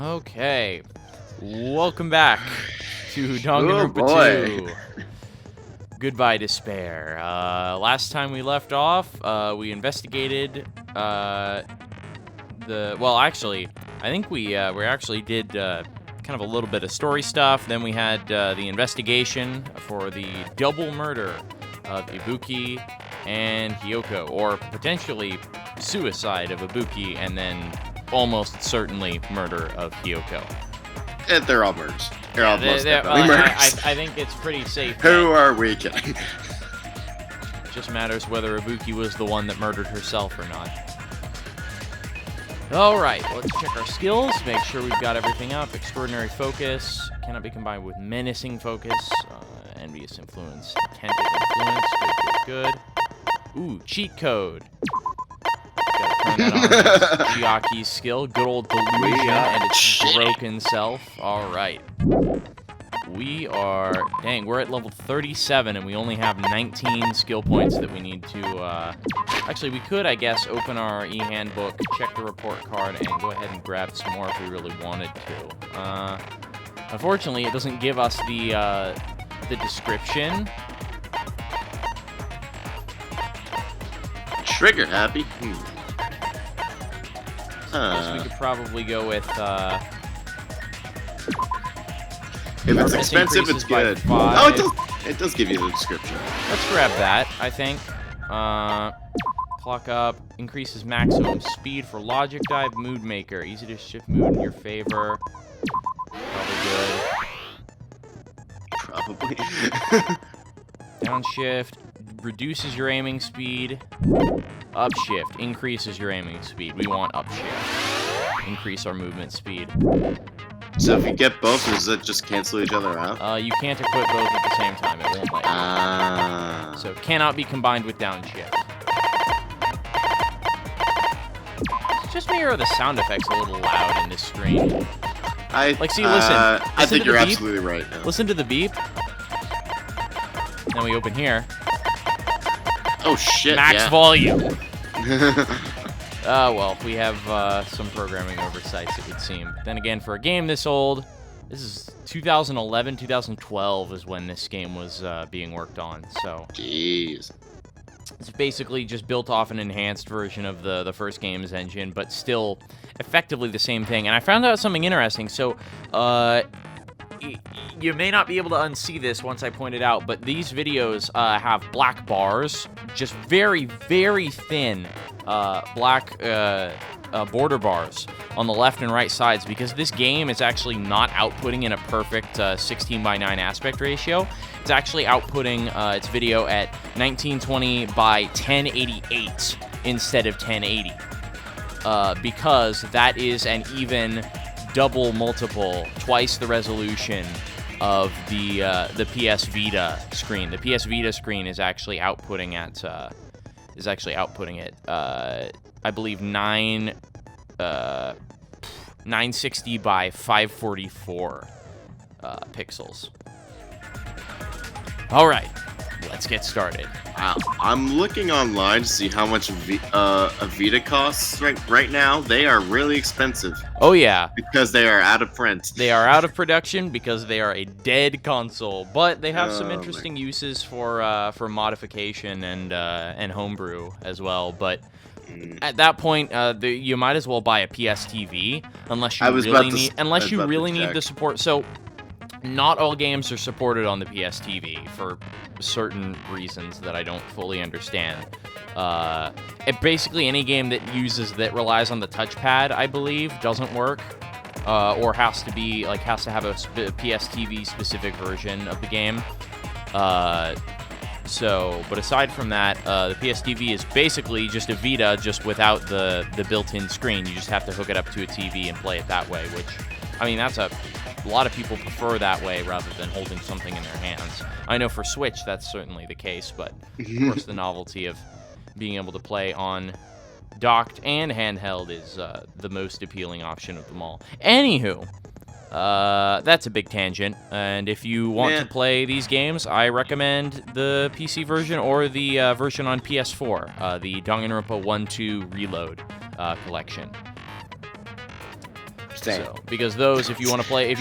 Okay, welcome back to Oh Danganronpa boy. 2. Goodbye, despair. Last time we left off, we investigated actually, I think we actually did kind of a little bit of story stuff. Then we had the investigation for the double murder of Ibuki and Hiyoko, or potentially suicide of Ibuki and then almost certainly murder of Hiyoko. They're all murders. They're all most Well, definitely murders. I think it's pretty safe. Who are we kidding? It just matters whether Ibuki was the one that murdered herself or not. Alright, let's check our skills, make sure we've got everything up. Extraordinary focus, cannot be combined with menacing focus. Envious influence, attentive influence, good. Ooh, cheat code. Gotta turn that on. Chiaki's skill, good old delusion and its broken self. Alright. We are, we're at level 37 and we only have 19 skill points that we need to, actually we could, I guess, open our e-handbook, check the report card, and go ahead and grab some more if we really wanted to. Unfortunately, it doesn't give us the description. Trigger happy? I guess we could probably go with, if it's expensive, it's good. Oh, it does give you the description. Let's grab that, I think. Clock up, increases maximum speed for logic dive, mood maker. Easy to shift mood in your favor. Probably good. Probably. Downshift, reduces your aiming speed. Upshift, increases your aiming speed. We want upshift. Increase our movement speed. So if you get both, does it just cancel each other out? You can't equip both at the same time. It won't let you. So cannot be combined with downshift. It's just me, or the sound effects a little loud in this screen? Listen. I think you're absolutely right. Now. Listen to the beep. Then we open here. Oh shit! Max volume. Well, we have some programming oversights, it would seem. But then again, for a game this old, this is 2011, 2012 is when this game was being worked on. So, jeez, it's basically just built off an enhanced version of the first game's engine, but still effectively the same thing. And I found out something interesting. So, you may not be able to unsee this once I point it out, but these videos have black bars, just very, very thin black border bars on the left and right sides, because this game is actually not outputting in a perfect 16:9 aspect ratio. It's actually outputting its video at 1920 by 1088 instead of 1080, because that is an even double multiple, twice the resolution of the PS Vita screen. The PS Vita screen is actually outputting at I believe 960 by 544 pixels. All right, let's get started. Wow, I'm looking online to see how much a Vita costs right now. They are really expensive. Oh yeah, because they are out of print. They are out of production because they are a dead console. But they have some interesting uses for modification and homebrew as well. But at that point, you might as well buy a PS TV unless you really need the support. So, not all games are supported on the PS TV for certain reasons that I don't fully understand. Basically, any game that relies on the touchpad, I believe, doesn't work, or has to have a PS TV specific version of the game. But aside from that, the PS TV is basically just a Vita, just without the built-in screen. You just have to hook it up to a TV and play it that way, which, I mean, a lot of people prefer that way rather than holding something in their hands. I know for Switch that's certainly the case, but of course the novelty of being able to play on docked and handheld is the most appealing option of them all. Anywho, that's a big tangent, and if you want to play these games, I recommend the PC version or the version on PS4, the Danganronpa 1-2 Reload collection. Same. So, because those, if you want to play with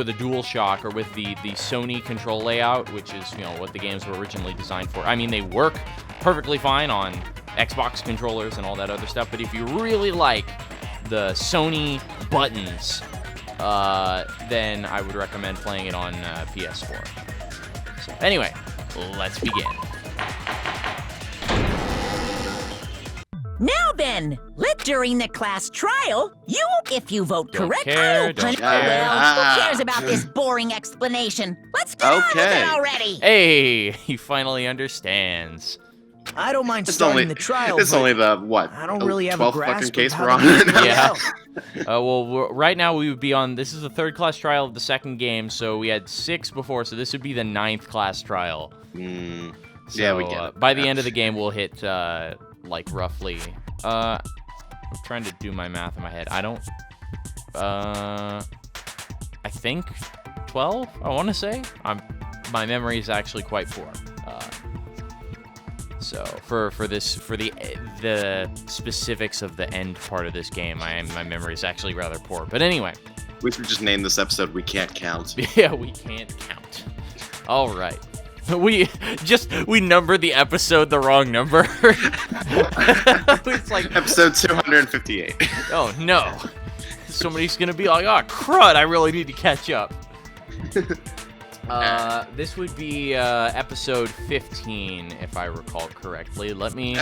a DualShock or with the Sony control layout, which is what the games were originally designed for. I mean, they work perfectly fine on Xbox controllers and all that other stuff. But if you really like the Sony buttons, then I would recommend playing it on PS4. So anyway, let's begin. Now then, during the class trial, if you vote correct, don't care. Well, who cares about this boring explanation? Let's get on with it already. Hey, he finally understands. I don't mind starting the trial. It's only the what? I don't really have a 12th grasp fucking case of we're how on. to do Yeah. it. Well, right now we would be on. This is the 3rd class trial of the 2nd game, so we had 6 before, so this would be the 9th class trial. Yeah, So, we get it. by the end of the game, we'll hit roughly. I'm trying to do my math in my head. I don't. I think 12. I want to say. My memory is actually quite poor. So for the specifics of the end part of this game, my memory is actually rather poor. But anyway, We should just name this episode "We Can't Count." yeah, we can't count. All right. We numbered the episode the wrong number. It's like Episode 258. oh no, somebody's gonna be like, oh crud, I really need to catch up. This would be episode 15, if I recall correctly. Let me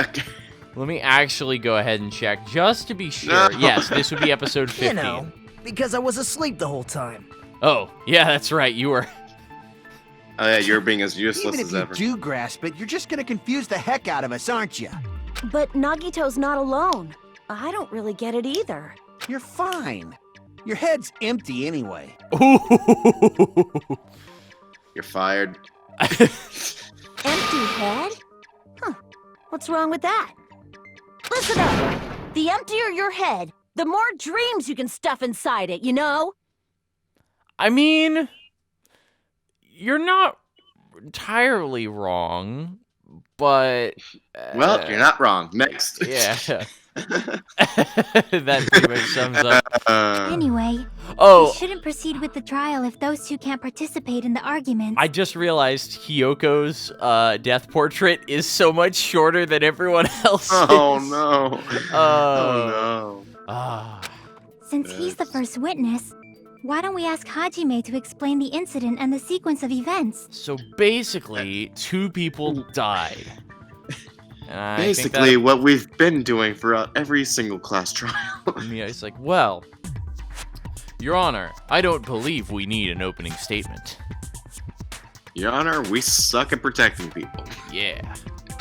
actually go ahead and check just to be sure. No. Yes, this would be episode 15. Because I was asleep the whole time. Oh, yeah, that's right. You were. Oh yeah, you're being as useless Even if as you ever. do grasp it, you're just gonna confuse the heck out of us, aren't you? But Nagito's not alone. I don't really get it either. You're fine. Your head's empty anyway. You're fired. Empty head? Huh. What's wrong with that? Listen up. The emptier your head, the more dreams you can stuff inside it, you know? I mean, you're not entirely wrong, but Well, you're not wrong. Next. yeah. That pretty much sums up. Anyway, Oh, we shouldn't proceed with the trial if those two can't participate in the arguments. I just realized Hyoko's death portrait is so much shorter than everyone else's. Oh no. Oh no. Ah. Since he's the first witness, why don't we ask Hajime to explain the incident and the sequence of events? So basically, 2 people died. And I think Basically, what we've been doing for every single class trial. yeah, it's like, well, Your Honor, I don't believe we need an opening statement. Your Honor, we suck at protecting people. Yeah.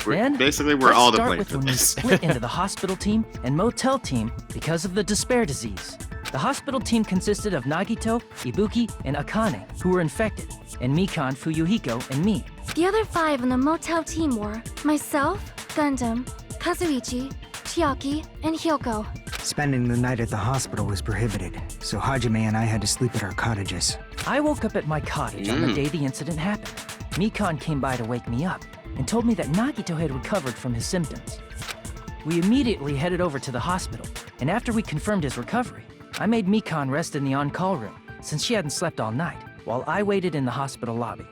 Let's We're all to start blame with for when we this. split into the hospital team and motel team because of the despair disease. The hospital team consisted of Nagito, Ibuki, and Akane, who were infected, and Mikan, Fuyuhiko, and me. The other 5 in the motel team were myself, Gundam, Kazuichi, Chiaki, and Hyoko. Spending the night at the hospital was prohibited, so Hajime and I had to sleep at our cottages. I woke up at my cottage on the day the incident happened. Mikan came by to wake me up and told me that Nagito had recovered from his symptoms. We immediately headed over to the hospital, and after we confirmed his recovery, I made Mikan rest in the on-call room since she hadn't slept all night, while I waited in the hospital lobby.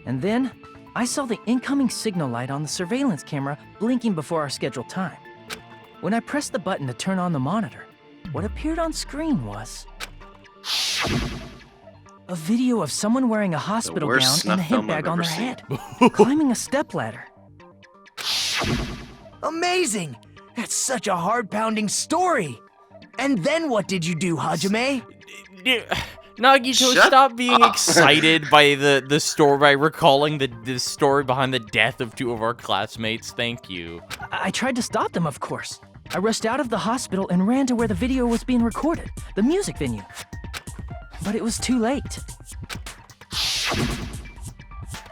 And then, I saw the incoming signal light on the surveillance camera blinking before our scheduled time. When I pressed the button to turn on the monitor, what appeared on screen was a video of someone wearing a hospital gown worst and a snuff film head bag I've on ever their seen. head, climbing a stepladder. Amazing! That's such a heart-pounding story! And then what did you do, Hajime? Nagito, Shut stop being up. excited by the story, by recalling the story behind the death of 2 of our classmates. Thank you. I tried to stop them, of course. I rushed out of the hospital and ran to where the video was being recorded, the music venue. But it was too late.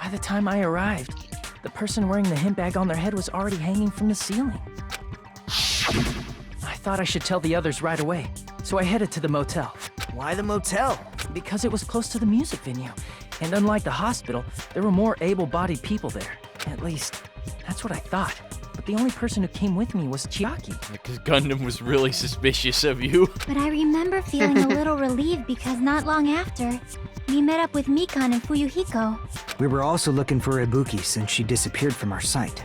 By the time I arrived, the person wearing the hemp bag on their head was already hanging from the ceiling. I thought I should tell the others right away, so I headed to the motel. Why the motel? Because it was close to the music venue, and unlike the hospital, there were more able-bodied people there. At least, that's what I thought. But the only person who came with me was Chiaki. Because Gundam was really suspicious of you. But I remember feeling a little relieved because not long after, we met up with Mikan and Fuyuhiko. We were also looking for Ibuki since she disappeared from our sight.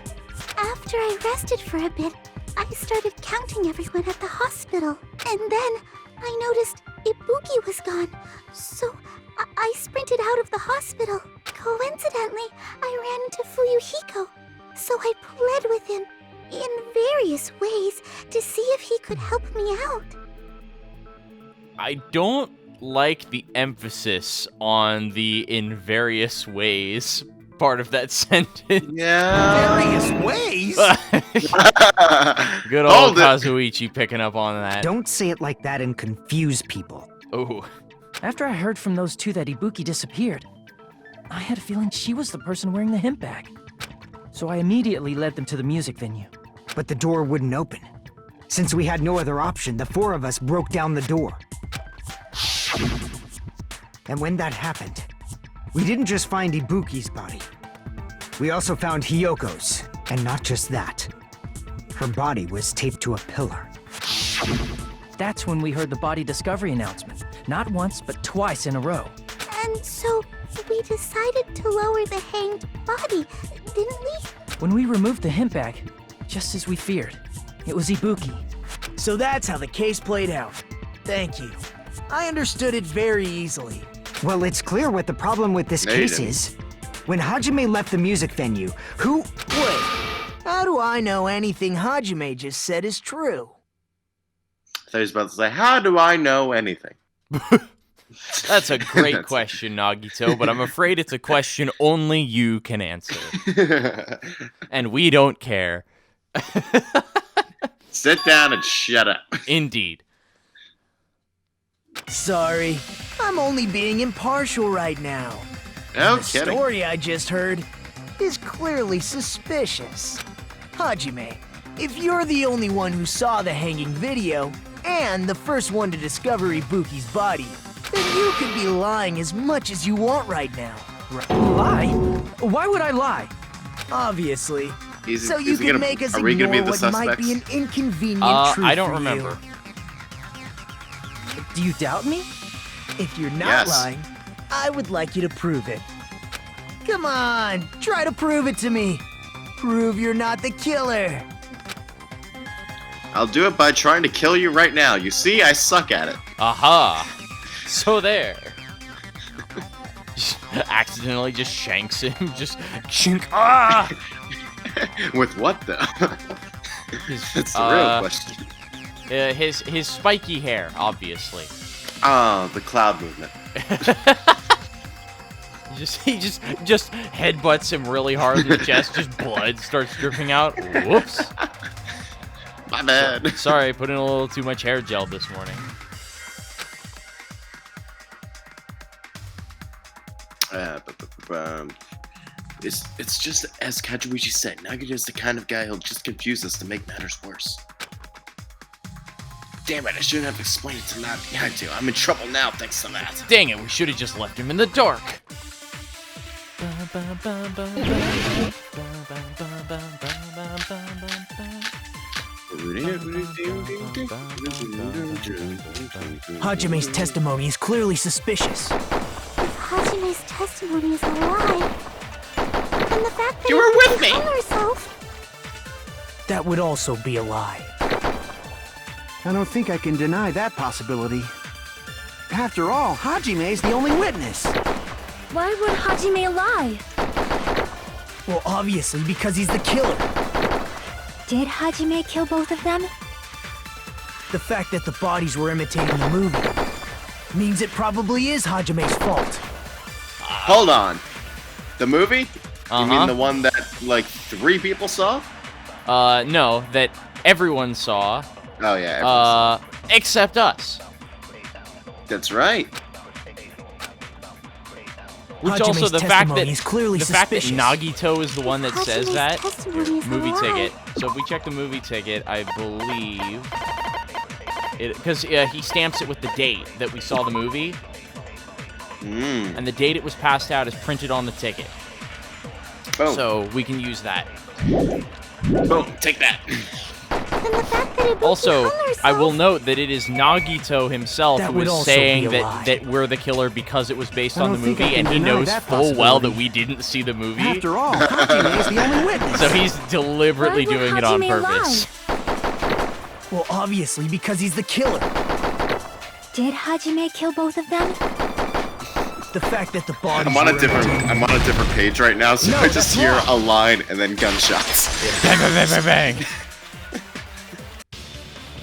After I rested for a bit, I started counting everyone at the hospital. And then I noticed Ibuki was gone. So I sprinted out of the hospital. Coincidentally, I ran into Fuyuhiko. So I pled with him in various ways to see if he could help me out. I don't like the emphasis on the "in various ways" part of that sentence. Yeah. Various ways? Good old Kazuichi picking up on that. Don't say it like that and confuse people. Oh. After I heard from those two that Ibuki disappeared, I had a feeling she was the person wearing the hemp bag. So I immediately led them to the music venue. But the door wouldn't open. Since we had no other option, the four of us broke down the door. And when that happened, we didn't just find Ibuki's body. We also found Hyoko's, and not just that. Her body was taped to a pillar. That's when we heard the body discovery announcement. Not once, but twice in a row. And so we decided to lower the hanged body, didn't we? When we removed the hemp bag, just as we feared, it was Ibuki. So that's how the case played out. Thank you. I understood it very easily. Well, it's clear what the problem with this case is. When Hajime left the music venue, who... Wait, how do I know anything Hajime just said is true? I thought he was about to say, how do I know anything? That's a great question, Nagito, but I'm afraid it's a question only you can answer. And we don't care. Sit down and shut up. Indeed. Sorry, I'm only being impartial right now. No The kidding. story I just heard is clearly suspicious. Hajime, if you're the only one who saw the hanging video, and the first one to discover Ibuki's body, then you could be lying as much as you want right now. Lie? Why would I lie? Obviously. Is So it- you is it can gonna- make us are we gonna ignore be the what might be an suspects? inconvenient truth I don't for remember. Do you doubt me? You. If you're not Yes. lying, I would like you to prove it. Come on, try to prove it to me. Prove you're not the killer. I'll do it by trying to kill you right now. You see, I suck at it. Aha. So there. Accidentally just shanks him. Just shink. Ah! With what, though? That's the real question. His spiky hair, obviously. Oh, the cloud movement. He just headbutts him really hard in the chest. Just blood starts dripping out. Whoops. My bad. Sorry, I put in a little too much hair gel this morning. It's just as Kazuichi said. Nagito's the kind of guy who'll just confuse us to make matters worse. Damn it! I shouldn't have explained it to Nagito. I'm in trouble now thanks to that. Dang it, we should have just left him in the dark. Hajime's testimony is clearly suspicious. If Hajime's testimony is a lie, then the fact that You were he with me! hung herself, That would also be a lie. I don't think I can deny that possibility. After all, Hajime's the only witness. Why would Hajime lie? Well, obviously because he's the killer. did Hajime kill both of them? The fact that the bodies were imitating the movie means it probably is Hajime's fault. Hold on. The movie? You mean Uh-huh. the one that, like, 3 people saw? No, that everyone saw, Oh, yeah. except us. That's right. Which Hajime's also the fact testimony that is clearly the fact that suspicious. Nagito is the one that says Hajime's that testimony is a movie lie. ticket. So if we check the movie ticket, I believe it because he stamps it with the date that we saw the movie, and the date it was passed out is printed on the ticket. Boom. So we can use that. Boom, take that. Then the fact that Ibuki Also, hung herself... I will note that it is Nagito himself That who would is also saying be a that, lie. that we're the killer because it was based I on the don't think I movie, can and he deny knows that full well that possibility. we didn't see the movie. After all, Hajime is the only witness. So he's deliberately Why would doing it on Hajime purpose. Well, obviously, because he's the killer. Did Hajime kill both of them? The fact that the bodies I'm on a were different page right now, so No, I just that's hear wrong. a line and then gunshots. Bang, bang, bang, bang, bang.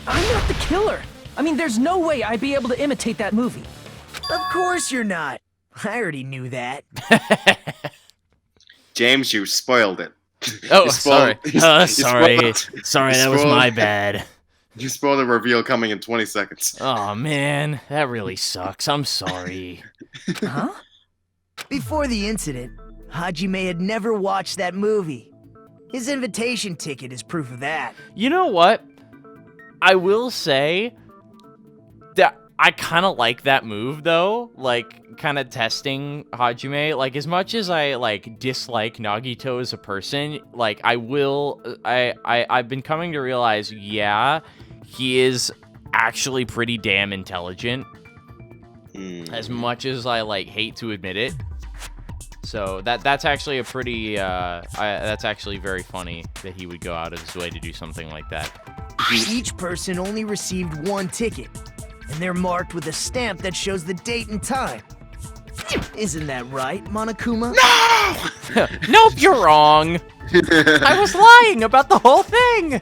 I'm not the killer. I mean, there's no way I'd be able to imitate that movie. Of course you're not. I already knew that. James, you spoiled it. Oh, You sorry. spoiled- you Sorry. spoiled- Sorry, you that was spoiled- my bad. You spoiled the reveal coming in 20 seconds. Oh man, that really sucks. I'm sorry. Huh? Before the incident, Hajime had never watched that movie. His invitation ticket is proof of that. You know what? I will say that I kind of like that move though, like kind of testing Hajime. Like as much as I like dislike Nagito as a person, like I've been coming to realize, yeah, he is actually pretty damn intelligent. As much as I like hate to admit it. So that's actually a pretty that's actually very funny that he would go out of his way to do something like that. Each person only received one ticket, and they're marked with a stamp that shows the date and time. Isn't that right, Monokuma? Nope, you're wrong. I was lying about the whole thing.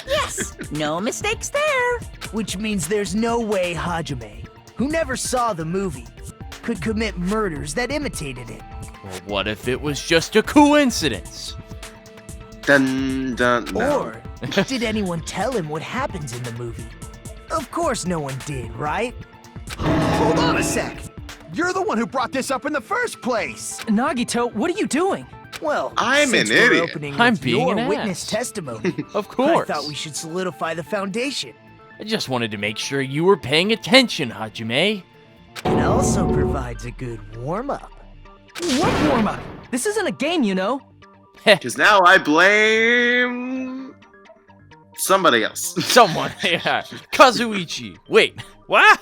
Yes, no mistakes there. Which means there's no way Hajime, who never saw the movie, could commit murders that imitated it. Well, what if it was just a coincidence? Dun, dun, no. Or did anyone tell him what happens in the movie? Of course no one did, right? Hold on a sec. You're the one who brought this up in the first place. Nagito, what are you doing? Well, I'm since an we're idiot. opening I'm with being your an witness ass. testimony, Of course. I thought we should solidify the foundation. I just wanted to make sure you were paying attention, Hajime. It also provides a good warm-up. What warm-up? This isn't a game, you know. Because now I blame somebody else. Someone, yeah. Kazuichi. Wait, what?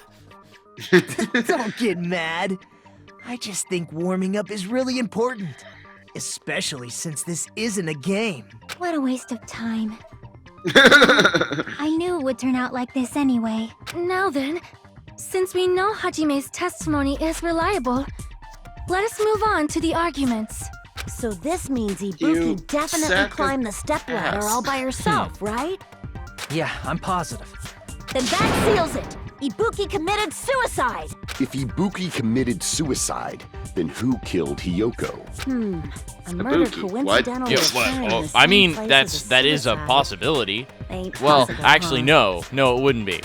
Don't get mad. I just think warming up is really important. Especially since this isn't a game. What a waste of time. I knew it would turn out like this anyway. Now then, since we know Hajime's testimony is reliable, let us move on to the arguments. So this means You Ibuki definitely sack of climbed the stepladder ass. all by herself, right? Yeah, I'm positive. Then that seals it. Ibuki committed suicide. If Ibuki committed suicide, then who killed Hiyoko? A murder Ibuki, what? coincidentally Yeah, occurring in the I same mean, place that is a suicide. possibility. Ain't Well, possible, actually, huh? no, it wouldn't be.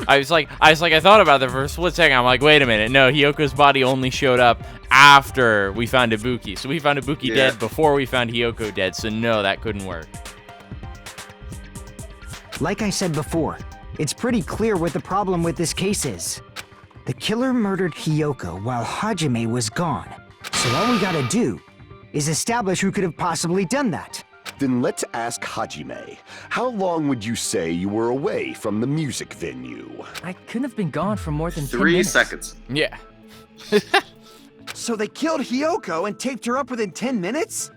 I thought about that for a split second. I'm like, wait a minute, no, Hiyoko's body only showed up after we found Ibuki. So we found Ibuki Yeah. dead before we found Hiyoko dead. So no, that couldn't work. Like I said before, it's pretty clear what the problem with this case is. The killer murdered Hiyoko while Hajime was gone. So all we gotta do is establish who could have possibly done that. Then let's ask Hajime. How long would you say you were away from the music venue? I couldn't have been gone for more than 10 3 minutes. seconds. Yeah. So they killed Hiyoko and taped her up within 10 minutes?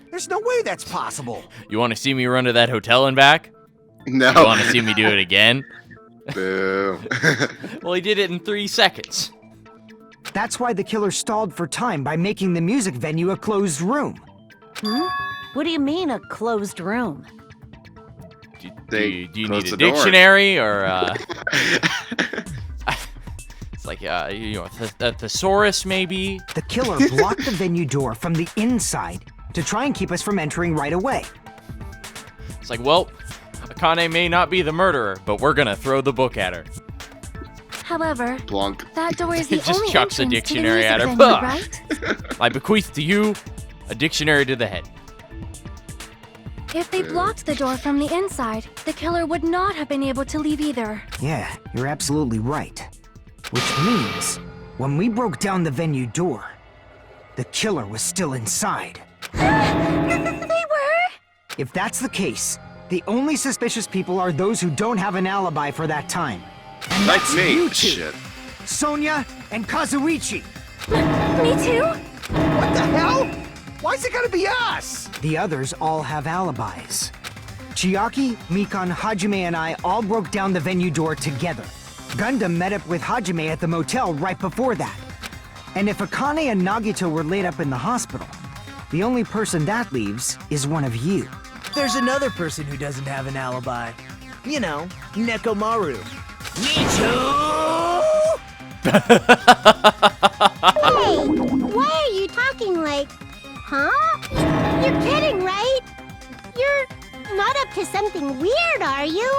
There's no way that's possible. You want to see me run to that hotel and back? No. You want to see me do it again? Boo. Well, he did it in 3 seconds. That's why the killer stalled for time by making the music venue a closed room. What do you mean, a closed room? Do They you need closed a the door. dictionary or it's like a thesaurus maybe? The killer blocked the venue door from the inside to try and keep us from entering right away. It's like, well, Akane may not be the murderer, but we're gonna throw the book at her. However, Plunk. that door is the Just only chucks a entrance dictionary to the at her. music venue, Bah! right? I bequeath to you a dictionary to the head. If they blocked the door from the inside, the killer would not have been able to leave either. Yeah, you're absolutely right. Which means, when we broke down the venue door, the killer was still inside. They If that's the case, the only suspicious people are those who don't have an alibi for that time. And Like that's me. you two, Shit. Sonia and Kazuichi. Me too? What the hell? Why's it gotta be us? The others all have alibis. Chiaki, Mikan, Hajime, and I all broke down the venue door together. Gundam met up with Hajime at the motel right before that. And if Akane and Nagito were laid up in the hospital, the only person that leaves is one of you. There's another person who doesn't have an alibi. You know, Nekomaru. Me too! Hey, why are you talking like... Huh? You're kidding, right? You're not up to something weird, are you?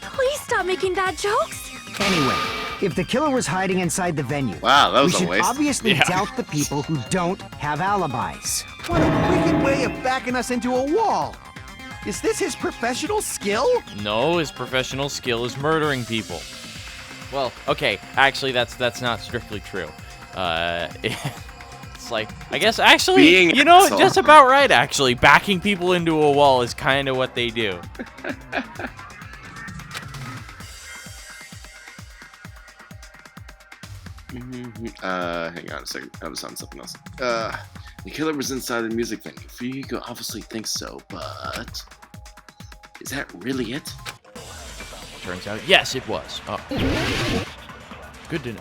Please stop making bad jokes. Anyway, if the killer was hiding inside the venue, Wow, that was we a should waste. obviously doubt the people who don't have alibis. What a wicked way of backing us into a wall. Is this his professional skill? No, his professional skill is murdering people. Well, okay, actually, that's not strictly true. It's like, I guess, actually, Being you know, asshole. just about right, actually. Backing people into a wall is kind of what they do. Hang on a second. I was on something else. The killer was inside the music venue. Fuyuko obviously thinks so, but is that really it? Turns out, yes, it was. Oh. Good to know.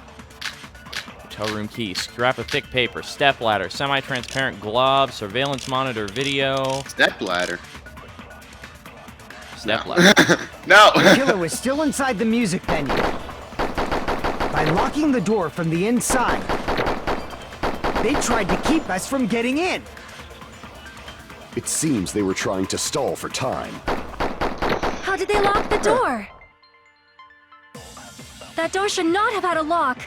Hotel room key, scrap of thick paper, step ladder, semi-transparent glove, surveillance monitor video. Step ladder. Step ladder. No. The killer was still inside the music venue. By locking the door from the inside, they tried to keep us from getting in. It seems they were trying to stall for time. How did they lock the door? That door should not have had a lock.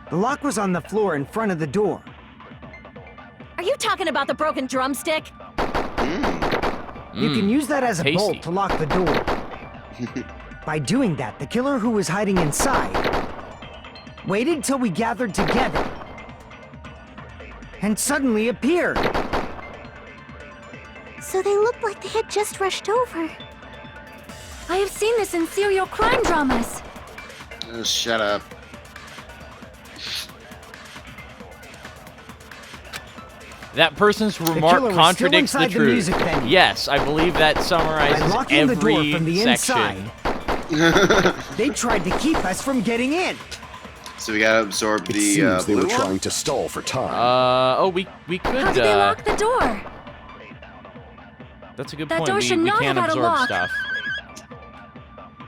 The lock was on the floor in front of the door. Are you talking about the broken drumstick? You can use that as a tasty. bolt to lock the door. By doing that, the killer who was hiding inside waited till we gathered together and suddenly appeared. So they looked like they had just rushed over. I have seen this in serial crime dramas. Shut up. That person's killer remark was contradicts still the inside the truth. music venue. Yes, I believe that By summarizes locking the door every from the section. inside, they tried to keep us from getting in. So we gotta absorb It the seems they blue were one? trying to stall for time. We could. How did they lock the door? That's a good That point. door should We not can't have had a absorb lock. stuff.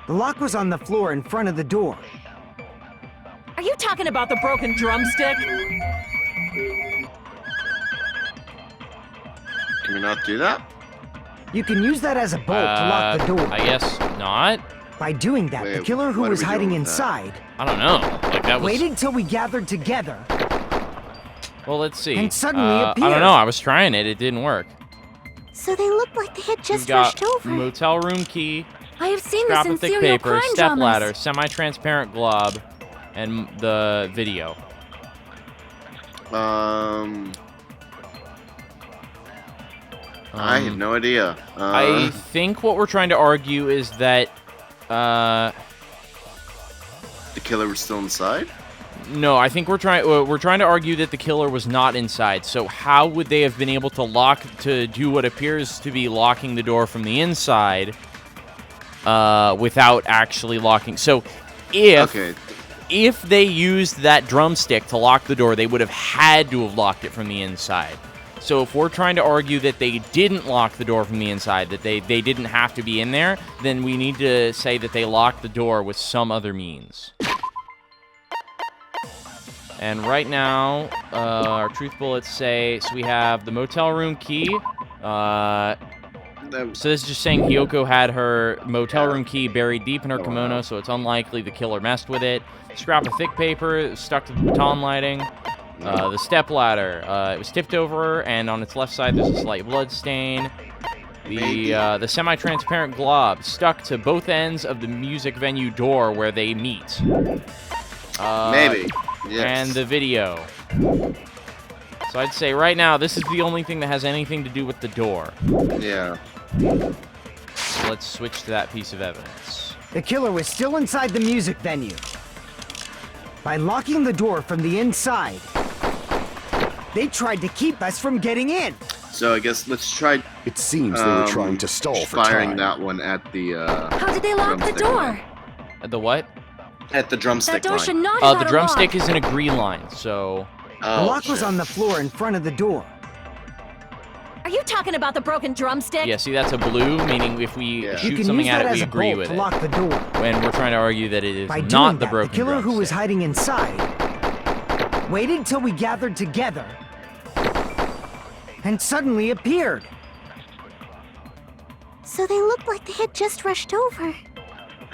The lock was on the floor in front of the door. Are you talking about the broken drumstick? Can we not do that? You can use that as a bolt to lock the door. I guess not. By doing that, the Wait, killer who what are was we hiding doing with that? inside I don't know. Like that was. waited till we gathered together. Well, let's see. And suddenly I appeared. don't know. I was trying it. It didn't work. So they looked like they had We've just got rushed over. motel room key, I have seen this scrap in of thick serial paper, crime step dramas. ladder, semi-transparent glob, and the video. I have no idea. I think what we're trying to argue is that, the killer was still inside? no, I think we're trying to argue that the killer was not inside. So how would they have been able to do what appears to be locking the door from the inside, without actually locking? So, if they used that drumstick to lock the door, they would have had to have locked it from the inside. So if we're trying to argue that they didn't lock the door from the inside, that they didn't have to be in there, then we need to say that they locked the door with some other means. And right now, our truth bullets say, so we have the motel room key. So this is just saying Hiyoko had her motel room key buried deep in her kimono, so it's unlikely the killer messed with it. Scrap of thick paper stuck to the baton lighting. The step ladder, it was tipped over, and on its left side there's a slight blood stain. The semi-transparent glob stuck to both ends of the music venue door where they meet. Maybe. Yes. And the video. So I'd say right now, this is the only thing that has anything to do with the door. Yeah. So let's switch to that piece of evidence. The killer was still inside the music venue. By locking the door from the inside, they tried to keep us from getting in. So I guess let's try. It seems they were trying to stall for firing time. that one at the. How did they lock the door? line. At the what? At the drumstick That door line. should not have The had a drumstick lock. is in a green line, so... The Oh, lock was shit. on the floor in front of the door. Are you talking about the broken drumstick? Yeah, see, that's a blue, meaning if we You shoot can something use at that it, as we a agree bolt with to it. lock the door. When we're trying to argue that it is By doing not the that, broken the killer who was drumstick. hiding inside waited till we gathered together and suddenly appeared. So they looked like they had just rushed over.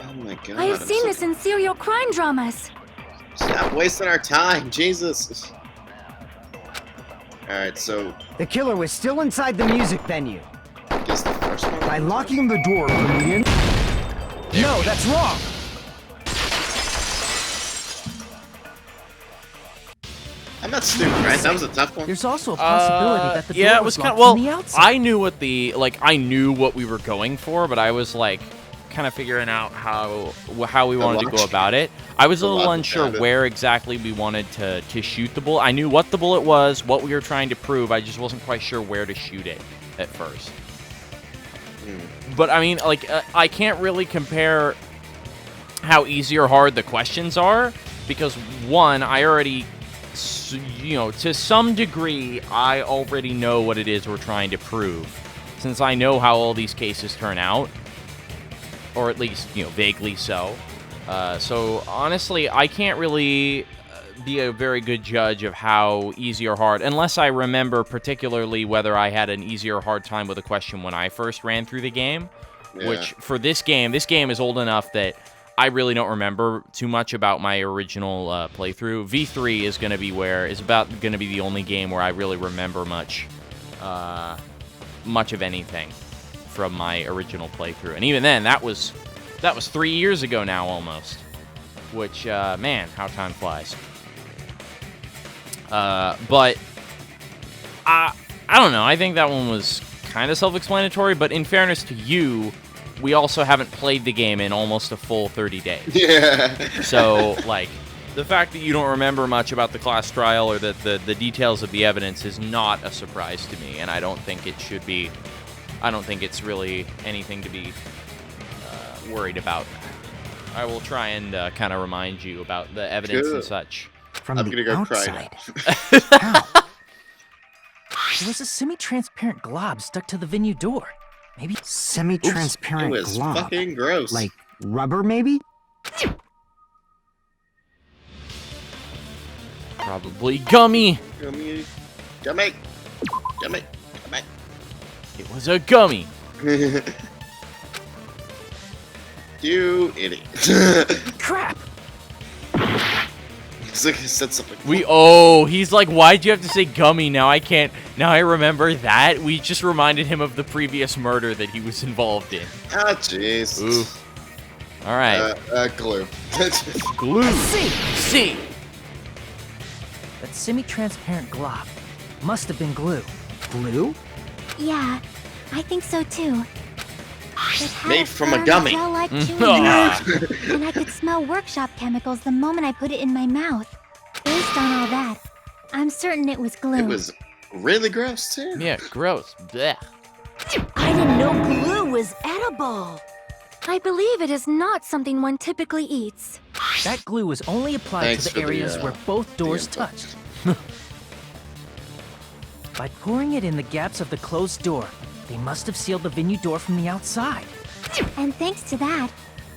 Oh my god. I have seen this in serial crime dramas. Stop wasting our time, Jesus. Alright, so The killer was still inside the music venue. I guess the first one. By locking the door from the in... No, that's wrong! I'm not stupid, right? That was a tough one. There's also a possibility that the door yeah, it was was kind of locked from the outside. I knew what I knew what we were going for, but I was like kind of figuring out how we wanted to go about it. I was a little unsure where exactly we wanted to shoot the bullet. I knew what the bullet was, what we were trying to prove. I just wasn't quite sure where to shoot it at first. But I mean, like, I can't really compare how easy or hard the questions are because one, I already, you know, to some degree, I already know what it is we're trying to prove, since I know how all these cases turn out, or at least, you know, vaguely so. So honestly, I can't really be a very good judge of how easy or hard, unless I remember particularly whether I had an easy or hard time with a question when I first ran through the game. Yeah. Which for this game is old enough that I really don't remember too much about my original playthrough. V3 is going to be the only game where I really remember much of anything from my original playthrough. And even then, that was 3 years ago now almost. Which, man, how time flies. But I don't know. I think that one was kind of self-explanatory, but in fairness to you, we also haven't played the game in almost a full 30 days. Yeah. So, like, the fact that you don't remember much about the class trial or that the details of the evidence is not a surprise to me, and I don't think it should be. I don't think it's really anything to be worried about. I will try and kind of remind you about the evidence and such. From I'm the gonna go cry outside. now. How? There was a semi-transparent glob stuck to the venue door. Maybe It Semi-transparent was glob. fucking gross. Like rubber, maybe? Probably gummy. Gummy. It was a gummy. You idiot. crap. It's like he said something. He's like, why'd you have to say gummy? Now I remember that. We just reminded him of the previous murder that he was involved in. Ah, jeez. Ooh. All right. Glue. Glue. C. That semi-transparent glob must have been glue. Glue? Yeah, I think so too. It had Made from a gummy. gel-like chewy Ah. mouth, and I could smell workshop chemicals the moment I put it in my mouth. Based on all that, I'm certain it was glue. It was really gross too. Yeah, gross. Blech. I didn't know glue was edible. I believe it is not something one typically eats. That glue was only applied Thanks to for the the, areas where both doors info. touched. By pouring it in the gaps of the closed door, they must have sealed the venue door from the outside. And thanks to that,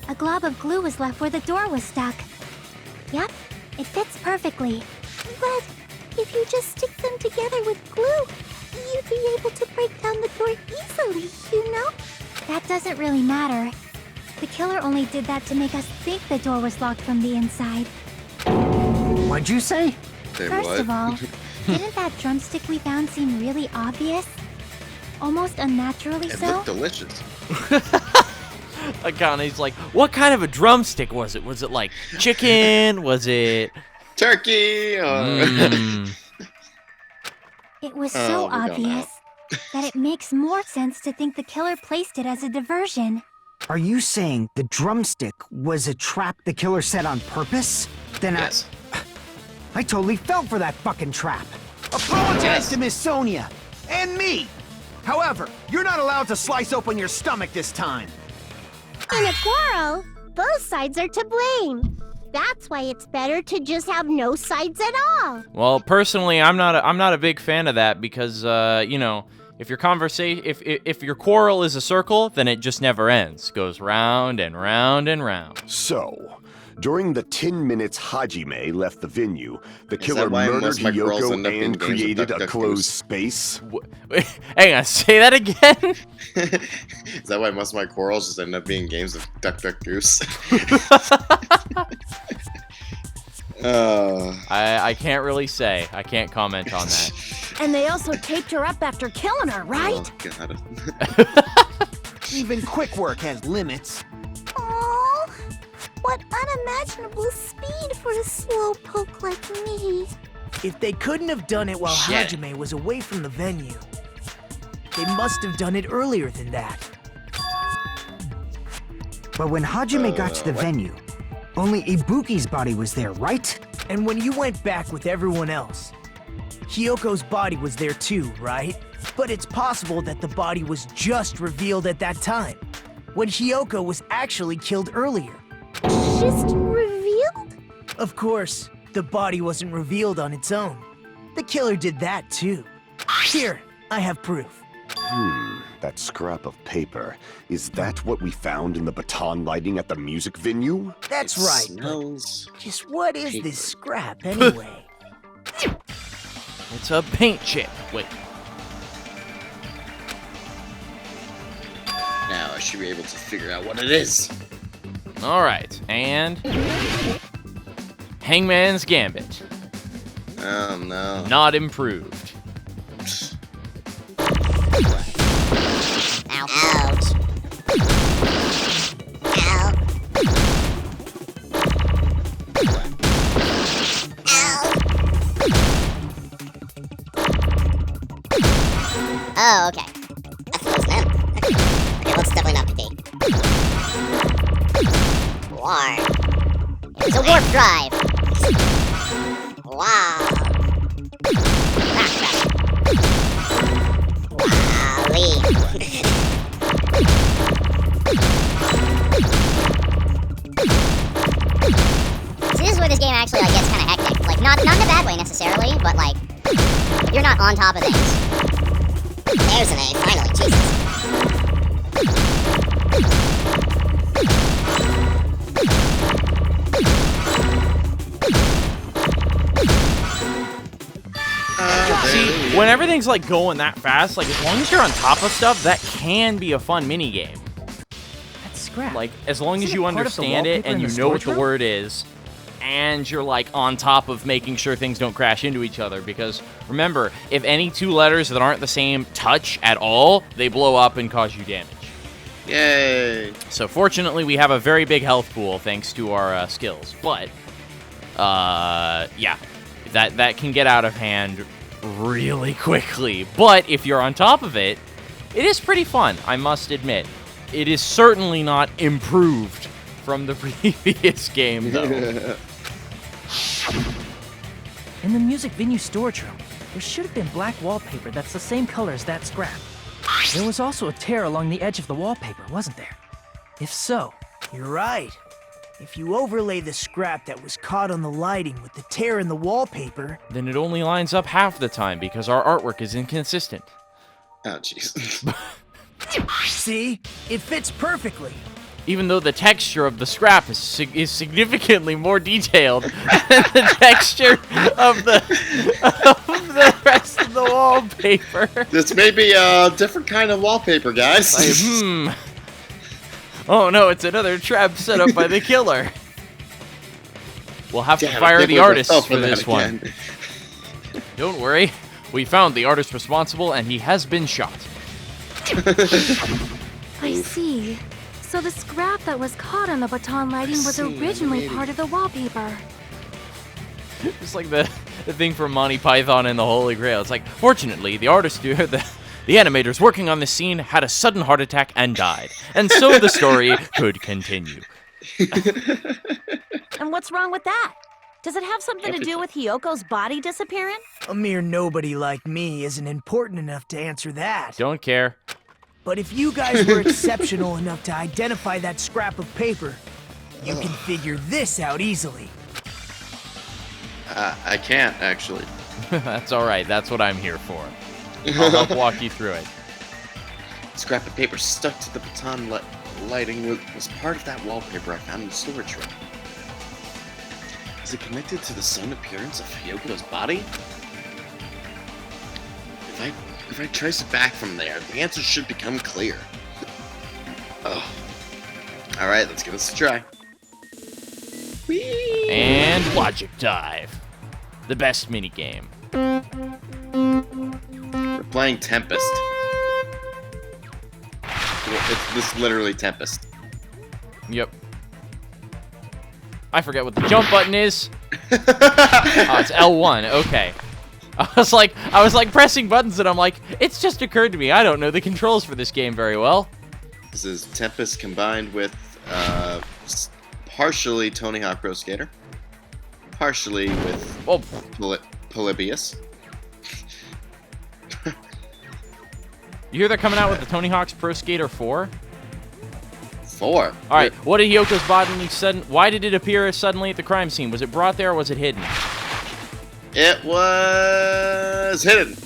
a glob of glue was left where the door was stuck. Yep, it fits perfectly. But if you just stick them together with glue, you'd be able to break down the door easily, you know? That doesn't really matter. The killer only did that to make us think the door was locked from the inside. What'd you say? Say First what? of all, didn't that drumstick we found seem really obvious? Almost unnaturally It so? looked delicious. Akane's like, what kind of a drumstick was it? Was it like chicken? Was it Turkey. Mm. It was so obvious that it makes more sense to think the killer placed it as a diversion. Are you saying the drumstick was a trap the killer set on purpose? Then Yes. I totally fell for that fucking trap. Apologize to Miss Sonia and me. However, you're not allowed to slice open your stomach this time. In a quarrel, both sides are to blame. That's why it's better to just have no sides at all. Well, personally, I'm not a big fan of that because you know, if your if your quarrel is a circle, then it just never ends. Goes round and round and round. So, during the 10 minutes Hajime left the venue, the killer that why murdered most of my girls Hiyoko end up in and games with created Duck, a Duck, closed Goose? space? Hang on, say that again. Is that why most of my quarrels just end up being games of Duck Duck Goose? I can't really say. I can't comment on that. And they also taped her up after killing her, right? Oh, God. Even quick work has limits. Oh, what unimaginable speed for a slowpoke like me. If they couldn't have done it while Shit. Hajime was away from the venue, they must have done it earlier than that. But when Hajime got to the venue, only Ibuki's body was there, right? And when you went back with everyone else, Hiyoko's body was there too, right? But it's possible that the body was just revealed at that time, when Hiyoko was actually killed earlier. Just revealed? Of course, the body wasn't revealed on its own. The killer did that too. Here, I have proof. That scrap of paper. Is that what we found in the baton lighting at the music venue? That's It right, smells but just what is paper. this scrap anyway? It's a paint chip. Wait. Now I should be able to figure out what it is. All right, and Hangman's Gambit. Oh no. Not improved. Ouch. Ouch. Oh, okay. That's close then. Okay, let's definitely not be. War. It's a warp drive. Wow. Ah, crap. Wally. This is where this game actually like gets kind of hectic. Like not in a bad way necessarily, but like if you're not on top of things. There's an A, finally, Jesus. See, when everything's like going that fast, like as long as you're on top of stuff, that can be a fun mini game. That's scrap. Like as long as Isn't you it part of the understand it wallpaper and in you the know what storage the room? word is, and you're like on top of making sure things don't crash into each other. Because remember, if any two letters that aren't the same touch at all, they blow up and cause you damage. Yay. So fortunately, we have a very big health pool thanks to our skills. But yeah, that can get out of hand really quickly. But if you're on top of it, it is pretty fun, I must admit. It is certainly not improved from the previous game, though. In the music venue storage room, there should have been black wallpaper that's the same color as that scrap. There was also a tear along the edge of the wallpaper, wasn't there? If so, You're right. If you overlay the scrap that was caught on the lighting with the tear in the wallpaper, Then it only lines up half the time because our artwork is inconsistent. Oh jeez. see? It fits perfectly. Even though the texture of the scrap is significantly more detailed than the texture of the rest of the wallpaper. This may be a different kind of wallpaper, guys. Like, Oh no, it's another trap set up by the killer. We'll have to Damn, I fire can't the believe I artist fell for that this one. again. Don't worry, we found the artist responsible and he has been shot. I see. So the scrap that was caught on the baton lighting was see, originally maybe. part of the wallpaper. Just like the the thing from Monty Python and the Holy Grail. It's like, fortunately, the artist, the animators working on this scene had a sudden heart attack and died. And so the story could continue. And what's wrong with that? Does it have something to do with Hiyoko's body disappearing? A mere nobody like me isn't important enough to answer that. Don't care. But if you guys were exceptional enough to identify that scrap of paper, you can figure this out easily. I can't, actually. That's alright, that's what I'm here for. I'll help walk you through it. Scrap of paper stuck to the baton lighting was part of that wallpaper I found in the storage room. Is it connected to the sudden appearance of Hiyoko's body? If I trace it back from there, the answer should become clear. Oh. Alright, let's give this a try. Whee! And Logic Dive. The best minigame. We're playing Tempest. This is literally Tempest. Yep. I forget what the jump button is. Oh, it's L1. Okay. I was like pressing buttons, and I'm like, it's just occurred to me. I don't know the controls for this game very well. This is Tempest combined with partially Tony Hawk Pro Skater, partially with Polybius. You hear they're coming out with the Tony Hawk's Pro Skater 4? 4. All right. What did Hiyoko's body why did it appear suddenly at the crime scene? Was it brought there or was it hidden? It was hidden.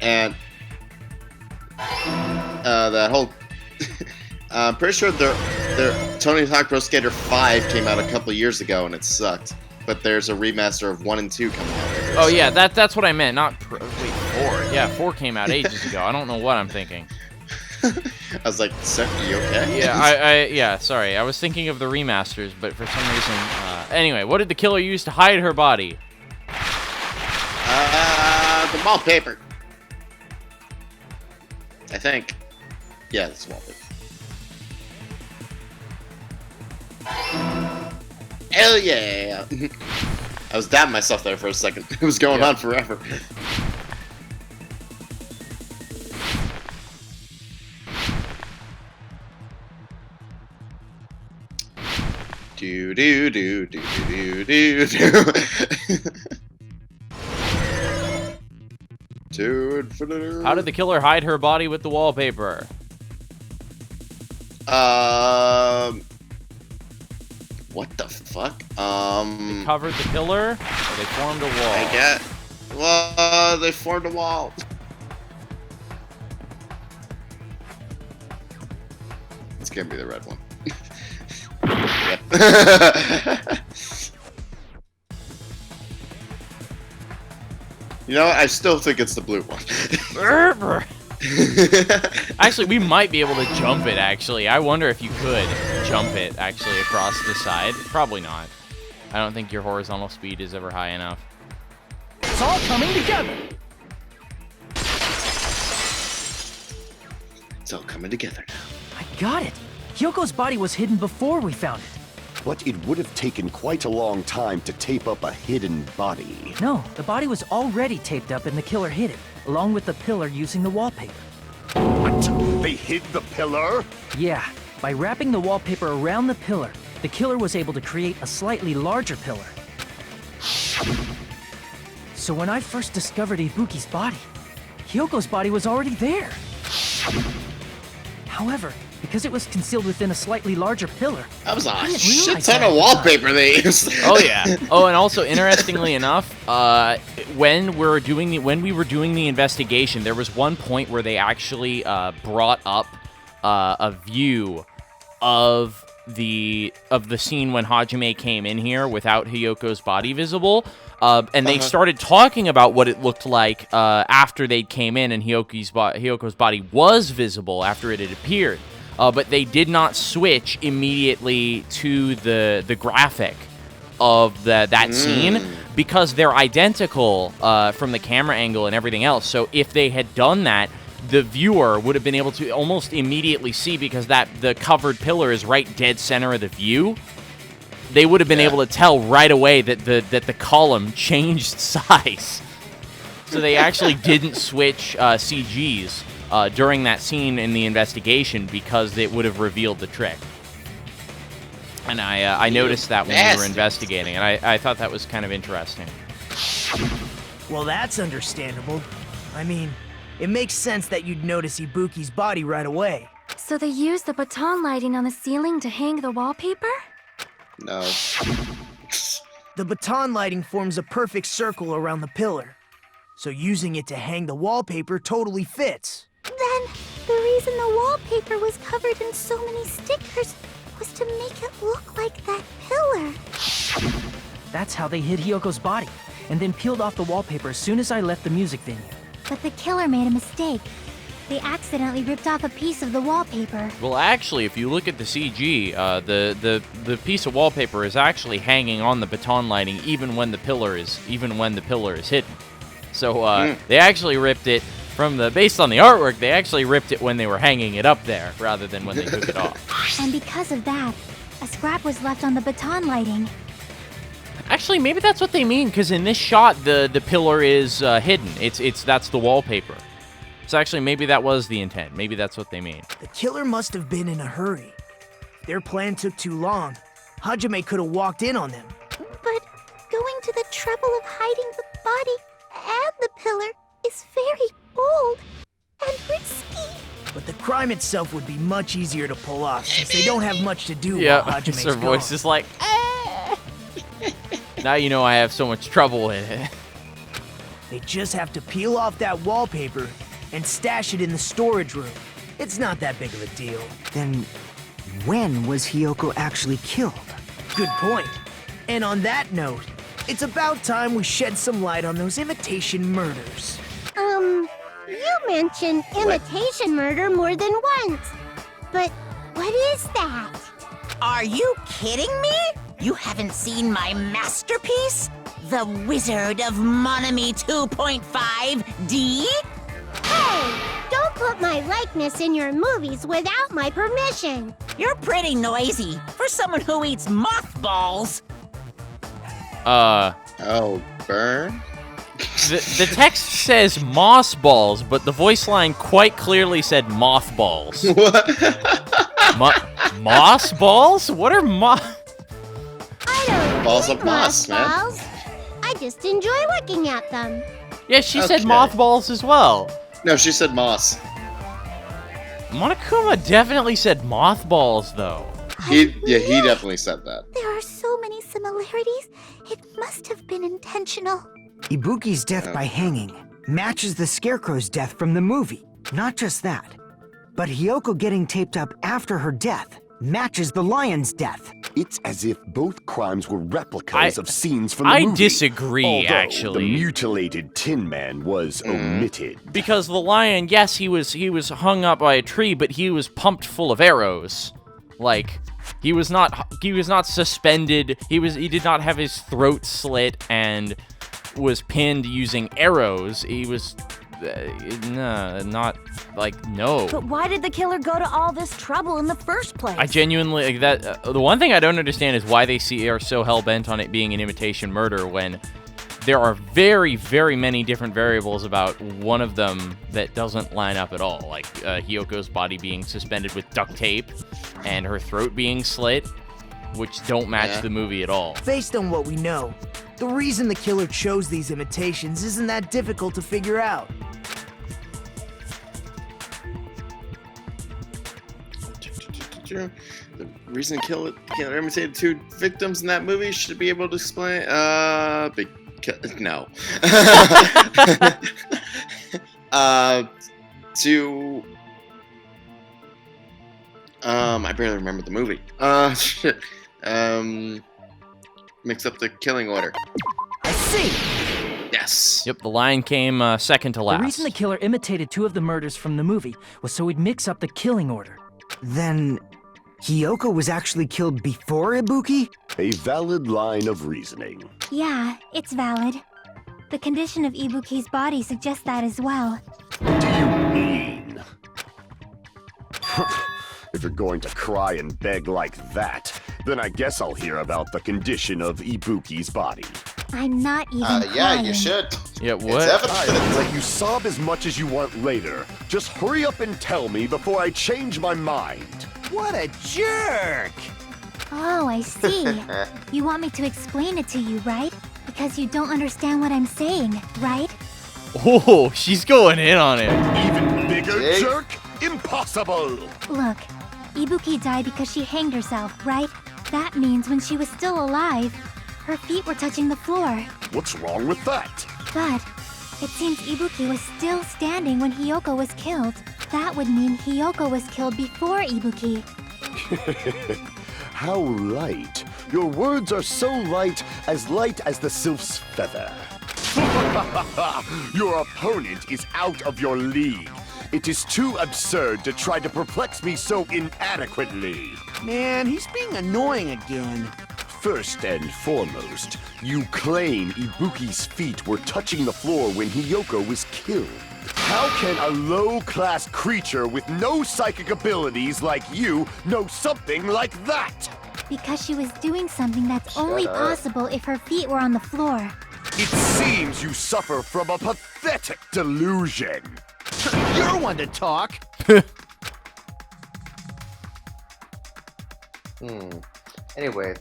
And that whole I'm pretty sure their Tony Hawk Pro Skater 5 came out a couple years ago and it sucked. But there's a remaster of 1 and 2 coming out later. Oh yeah, that's what I meant. Not wait, 4. Yeah, 4 came out ages ago. I don't know what I'm thinking. I was like, you okay? Yeah, yeah, sorry. I was thinking of the remasters, but for some reason... anyway, what did the killer use to hide her body? The wallpaper. I think. Yeah, that's wallpaper. Hell yeah! I was dabbing myself there for a second. It was going on forever. Do do do do do do do. To infinity. How did the killer hide her body with the wallpaper? What the fuck? They covered the pillar, or they formed a wall? Well, they formed a wall. It's gonna be the red one. Yep. You know what? I still think it's the blue one. Actually, we might be able to jump it, actually. I wonder if you could jump it, actually, across the side. Probably not. I don't think your horizontal speed is ever high enough. It's all coming together. It's all coming together now. I got it. Hyoko's body was hidden before we found it. But it would have taken quite a long time to tape up a hidden body. No, the body was already taped up and the killer hid it, along with the pillar using the wallpaper. What? They hid the pillar? Yeah, by wrapping the wallpaper around the pillar, the killer was able to create a slightly larger pillar. So when I first discovered Ibuki's body, Hyoko's body was already there. However, because it was concealed within a slightly larger pillar, that was a shit ton of wallpaper they used. Oh yeah. Oh, and also interestingly enough, when we were doing the investigation, there was one point where they actually brought up a view of the scene when Hajime came in here without Hiyoko's body visible. And they started talking about what it looked like after they came in and Hiyoko's body was visible after it had appeared. But they did not switch immediately to the graphic of that scene because they're identical from the camera angle and everything else. So if they had done that, the viewer would have been able to almost immediately see because the covered pillar is right dead center of the view. they would have been able to tell right away that the column changed size. So they actually didn't switch CGs during that scene in the investigation because it would have revealed the trick. And I noticed that when we were investigating, and I thought that was kind of interesting. Well, that's understandable. I mean, it makes sense that you'd notice Ibuki's body right away. So they used the baton lighting on the ceiling to hang the wallpaper? No. The baton lighting forms a perfect circle around the pillar. So using it to hang the wallpaper totally fits. Then, the reason the wallpaper was covered in so many stickers was to make it look like that pillar. That's how they hid Hyoko's body, and then peeled off the wallpaper as soon as I left the music venue. But the killer made a mistake. They accidentally ripped off a piece of the wallpaper. Well, actually, if you look at the CG, the piece of wallpaper is actually hanging on the baton lighting even when the pillar is hidden. So they actually ripped it based on the artwork. They actually ripped it when they were hanging it up there rather than when they took it off. And because of that, a scrap was left on the baton lighting. Actually, maybe that's what they mean, because in this shot, the pillar is hidden. That's the wallpaper. So actually, maybe that was the intent. Maybe that's what they mean. The killer must have been in a hurry. If their plan took too long, Hajime could have walked in on them. But going to the trouble of hiding the body and the pillar is very bold and risky. But the crime itself would be much easier to pull off since they don't have much to do while Hajime's her gone. voice is like, Now you know I have so much trouble with it. They just have to peel off that wallpaper and stash it in the storage room. It's not that big of a deal. Then, when was Hyoko actually killed? Good point. And on that note, it's about time we shed some light on those imitation murders. You mentioned imitation murder more than once. But what is that? Are you kidding me? You haven't seen my masterpiece? The Wizard of Monami 2.5D? Hey, don't put my likeness in your movies without my permission. You're pretty noisy for someone who eats mothballs. Oh, burn? The text says moss balls, but the voice line quite clearly said mothballs. What? Moss balls? What are I don't Balls like of moss, man. mothballs. I just enjoy looking at them. Yeah, she said Okay. mothballs as well. No, she said moss. Monokuma definitely said mothballs, though. He definitely said that. There are so many similarities. It must have been intentional. Ibuki's death by hanging matches the Scarecrow's death from the movie. Not just that, but Hyoko getting taped up after her death matches the lion's death. It's as if both crimes were replicas of scenes from the movie. I disagree, Although actually. the mutilated Tin Man was omitted. Because the lion, yes, he was hung up by a tree, but he was pumped full of arrows. Like, he was not suspended. He did not have his throat slit and was pinned using arrows. He was no. But why did the killer go to all this trouble in the first place? I genuinely like that. The one thing I don't understand is why they are so hell bent on it being an imitation murder when there are very, very many different variables about one of them that doesn't line up at all. Like Hyoko's body being suspended with duct tape and her throat being slit, which don't match the movie at all. Based on what we know, the reason the killer chose these imitations isn't that difficult to figure out. The reason killer imitated two victims in that movie should be able to explain. No. I barely remember the movie. Shit. Mix up the killing order. I see. Yes. Yep, the lion came second to last. The reason the killer imitated two of the murders from the movie was so he'd mix up the killing order. Then, Hyoko was actually killed before Ibuki? A valid line of reasoning. Yeah, it's valid. The condition of Ibuki's body suggests that as well. What do you mean? If you're going to cry and beg like that, Then I guess I'll hear about the condition of Ibuki's body. I'm not even yeah, crying. you should. Yeah, what? It's evident. I'll let you sob as much as you want later. Just hurry up and tell me before I change my mind. What a jerk! Oh, I see. You want me to explain it to you, right? Because you don't understand what I'm saying, right? Oh, she's going in on it. Even bigger jerk? Impossible! Look, Ibuki died because she hanged herself, right? That means when she was still alive, her feet were touching the floor. What's wrong with that? But it seems Ibuki was still standing when Hiyoko was killed. That would mean Hiyoko was killed before Ibuki. How light. Your words are so light as the sylph's feather. Your opponent is out of your league. It is too absurd to try to perplex me so inadequately. Man, he's being annoying again. First and foremost, you claim Ibuki's feet were touching the floor when Hiyoko was killed. How can a low-class creature with no psychic abilities like you know something like that? Because she was doing something that's only possible if her feet were on the floor. It seems you suffer from a pathetic delusion. You're one to talk. Anyway, if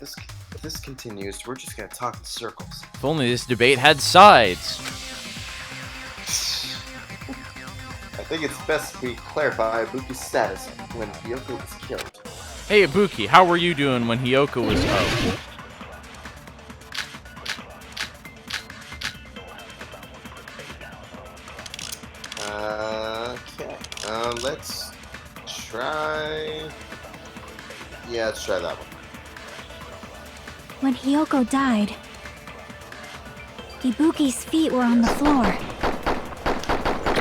this continues, we're just gonna talk in circles. If only this debate had sides. I think it's best we clarify Ibuki's status when Hiyoko was killed. Hey, Ibuki, how were you doing when Hiyoko was... Oh. Okay. Let's try... Yeah, let's try that one. When Hiyoko died, Ibuki's feet were on the floor.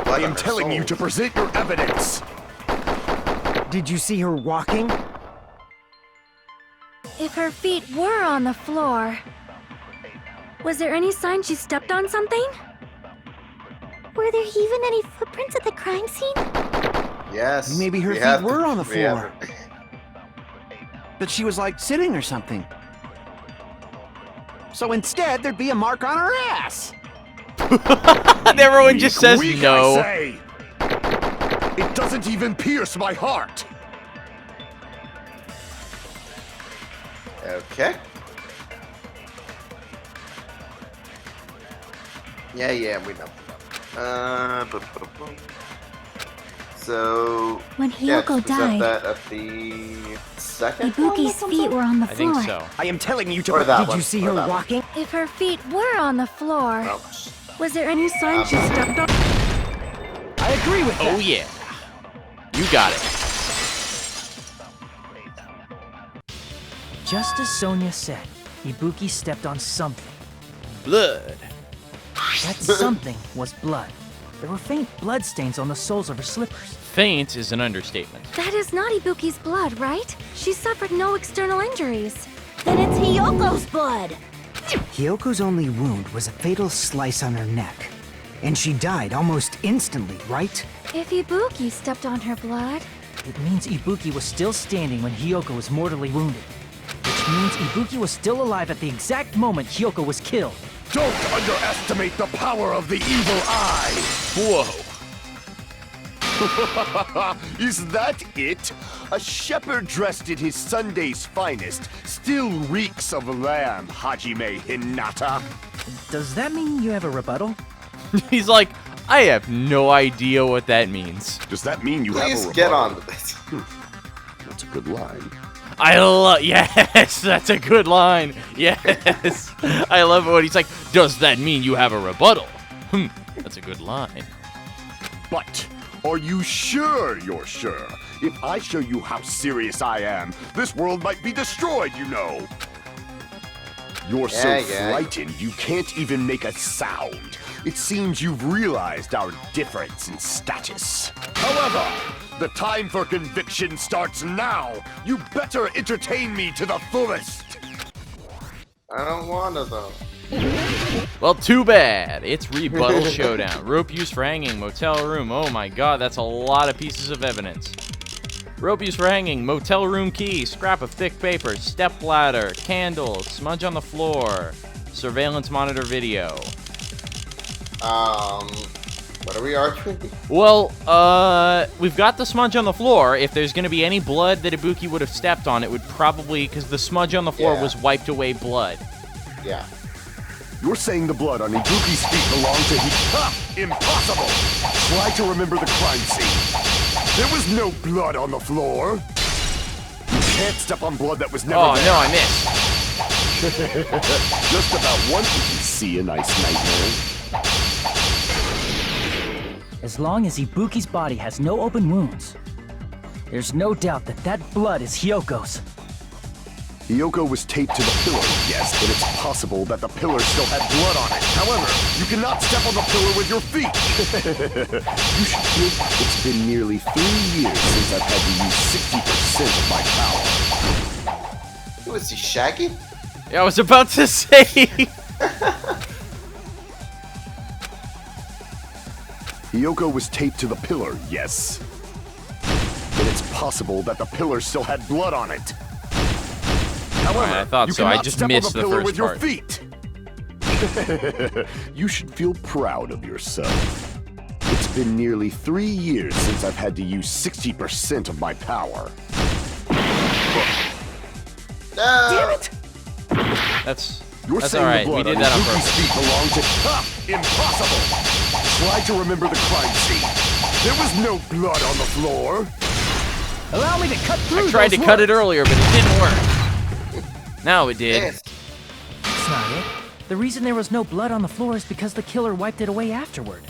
I am telling you to present your evidence. Did you see her walking? If her feet were on the floor, was there any sign she stepped on something? Were there even any footprints at the crime scene? Yes. Maybe her feet were on the floor. But she was like sitting or something. So instead, there'd be a mark on her ass. And everyone just says Weak, no. I say. It doesn't even pierce my heart. Okay. Yeah, we know. So When Hiyoko died, that at the second Ibuki's feet were on the I floor. think so. I am telling you to. Or that Did one, you see or her that one. walking? If her feet were on the floor, Oh. was there any sign she stepped on? I agree with that. Oh, yeah. You got it. Just as Sonia said, Ibuki stepped on something. Blood. That something was blood. There were faint blood stains on the soles of her slippers. Faint is an understatement. That is not Ibuki's blood, right? She suffered no external injuries. Then it's Hiyoko's blood. Hiyoko's only wound was a fatal slice on her neck. And she died almost instantly, right? If Ibuki stepped on her blood, It means Ibuki was still standing when Hiyoko was mortally wounded. Which means Ibuki was still alive at the exact moment Hiyoko was killed. Don't underestimate the power of the evil eye. Whoa. Is that it? A shepherd dressed in his Sunday's finest still reeks of lamb, Hajime Hinata. Does that mean you have a rebuttal? He's like, I have no idea what that means. Does that mean you have a Please rebuttal? get on with it. That's a good line. I love, yes, that's a good line. Yes, I love it when he's like, does that mean you have a rebuttal? That's a good line. But are you sure you're sure? If I show you how serious I am, this world might be destroyed, you know. You're so frightened you can't even make a sound. It seems you've realized our difference in status. However, the time for conviction starts now. You better entertain me to the fullest. I don't wanna though. Well, too bad. It's rebuttal showdown. Rope used for hanging, motel room. Oh my god, that's a lot of pieces of evidence. Rope used for hanging, motel room key, scrap of thick paper, step ladder, candle, smudge on the floor, surveillance monitor video. What are we arguing? Well, we've got the smudge on the floor. If there's going to be any blood that Ibuki would have stepped on, it would probably, because the smudge on the floor was wiped away blood. Yeah. You're saying the blood on Ibuki's feet belonged to Impossible! Try to remember the crime scene. There was no blood on the floor. You can't step on blood that was never there. No, I missed. Just about once did you see a nice nightmare. As long as Ibuki's body has no open wounds, there's no doubt that that blood is Hyoko's. Hyoko was taped to the pillar, yes, but it's possible that the pillar still had blood on it. However, you cannot step on the pillar with your feet. You should feel it's been nearly 3 years since I've had to use 60% of my power. Who is he, Shaggy? Yeah, I was about to say. Hyoko was taped to the pillar, yes. But it's possible that the pillar still had blood on it. However, I thought you so. I cannot just step missed on the the pillar first with your part. feet. You should feel proud of yourself. It's been nearly 3 years since I've had to use 60% of my power. Damn it! That's You're that's saying all right. the We blood did on that on Ibuki's purpose. feet belonged to Impossible! Try to remember the crime scene. There was no blood on the floor. Allow me to cut through I tried to those cut it words. earlier, but it didn't work. Now it did. That's not it. The reason there was no blood on the floor is because the killer wiped it away afterward.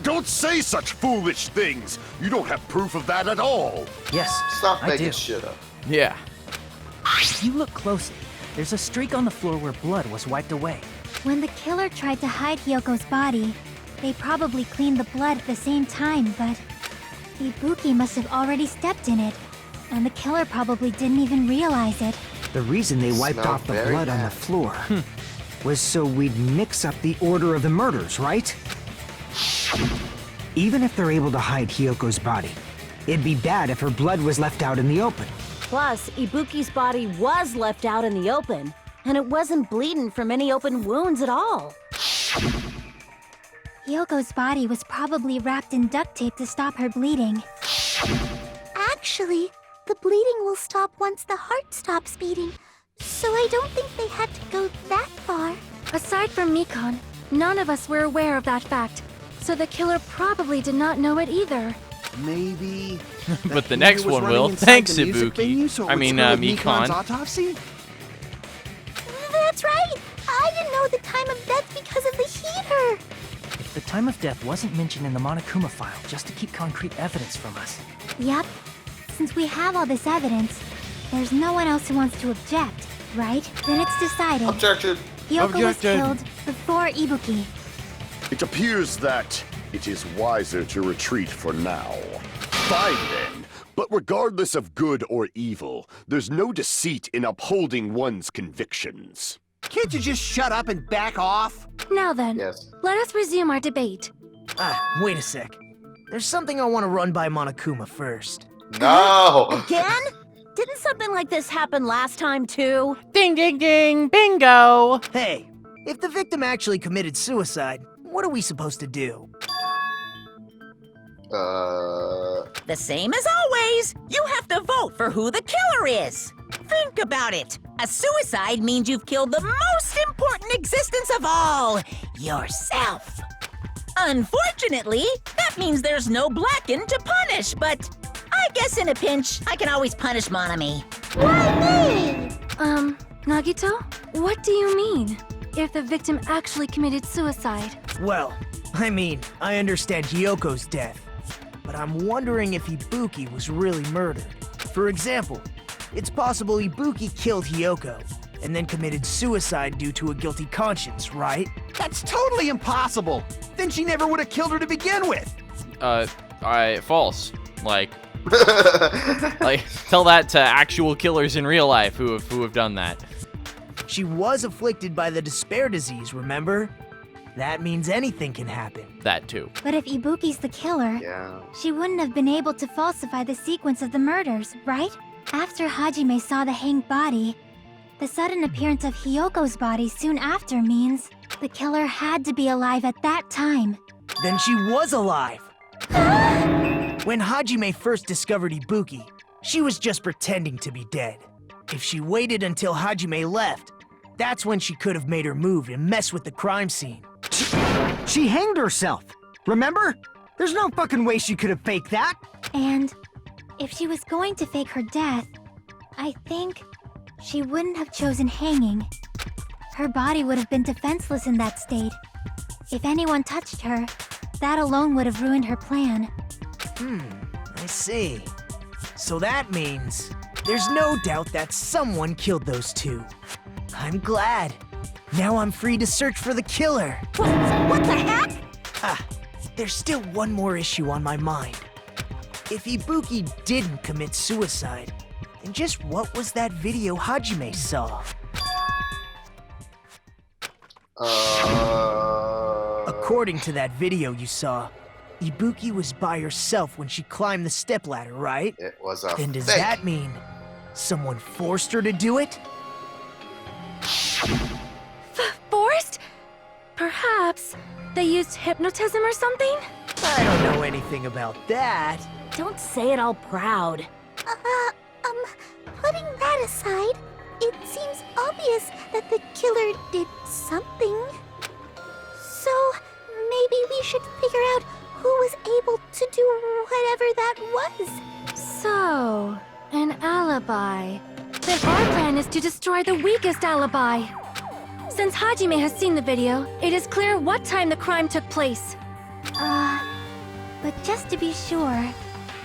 Don't say such foolish things. You don't have proof of that at all. Yes, Stop I making do. shit up. Yeah. If you look closely, there's a streak on the floor where blood was wiped away. When the killer tried to hide Hyoko's body, they probably cleaned the blood at the same time, but Ibuki must have already stepped in it, and the killer probably didn't even realize it. The reason they wiped Smell off the very blood on the bad. floor was so we'd mix up the order of the murders, right? Even if they're able to hide Hyoko's body, it'd be bad if her blood was left out in the open. Plus, Ibuki's body was left out in the open, and it wasn't bleeding from any open wounds at all. Hyoko's body was probably wrapped in duct tape to stop her bleeding. Actually, the bleeding will stop once the heart stops beating, so I don't think they had to go that far. Aside from Mikon, none of us were aware of that fact, so the killer probably did not know it either. Maybe. But the that next was one running will. inside Thanks, the music Ibuki. venue, so it I would mean, screw with Mikon. Mikon's autopsy? That's right! I didn't know the time of death because of the heater! If the time of death wasn't mentioned in the Monokuma file just to keep concrete evidence from us. Yep. Since we have all this evidence, there's no one else who wants to object, right? Then it's decided. Objection. Hyoko was Objection. killed before Ibuki. It appears that it is wiser to retreat for now. Fine then. But regardless of good or evil, there's no deceit in upholding one's convictions. Can't you just shut up and back off? Now then, Yes. let us resume our debate. Wait a sec. There's something I want to run by Monokuma first. No! Again? Didn't something like this happen last time, too? Ding, ding, ding. Bingo. Hey, if the victim actually committed suicide, what are we supposed to do? The same as always. You have to vote for who the killer is. Think about it. A suicide means you've killed the most important existence of all, yourself. Unfortunately, that means there's no Blacken to punish, but I guess in a pinch, I can always punish Monami. Nagito? What do you mean? If the victim actually committed suicide? Well, I mean, I understand Hyoko's death, but I'm wondering if Ibuki was really murdered. For example, it's possible Ibuki killed Hyoko and then committed suicide due to a guilty conscience, right? That's totally impossible. Then she never would have killed her to begin with. False. Like, tell that to actual killers in real life who have done that. She was afflicted by the despair disease, remember? That means anything can happen. That too. But if Ibuki's the killer, she wouldn't have been able to falsify the sequence of the murders, right? After Hajime saw the hanged body, the sudden appearance of Hiyoko's body soon after means the killer had to be alive at that time. Then she was alive! When Hajime first discovered Ibuki, she was just pretending to be dead. If she waited until Hajime left, that's when she could have made her move and mess with the crime scene. She hanged herself, remember? There's no fucking way she could have faked that. And if she was going to fake her death, I think she wouldn't have chosen hanging. Her body would have been defenseless in that state. If anyone touched her, that alone would have ruined her plan. I see. So that means there's no doubt that someone killed those two. I'm glad. Now I'm free to search for the killer. What the heck? There's still one more issue on my mind. If Ibuki didn't commit suicide, then just what was that video Hajime saw? According to that video you saw, Ibuki was by herself when she climbed the stepladder, right? It was a Then does fake. that mean someone forced her to do it? Forced? Perhaps they used hypnotism or something? I don't know anything about that. Don't say it all proud. Putting that aside, it seems obvious that the killer did something. So, maybe we should figure out who was able to do whatever that was. So, an alibi. Then our plan is to destroy the weakest alibi. Since Hajime has seen the video, it is clear what time the crime took place. But just to be sure,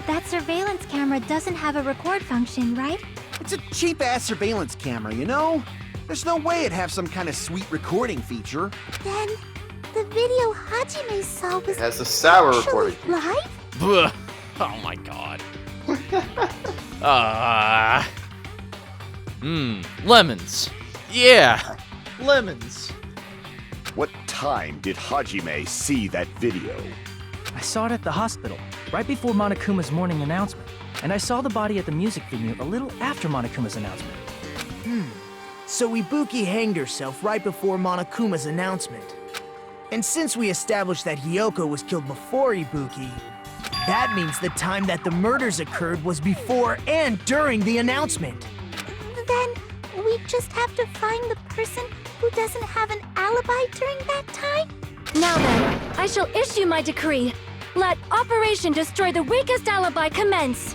that surveillance camera doesn't have a record function, right? It's a cheap-ass surveillance camera, you know? There's no way it'd have some kind of sweet recording feature. Then, the video Hajime saw was It has a sour actually recording. live? Blech. Oh my god. Lemons. Yeah, lemons. What time did Hajime see that video? I saw it at the hospital, right before Monokuma's morning announcement. And I saw the body at the music venue a little after Monokuma's announcement. So Ibuki hanged herself right before Monokuma's announcement. And since we established that Hiyoko was killed before Ibuki, that means the time that the murders occurred was before and during the announcement. Then, we just have to find the person who doesn't have an alibi during that time? Now then, I shall issue my decree. Let Operation Destroy the Weakest Alibi commence.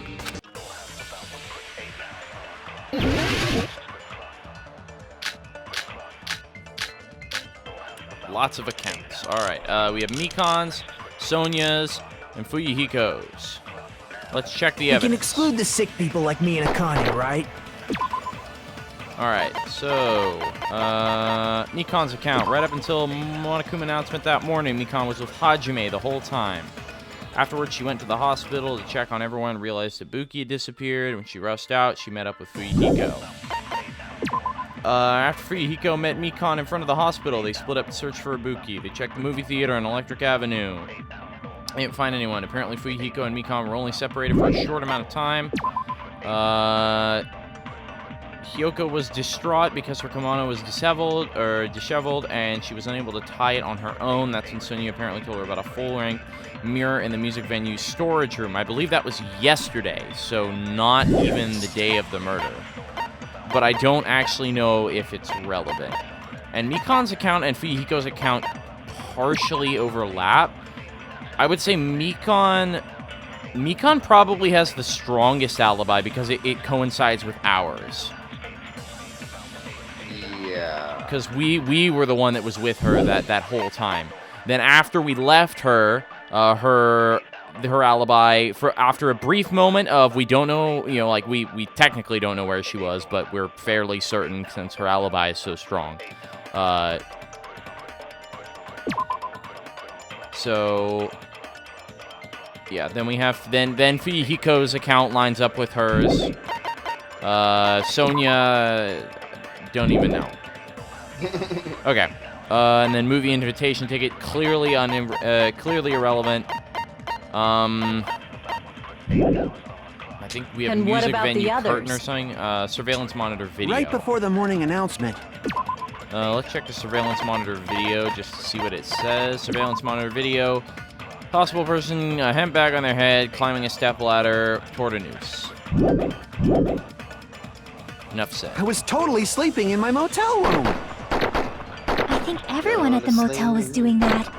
Lots of accounts. All right, we have Mikan's, Sonya's, and Fuyuhiko's. Let's check the We can evidence. exclude the sick people like me and Akane, right? All right, so Mikan's account. Right up until Monokuma announcement that morning, Mikan was with Hajime the whole time. Afterwards, she went to the hospital to check on everyone, realized that Ibuki had disappeared. When she rushed out, she met up with Fuyuhiko. After Fuyuhiko met Mikan in front of the hospital, they split up to search for Ibuki. They checked the movie theater on Electric Avenue. They didn't find anyone. Apparently, Fuyuhiko and Mikan were only separated for a short amount of time. Hiyoko was distraught because her kimono was disheveled, and she was unable to tie it on her own. That's when Sonya apparently told her about a full-length mirror in the music venue's storage room. I believe that was yesterday, so not even the day of the murder. But I don't actually know if it's relevant. And Mikan's account and Fuyuhiko's account partially overlap. I would say Mikan probably has the strongest alibi because it coincides with ours. Yeah. Because we were the one that was with her that whole time. Then after we left her, her alibi, after a brief moment of we don't know, like we technically don't know where she was, but we're fairly certain since her alibi is so strong. So yeah, then we have then Fuyuhiko's account lines up with hers. Sonya, don't even know. Okay. And then movie invitation ticket, clearly clearly irrelevant. I think we have And what music about the venue others? curtain or something. Surveillance monitor video. Right before the morning announcement. Let's check the surveillance monitor video just to see what it says. Surveillance monitor video. Possible person, a hemp bag on their head, climbing a step ladder toward a noose. Enough said. I was totally sleeping in my motel room. I think everyone at the motel was doing that.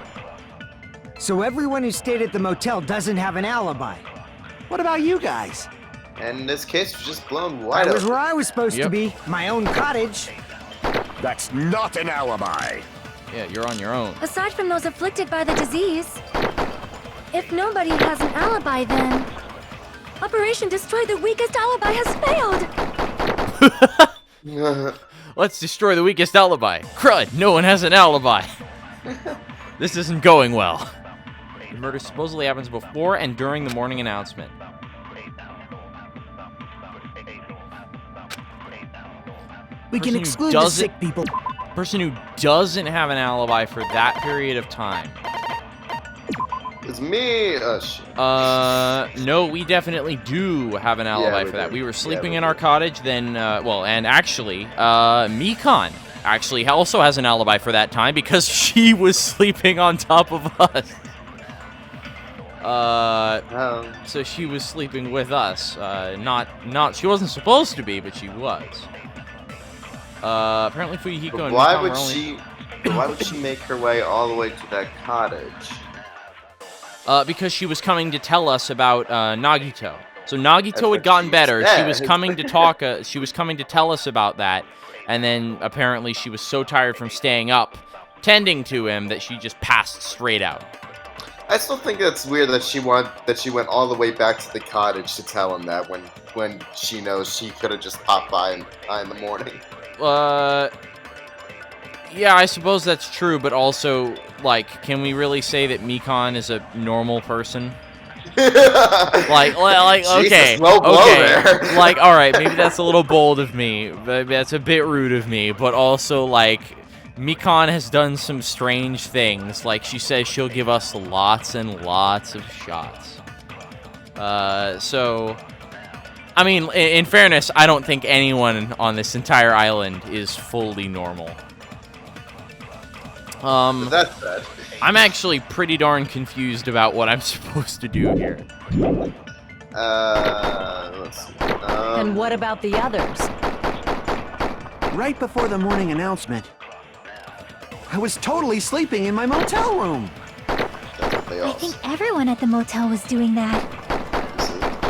So everyone who stayed at the motel doesn't have an alibi. What about you guys? And this case was just blown wide I was open. where I was supposed to be, my own cottage. That's not an alibi. Yeah, you're on your own. Aside from those afflicted by the disease, if nobody has an alibi, then Operation Destroy the Weakest Alibi has failed. Let's destroy the weakest alibi. Crud, no one has an alibi. This isn't going well. The murder supposedly happens before and during the morning announcement. We can Person who exclude the doesn't- sick people. Person who doesn't have an alibi for that period of time. It's me. Oh, shit. No, we definitely do have an alibi we for that. do. We were sleeping we in our cottage, then, and actually, Mikon actually also has an alibi for that time because she was sleeping on top of us. So she was sleeping with us. She wasn't supposed to be, but she was. Apparently Fuyuhiko But and why Mikon would were only... why would she make her way all the way to that cottage? Because she was coming to tell us about Nagito. So Nagito thought had gotten she was better. She was dead. coming to talk. She was coming to tell us about that, and then apparently she was so tired from staying up, tending to him, that she just passed straight out. I still think it's weird that she went all the way back to the cottage to tell him that when she knows she could have just popped by in the morning. Yeah, I suppose that's true, but also, like, can we really say that Mikon is a normal person? like, okay, Jesus, low blow there. Like, all right, maybe that's a little bold of me, but that's a bit rude of me, but also, like, Mikon has done some strange things. Like, she says she'll give us lots and lots of shots. So, I mean, in fairness, I don't think anyone on this entire island is fully normal. That's bad. I'm actually pretty darn confused about what I'm supposed to do here. Let's see. And what about the others? Right before the morning announcement. I was totally sleeping in my motel room. I think everyone at the motel was doing that.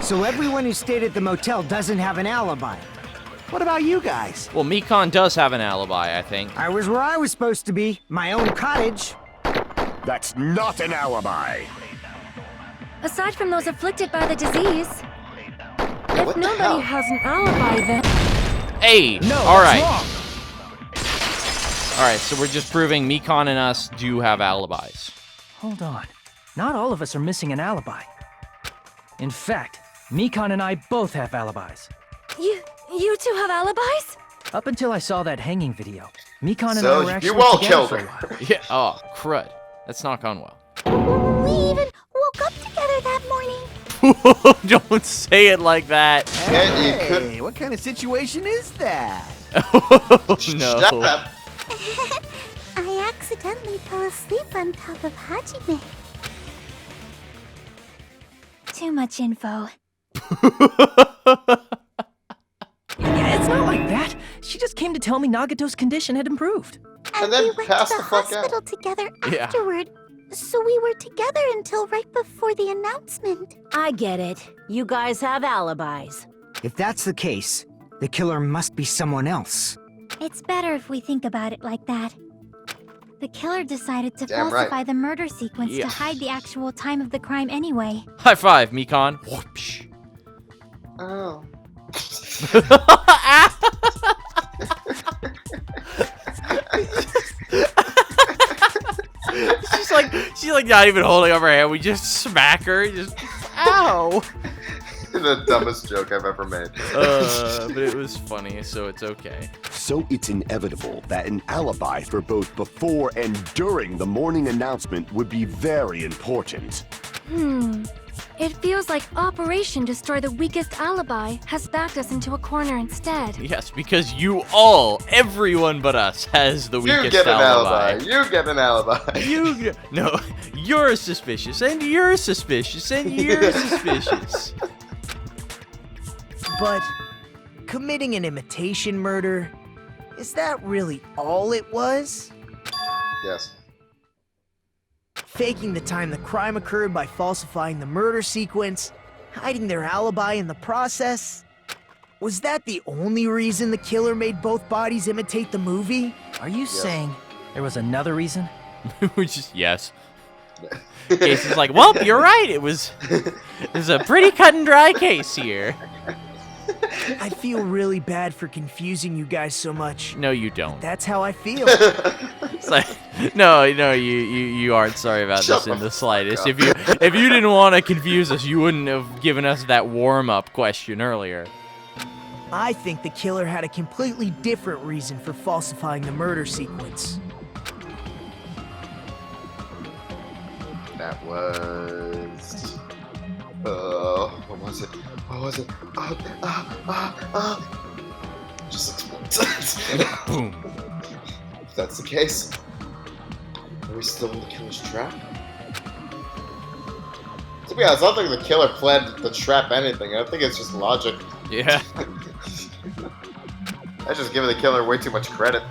So everyone who stayed at the motel doesn't have an alibi. What about you guys? Well, Mikon does have an alibi, I think. I was where I was supposed to be, my own cottage. That's not an alibi. Aside from those afflicted by the disease, if What the nobody hell? has an alibi, then... Hey! No, Alright. that's wrong. Alright, so we're just proving Mikon and us do have alibis. Hold on. Not all of us are missing an alibi. In fact, Mikon and I both have alibis. You two have alibis? Up until I saw that hanging video, Mikon and So I were actually you all together killed for a her. while. Yeah, oh, crud. That's not gone well. We even woke up together that morning. Don't say it like that. Yeah, you could. Hey, what kind of situation is that? Oh, Shut no. up. I accidentally fell asleep on top of Hajime. Too much info. Yeah, it's not like that. She just came to tell me Nagito's condition had improved. And then we went pass to the the fuck out. hospital together Yeah. afterward. So we were together until right before the announcement. I get it. You guys have alibis. If that's the case, the killer must be someone else. It's better if we think about it like that. The killer decided to Damn falsify right. the murder sequence Yeah. to hide the actual time of the crime anyway. High five, Mikon. Whoopsh. Oh. she's like not even holding up her hand. We just smack her. Just ow. the dumbest joke I've ever made. But it was funny, so it's okay. So it's inevitable that an alibi for both before and during the morning announcement would be very important. It feels like Operation Destroy the Weakest Alibi has backed us into a corner instead. Yes, because everyone but us, has the weakest You get an alibi. You get an alibi. No, you're suspicious, and you're suspicious, and you're suspicious. But committing an imitation murder, is that really all it was? Yes. Faking the time the crime occurred by falsifying the murder sequence, hiding their alibi in the process? Was that the only reason the killer made both bodies imitate the movie? Are you saying there was another reason? Which is yes. Case is like, well, you're right. It was a pretty cut and dry case here. I feel really bad for confusing you guys so much. No, you don't. That's how I feel. It's like, no, you aren't sorry about this in the slightest. If you didn't want to confuse us, you wouldn't have given us that warm-up question earlier. I think the killer had a completely different reason for falsifying the murder sequence. That was... what was it? What was it? Just explodes. Boom. If that's the case, are we still in the killer's trap? To be honest, I don't think the killer planned to trap anything. I think it's just logic. Yeah. I just give the killer way too much credit.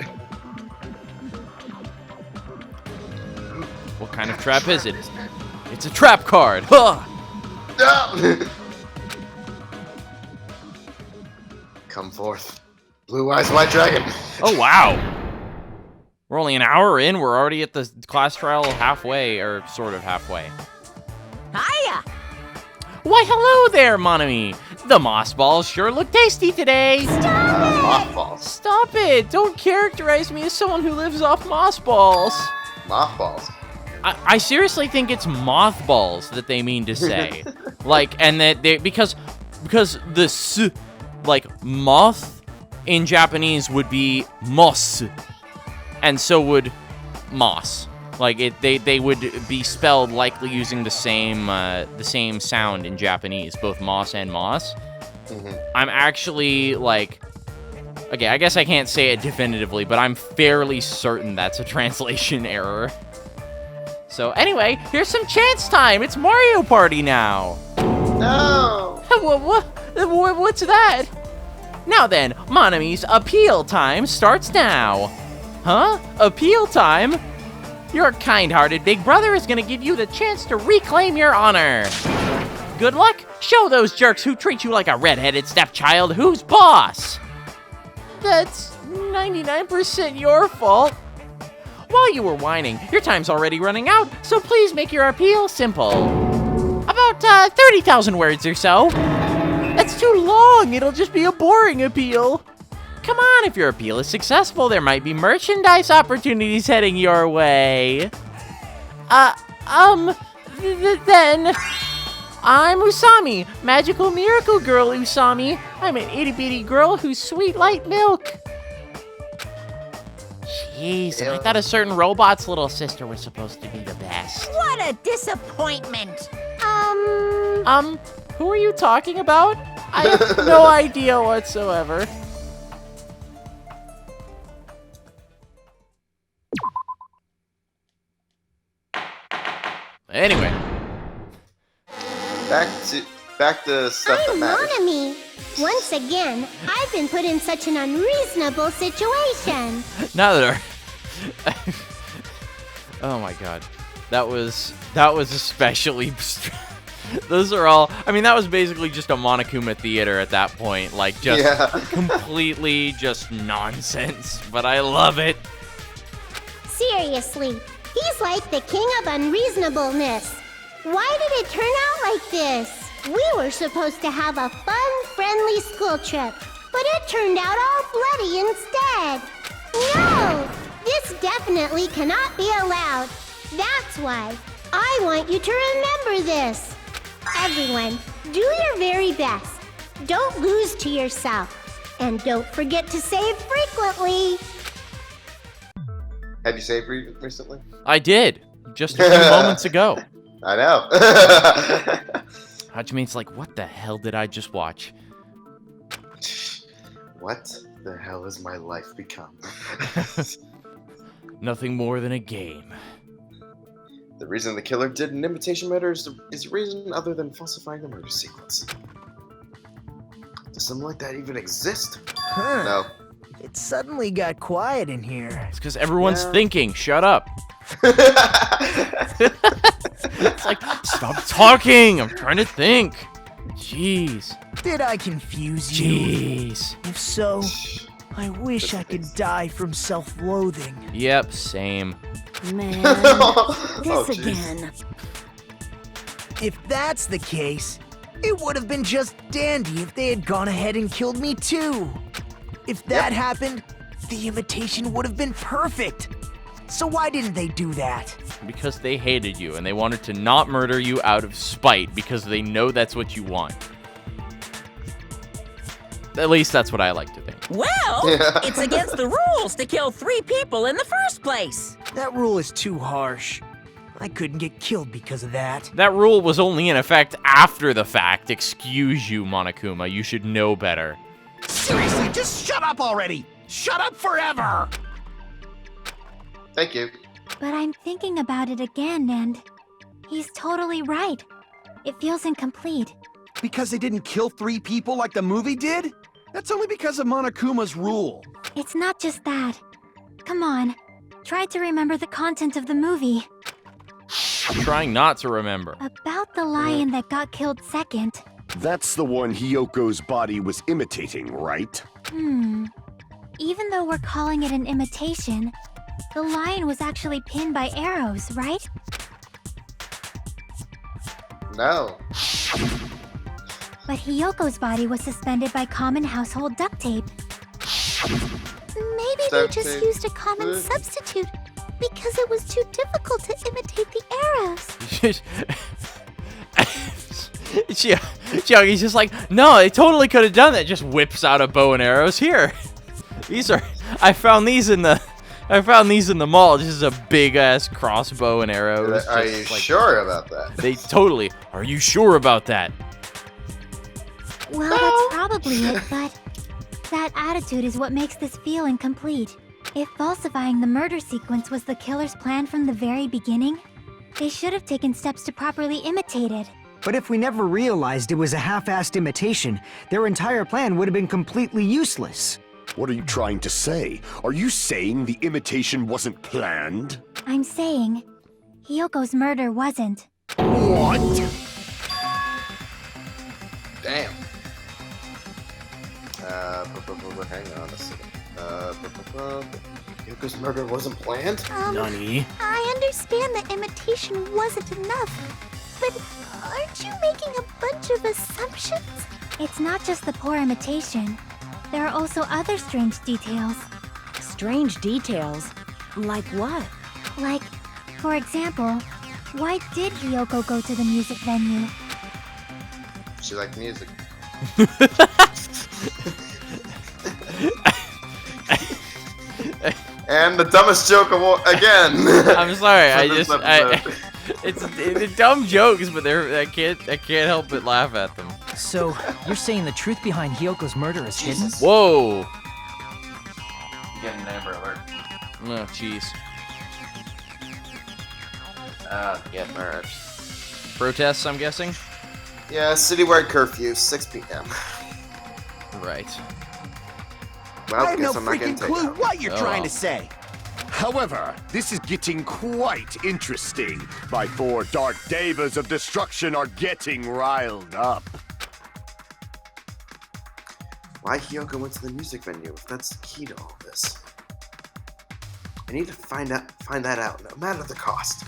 What kind of trap is it? It's a trap card. Huh. Come forth, blue eyes white dragon. Oh wow. We're only an hour in. We're already at the class trial halfway, or sort of halfway. Hiya! Why, hello there, Monami. The moss balls sure look tasty today. Mothballs. Stop it! Don't characterize me as someone who lives off moss balls. Mothballs. I seriously think it's mothballs that they mean to say. Like, and that they because the s, like moth in Japanese would be moss, and so would moss. Like they would be spelled likely using the same sound in Japanese, both moss and moss. Mm-hmm. I'm actually like, okay, I guess I can't say it definitively, but I'm fairly certain that's a translation error. So anyway, here's some chance time. It's Mario Party now. No. What's that? Now then, Monami's appeal time starts now. Huh? Appeal time? Your kind-hearted big brother is gonna give you the chance to reclaim your honor. Good luck. Show those jerks who treat you like a red-headed stepchild who's boss. That's 99% your fault. While you were whining, your time's already running out, so please make your appeal simple. About 30,000 words or so. That's too long. It'll just be a boring appeal. Come on, if your appeal is successful, there might be merchandise opportunities heading your way. Then... I'm Usami, magical miracle girl Usami. I'm an itty-bitty girl who's sweet like milk. Jeez, I thought a certain robot's little sister was supposed to be the best. What a disappointment. Who are you talking about? I have no idea whatsoever. Anyway. Back to stuff that matters. Monami. Once again, I've been put in such an unreasonable situation. Now that oh my god. That was especially those are all, I mean, that was basically just a Monokuma theater at that point, like just completely just nonsense, but I love it. Seriously, he's like the king of unreasonableness. Why did it turn out like this? We were supposed to have a fun, friendly school trip, but it turned out all bloody instead. No! This definitely cannot be allowed. That's why I want you to remember this. Everyone, do your very best. Don't lose to yourself. And don't forget to save frequently. Have you saved recently? I did, just a few moments ago. I know. Hajime's like, what the hell did I just watch? What the hell has my life become? Nothing more than a game. The reason the killer did an imitation murder is a reason other than falsifying the murder sequence. Does something like that even exist? Huh. No. It suddenly got quiet in here. It's because everyone's thinking. Shut up. It's like, stop talking. I'm trying to think. Jeez. Did I confuse you? Jeez. If so, I wish I could die from self-loathing. Yep, same. Man, Oh, this jeez. again. If that's the case, it would have been just dandy if they had gone ahead and killed me too. If that happened, the imitation would have been perfect. So why didn't they do that? Because they hated you and they wanted to not murder you out of spite because they know that's what you want. At least that's what I like to think. Well, it's against the rules to kill 3 people in the first place. That rule is too harsh. I couldn't get killed because of that. That rule was only in effect after the fact. Excuse you, Monokuma. You should know better. Seriously, just shut up already! Shut up forever! Thank you. But I'm thinking about it again, and he's totally right. It feels incomplete. Because they didn't kill 3 people like the movie did? That's only because of Monokuma's rule. It's not just that. Come on, try to remember the content of the movie. I'm trying not to remember. About the lion that got killed second. That's the one Hyoko's body was imitating, right? Even though we're calling it an imitation, the lion was actually pinned by arrows, right? No. But Hyoko's body was suspended by common household duct tape. Maybe they just used a common substitute because it was too difficult to imitate the arrows. He's just like, no, they totally could have done that. Just whips out a bow and arrows. Here, these are. I found these in the mall. This is a big ass crossbow and arrows. Are you sure about that? They totally. Are you sure about that? Well, that's probably it, but that attitude is what makes this feel incomplete. If falsifying the murder sequence was the killer's plan from the very beginning, they should have taken steps to properly imitate it. But if we never realized it was a half-assed imitation, their entire plan would have been completely useless. What are you trying to say? Are you saying the imitation wasn't planned? I'm saying, Hyoko's murder wasn't. What? Damn. Hang on a second. Hyoko's murder wasn't planned? Nani? I understand that imitation wasn't enough. But aren't you making a bunch of assumptions? It's not just the poor imitation. There are also other strange details. Strange details? Like what? Like, for example, why did Hyoko go to the music venue? She liked music. And the dumbest joke again. I'm sorry. They're dumb jokes, but I can't help but laugh at them. So, you're saying the truth behind Hyoko's murder is hidden? Whoa! Getting an Amber Alert. Oh, jeez. Yeah, alright. Protests, I'm guessing? Yeah, citywide curfew, 6 p.m. Right. Well, I have no guess I'm not getting freaking clue takeout. what you're trying to say. However, this is getting quite interesting. My 4 dark devas of destruction are getting riled up. Why Hyoko went to the music venue if that's the key to all this? I need to find that out, no matter the cost.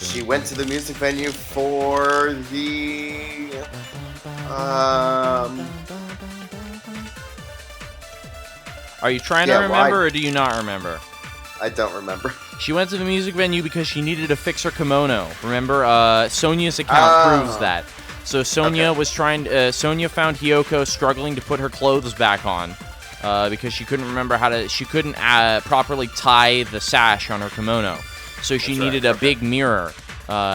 She went to the music venue for the Are you trying to remember, or do you not remember? I don't remember. She went to the music venue because she needed to fix her kimono. Remember, Sonia's account proves that. So Sonia was trying. Sonia found Hiyoko struggling to put her clothes back on because she couldn't remember how to. She couldn't properly tie the sash on her kimono. So she needed a big mirror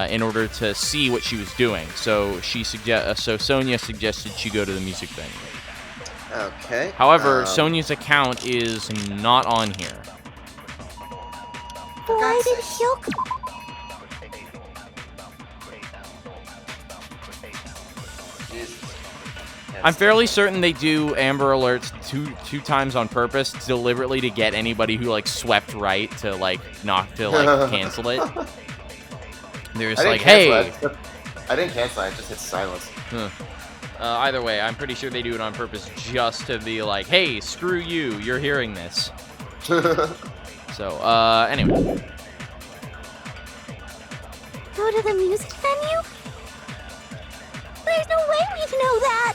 in order to see what she was doing. So so Sonia suggested she go to the music venue. Okay. However, Sonia's account is not on here. Why did Hiyoko... I'm fairly certain they do Amber Alerts two times on purpose, deliberately to get anybody who like swept right to like cancel it. There's like, hey. I didn't cancel it. I just hit silence. Either way, I'm pretty sure they do it on purpose just to be like, hey, screw you, you're hearing this. So, anyway. Go to the music venue? There's no way we'd know that!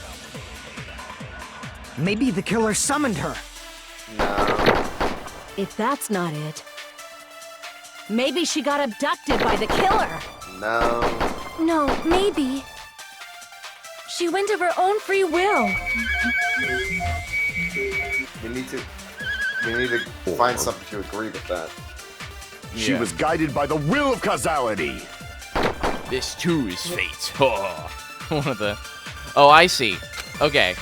Maybe the killer summoned her. No. If that's not it, maybe she got abducted by the killer. No. No, maybe. She went of her own free will. We need to find something to agree with that. She was guided by the will of causality. This too is fate. Oh, one of the. Oh, I see. Okay.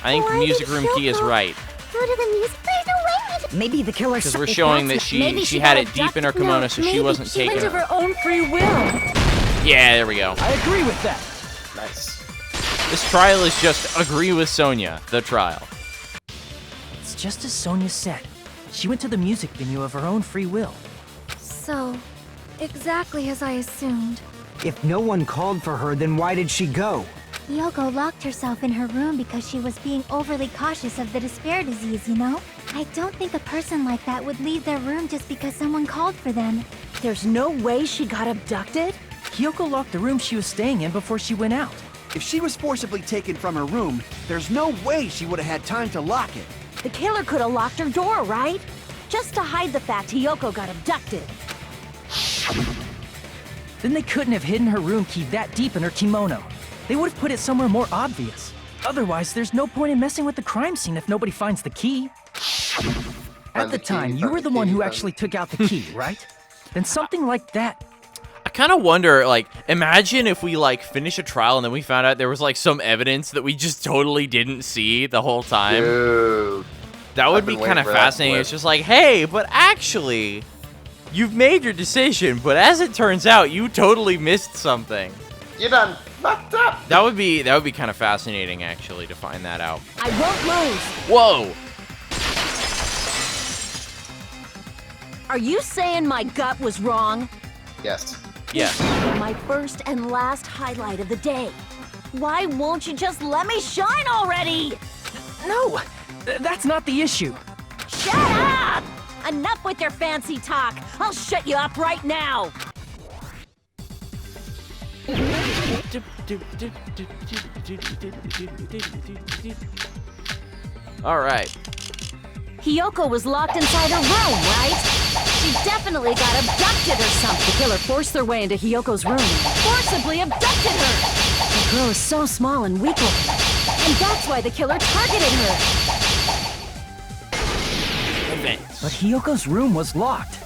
I think the music room key is right. Go to the music. There's no way we... Maybe the killer. Because we're showing that she had it deep in her kimono, so she wasn't taking it. She went of her own free will. Yeah, there we go. I agree with that. Nice. This trial is just agree with Sonia, the trial. It's just as Sonia said. She went to the music venue of her own free will. So, exactly as I assumed. If no one called for her, then why did she go? Hiyoko locked herself in her room because she was being overly cautious of the despair disease, you know? I don't think a person like that would leave their room just because someone called for them. There's no way she got abducted? Hiyoko locked the room she was staying in before she went out. If she was forcibly taken from her room, there's no way she would have had time to lock it. The killer could have locked her door, right? Just to hide the fact Hiyoko got abducted. Then they couldn't have hidden her room key that deep in her kimono. They would have put it somewhere more obvious. Otherwise, there's no point in messing with the crime scene if nobody finds the key. At the time, you were the one who actually took out the key, right? Then something like that. I kind of wonder, like, imagine if we, like, finish a trial and then we found out there was, like, some evidence that we just totally didn't see the whole time. Dude. That would be kind of fascinating. It's just like, hey, but actually, you've made your decision, but as it turns out, you totally missed something. You done fucked up. That would be kind of fascinating, actually, to find that out. I won't lose. Whoa. Are you saying my gut was wrong? Yes. Yes. My first and last highlight of the day. Why won't you just let me shine already? No, that's not the issue. Shut up! Enough with your fancy talk. I'll shut you up right now. All right. Hiyoko was locked inside her room, right? She definitely got abducted or something. The killer forced their way into Hiyoko's room and forcibly abducted her. The girl is so small and weak looking, and that's why the killer targeted her. But Hiyoko's room was locked.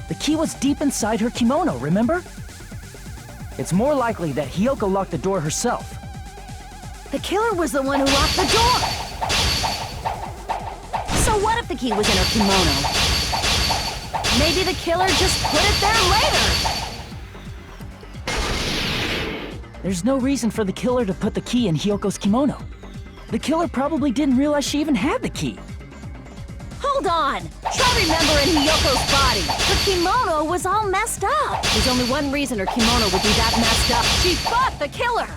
The key was deep inside her kimono, remember? It's more likely that Hiyoko locked the door herself. The killer was the one who locked the door. So what if the key was in her kimono? Maybe the killer just put it there later. There's no reason for the killer to put the key in Hiyoko's kimono. The killer probably didn't realize she even had the key. Hold on! Try remembering Hiyoko's body. Her kimono was all messed up. There's only one reason her kimono would be that messed up. She fought the killer!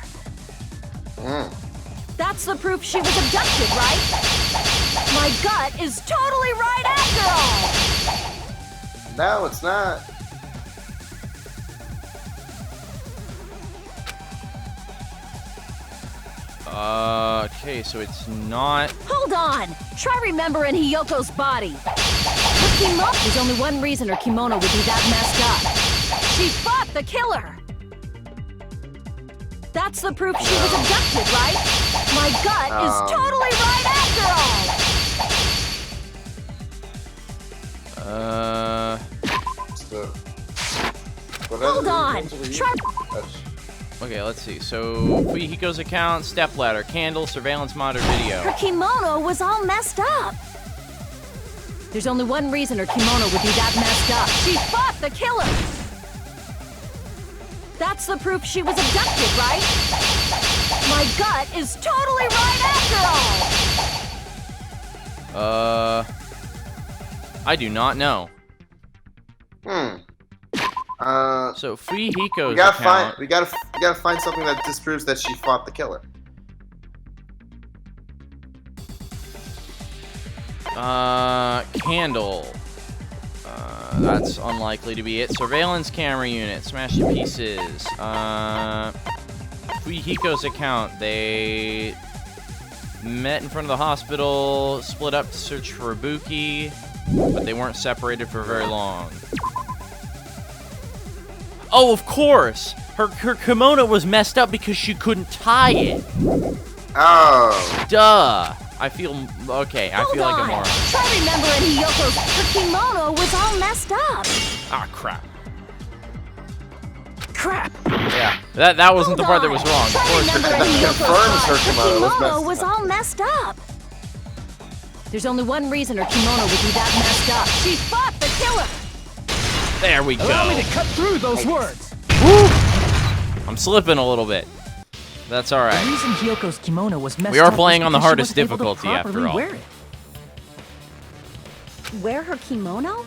That's the proof she was abducted, right? My gut is totally right after all! No, it's not. Okay, so it's not... Hold on! Try remembering Hiyoko's body. Her kimono... There's only one reason her kimono would be that messed up. She fought the killer! That's the proof she was abducted, right? My gut is totally right after all! Hold on! Try... Okay, let's see. So, Fuyuhiko's account, stepladder, candle, surveillance monitor, video. Her kimono was all messed up. There's only one reason her kimono would be that messed up. She fought the killer! That's the proof she was abducted, right? My gut is totally right after all! I do not know. So Fuyuhiko's account... We gotta find something that disproves that she fought the killer. Candle. That's unlikely to be it. Surveillance camera unit. Smashed to pieces. Fuyuhiko's account. They met in front of the hospital, split up to search for Ibuki, but they weren't separated for very long. Oh, of course! Her kimono was messed up because she couldn't tie it. Oh. Duh. I feel... Okay, I feel like a moron. Try remembering Hiyoko's... Her kimono was all messed up. Ah, crap. Crap. Yeah, that wasn't the part that was wrong. Of course, That confirms her kimono was all messed up. There's only one reason her kimono would be that messed up. She fought the killer. There we go. Allow me to cut through those words. Woo! I'm slipping a little bit. That's all right. The reason Hiyoko's kimono was messed We are up playing was on the because she hardest wasn't able to difficulty after properly all. wear it. Wear her kimono?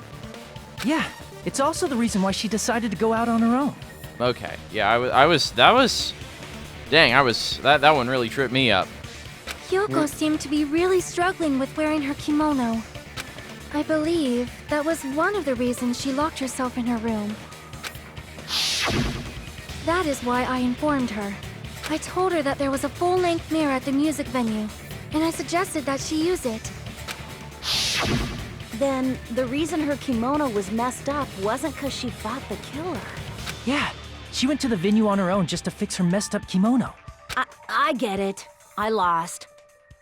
Yeah, it's also the reason why she decided to go out on her own. Okay, yeah, that one really tripped me up. Hyoko seemed to be really struggling with wearing her kimono. I believe that was one of the reasons she locked herself in her room. That is why I informed her. I told her that there was a full-length mirror at the music venue, and I suggested that she use it. Then the reason her kimono was messed up wasn't because she fought the killer. Yeah, she went to the venue on her own just to fix her messed up kimono. I get it. I lost.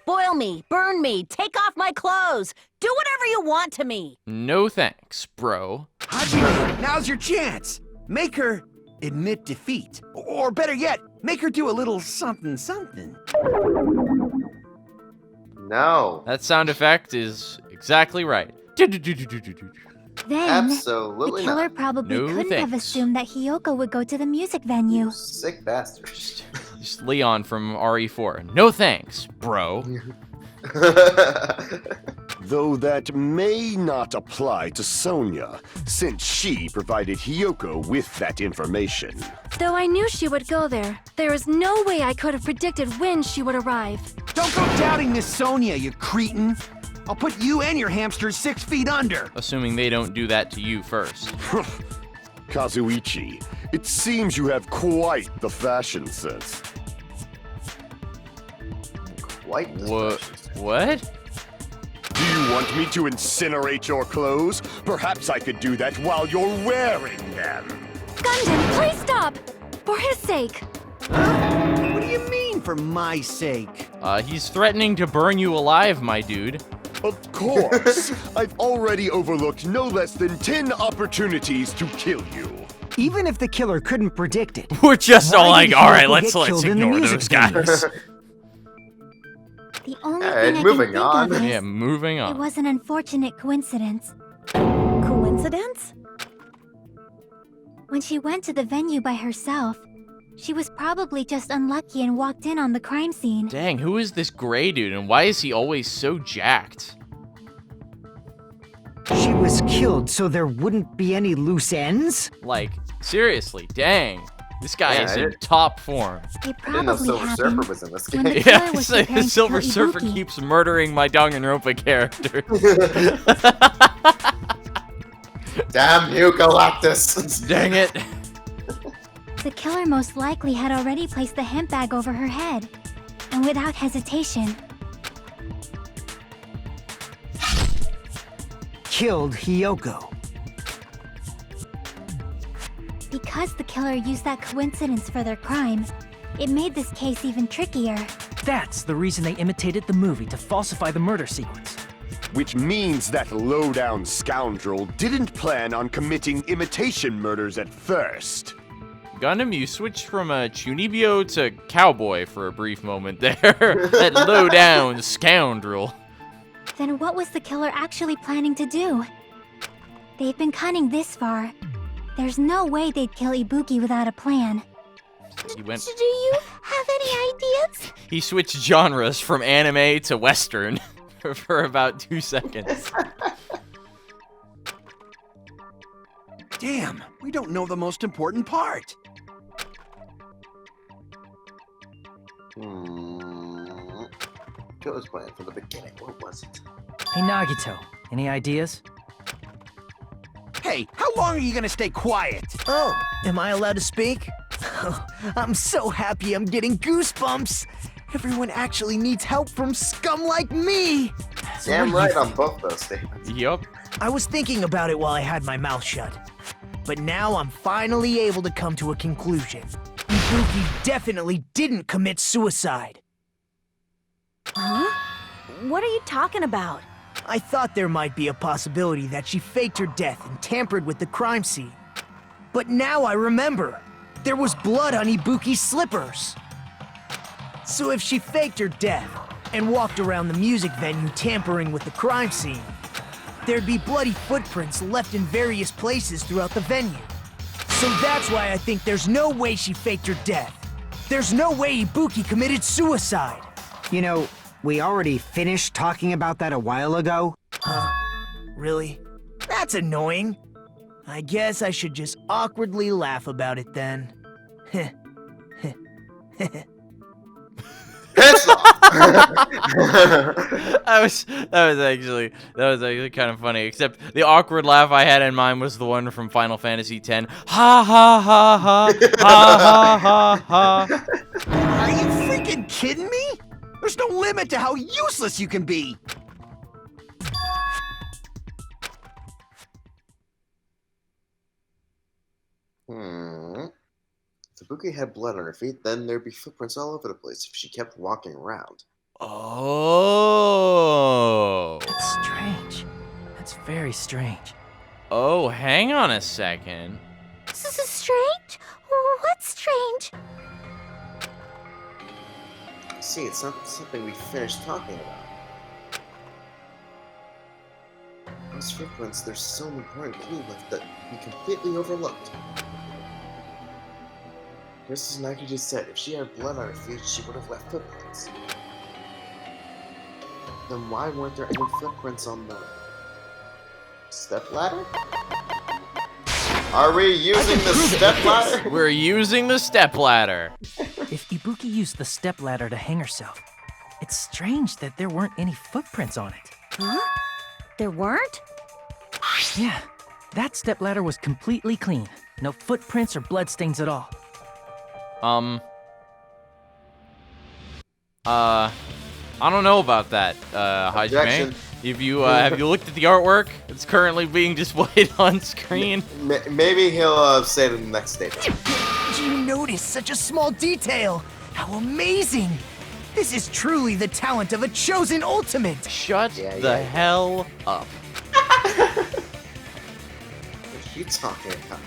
Boil me, burn me, take off my clothes. Do whatever you want to me. No thanks, bro. Hajime, now's your chance. Make her admit defeat. Or better yet, make her do a little something something. No. That sound effect is exactly right. Then, Absolutely the killer not. probably No couldn't have thanks. assumed that Hiyoko would go to the music venue. Sick bastard. Just Leon from RE4. No thanks, bro. Though that may not apply to Sonia, since she provided Hiyoko with that information. Though I knew she would go there, there is no way I could have predicted when she would arrive. Don't go doubting Miss Sonia, you cretin. I'll put you and your hamsters 6 feet under. Assuming they don't do that to you first. Kazuichi, it seems you have quite the fashion sense. Quite the What? fashion sense. What? Do you want me to incinerate your clothes? Perhaps I could do that while you're wearing them. Gundam, please stop! For his sake. What do you mean, for my sake? He's threatening to burn you alive, my dude. Of course. I've already overlooked no less than 10 opportunities to kill you. Even if the killer couldn't predict it. We're just all why like, did all right, Hiyoko let's get killed in the ignore music those guys. venues? The only Alright, thing I can moving think on. of is Yeah, moving it on. was an unfortunate coincidence. Coincidence? When she went to the venue by herself, she was probably just unlucky and walked in on the crime scene. Dang, who is this gray dude, and why is he always so jacked? She was killed so there wouldn't be any loose ends? Like, seriously, dang. This guy Yeah, is I in did- top form. It I didn't know probably Silver Surfer happened was in this when game. the Yeah, killer was it's like preparing the to Silver kill Surfer Ibuki. keeps murdering my Danganronpa characters. Damn you, Galactus. Dang it. The killer most likely had already placed the hemp bag over her head. and without hesitation. Killed Hiyoko. Because the killer used that coincidence for their crime, it made this case even trickier. That's the reason they imitated the movie to falsify the murder sequence. Which means that low-down scoundrel didn't plan on committing imitation murders at first. Gundam, you switched from a Chunibyo to cowboy for a brief moment there. That low-down scoundrel. Then what was the killer actually planning to do? They've been cunning this far. There's no way they'd kill Ibuki without a plan. He went. Do you have any ideas? He switched genres from anime to Western for about 2 seconds. Damn, we don't know the most important part. Killer's plan from the beginning. What was it? Hey, Nagito, any ideas? Hey, how long are you gonna stay quiet? Oh, am I allowed to speak? Oh, I'm so happy I'm getting goosebumps. Everyone actually needs help from scum like me. Damn right on both those statements. Yup. I was thinking about it while I had my mouth shut. But now I'm finally able to come to a conclusion. Ibuki definitely didn't commit suicide. Huh? What are you talking about? I thought there might be a possibility that she faked her death and tampered with the crime scene. But now I remember. There was blood on Ibuki's slippers. So if she faked her death and walked around the music venue tampering with the crime scene, there'd be bloody footprints left in various places throughout the venue. So that's why I think there's no way she faked her death. There's no way Ibuki committed suicide. You know, we already finished talking about that a while ago. Huh? Really? That's annoying. I guess I should just awkwardly laugh about it then. That was actually kind of funny. Except the awkward laugh I had in mind was the one from Final Fantasy X. Ha ha ha ha ha ha ha. Are you freaking kidding me? There's no limit to how useless you can be. If Ibuki had blood on her feet, then there'd be footprints all over the place if she kept walking around. Oh. That's strange. That's very strange. Oh, hang on a second. This is strange? What's strange? See, it's not something we finished talking about. Those footprints, there's some important clue left that we completely overlooked. Just as Nagito said, if she had blood on her feet, she would have left footprints. Then why weren't there any footprints on the stepladder? Are we using the stepladder? We're using the stepladder. If Ibuki used the stepladder to hang herself, it's strange that there weren't any footprints on it. Huh? There weren't? Yeah, that stepladder was completely clean. No footprints or bloodstains at all. I don't know about that, Hajime. Have you looked at the artwork? It's currently being displayed on screen. Maybe he'll say it in the next statement. Did you notice such a small detail? How amazing! This is truly the talent of a chosen ultimate! Shut the hell up. What are you talking about?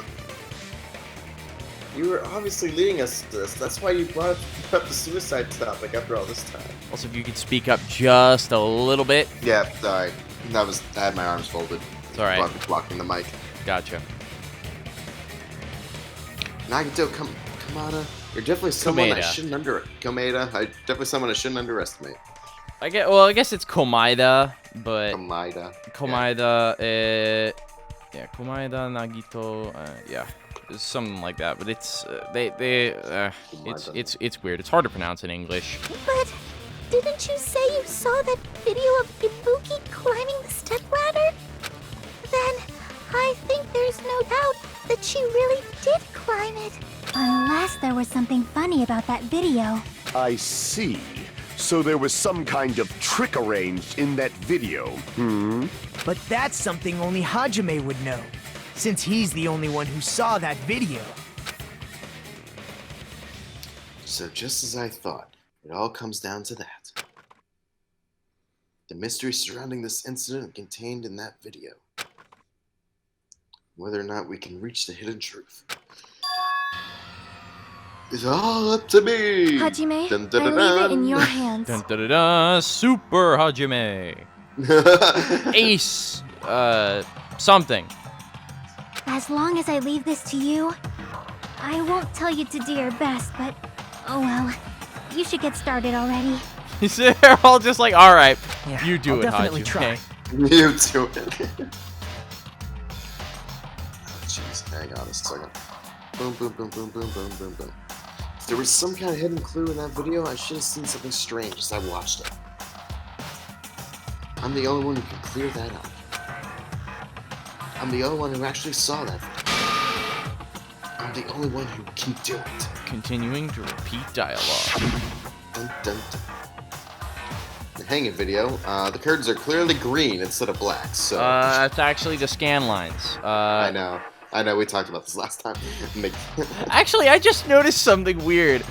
You were obviously leading us to this. That's why you brought up the suicide topic after all this time. Also, if you could speak up just a little bit. Yeah, sorry. I had my arms folded. It's alright. Blocking the mic. Gotcha. Nagito, Kamada. You're definitely someone I shouldn't definitely someone I shouldn't underestimate. I guess it's Komaeda, but Komaeda, Nagito, yeah, something like that. But it's it's weird. It's hard to pronounce in English. But didn't you say you saw that video of Ibuki climbing the stepladder? Then I think there's no doubt that she really did climb it. Unless there was something funny about that video. I see. So there was some kind of trick arranged in that video, But that's something only Hajime would know, since he's the only one who saw that video. So just as I thought, it all comes down to that. The mystery surrounding this incident contained in that video. Whether or not we can reach the hidden truth. It's all up to me! Hajime, Dun, dun, I dun, leave it in dun. your hands. Dun, dun, dun, dun, Super Hajime. Ace, something. As long as I leave this to you, I won't tell you to do your best, but oh well. You should get started already. They're all just like, all right, Yeah, you do I'll it, definitely Hajime. try. You do it. Jeez, hang on a second. Boom, boom, boom, boom, boom, boom, boom, boom. If there was some kind of hidden clue in that video, I should have seen something strange as I watched it. I'm the only one who can clear that up. I'm the only one who actually saw that video. I'm the only one who can do it. Continuing to repeat dialogue. Dun, dun, dun. The hanging video, the curtains are clearly green instead of black, so... That's actually the scan lines. I know, we talked about this last time. Actually, I just noticed something weird.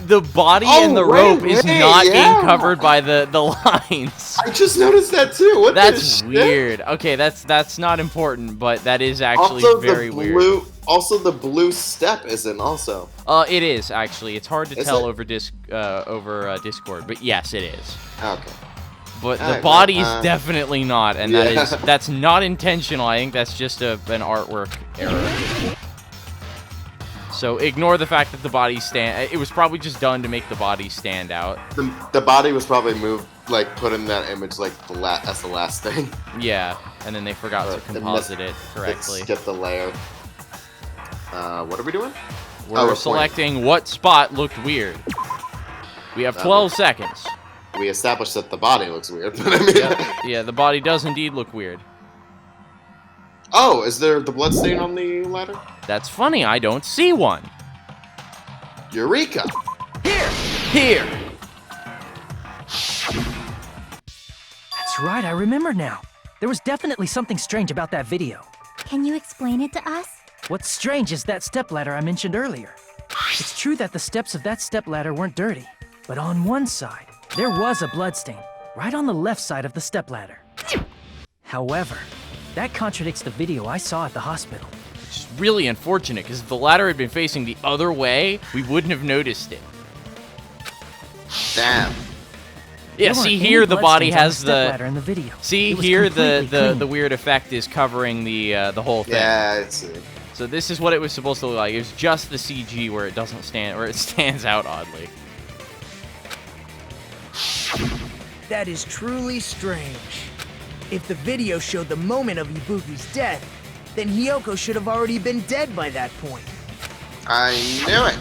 The body Oh, and the right, rope is right, not yeah. being covered by the lines. I just noticed that too. What That's the weird. Okay, that's not important, but that is actually also, very weird. Also, the blue step isn't also. It is actually. It's hard to Is tell it? over Discord, but yes, it is. Okay. But the Alright, body well, is definitely not, and yeah. that's not intentional. I think that's just an artwork error. So ignore the fact that the body it was probably just done to make the body stand out. The body was probably moved, like put in that image, like as the last thing. Yeah, and then they forgot to composite it correctly. Skip the layer. What are we doing? We're selecting what spot looked weird. We have 12 seconds. We established that the body looks weird, but I mean... Yeah, the body does indeed look weird. Oh, is there the blood stain on the ladder? That's funny, I don't see one. Eureka! Here! That's right, I remember now. There was definitely something strange about that video. Can you explain it to us? What's strange is that stepladder I mentioned earlier. It's true that the steps of that stepladder weren't dirty, but on one side, there was a bloodstain, right on the left side of the stepladder. However, that contradicts the video I saw at the hospital. Which is really unfortunate, because if the ladder had been facing the other way, we wouldn't have noticed it. Damn. Yeah, see here the body has the in the video. See here the weird effect is covering the whole thing. Yeah, I see. So this is what it was supposed to look like. It was just the CG where it doesn't stand, where it stands out oddly. That is truly strange. If the video showed the moment of Ibuki's death, then Hiyoko should have already been dead by that point. I knew it.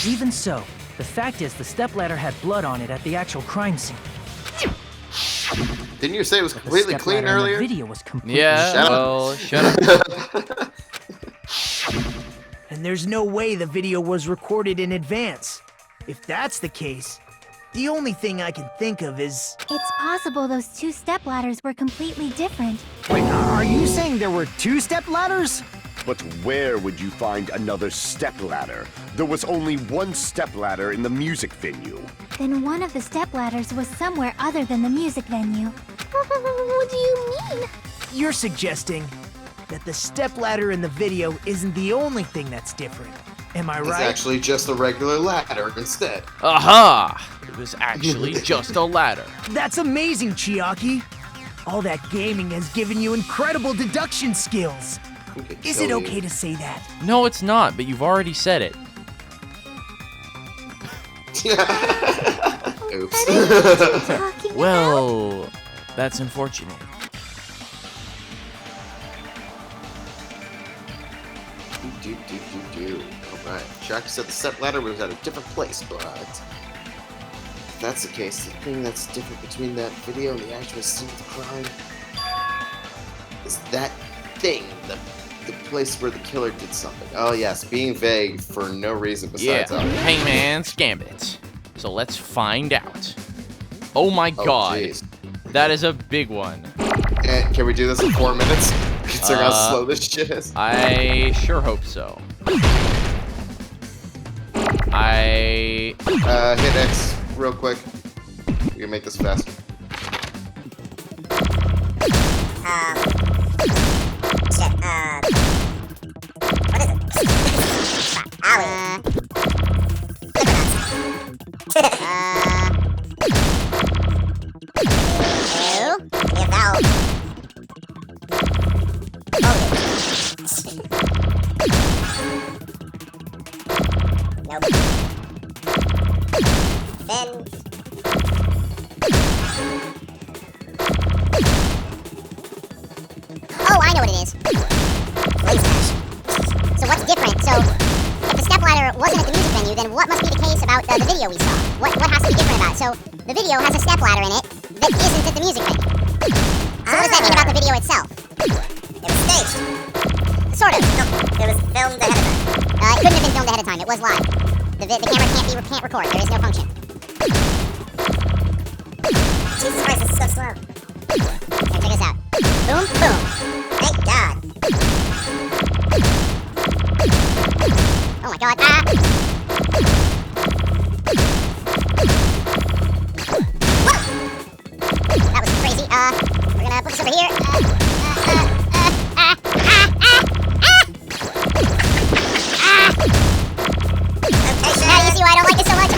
Even so, the fact is the stepladder had blood on it at the actual crime scene. Didn't you say it was completely clean earlier? The video was completely Shut up. And there's no way the video was recorded in advance. If that's the case, the only thing I can think of is... It's possible those two stepladders were completely different. Wait, are you saying there were two stepladders? But where would you find another stepladder? There was only one stepladder in the music venue. Then one of the stepladders was somewhere other than the music venue. What do you mean? You're suggesting that the stepladder in the video isn't the only thing that's different. Am I It's right? actually just a regular ladder instead. Aha! It was actually just a ladder. That's amazing, Chiaki. All that gaming has given you incredible deduction skills. Is it okay to say that? No, it's not, but you've already said it. Oops. Well, that's unfortunate. Alright, Chiaki said the stepladder was at a different place, but... if that's the case, the thing that's different between that video and the actual scene of the crime is that thing, the place where the killer did something. Oh yes, being vague for no reason besides Hangman's Gambit. So let's find out. Oh my Oh, god. jeez. That is a big one. And can we do this in 4 minutes? Considering how slow this shit is. I sure hope so. Hit X real quick. We can make this faster. Shit, what is it? Owie. Give me a valve. Nope. Then. Oh, I know what it is. Flame smash. So what's different? So, if the stepladder wasn't at the music venue, then what must be the case about the video we saw? What has to be different about it? So, the video has a stepladder in it that isn't at the music venue. So what does that mean about the video itself? It was staged. Sort of. No, it was filmed ahead of time. It couldn't have been filmed ahead of time. It was live. The camera can't record. There is no function. Jesus Christ, this is so slow. Okay, check this out. Boom, boom. Thank God. Oh my God. Ah! Whoa! That was crazy. We're gonna put this over here. Okay, now you see why I don't like this so much.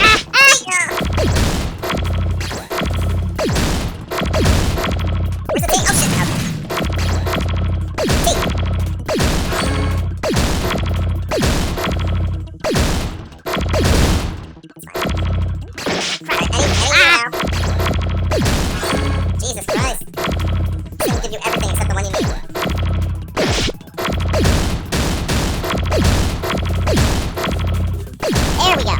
Where's the thing? Oh shit! Jesus Christ. This thing will give you everything except the one you need. There we go.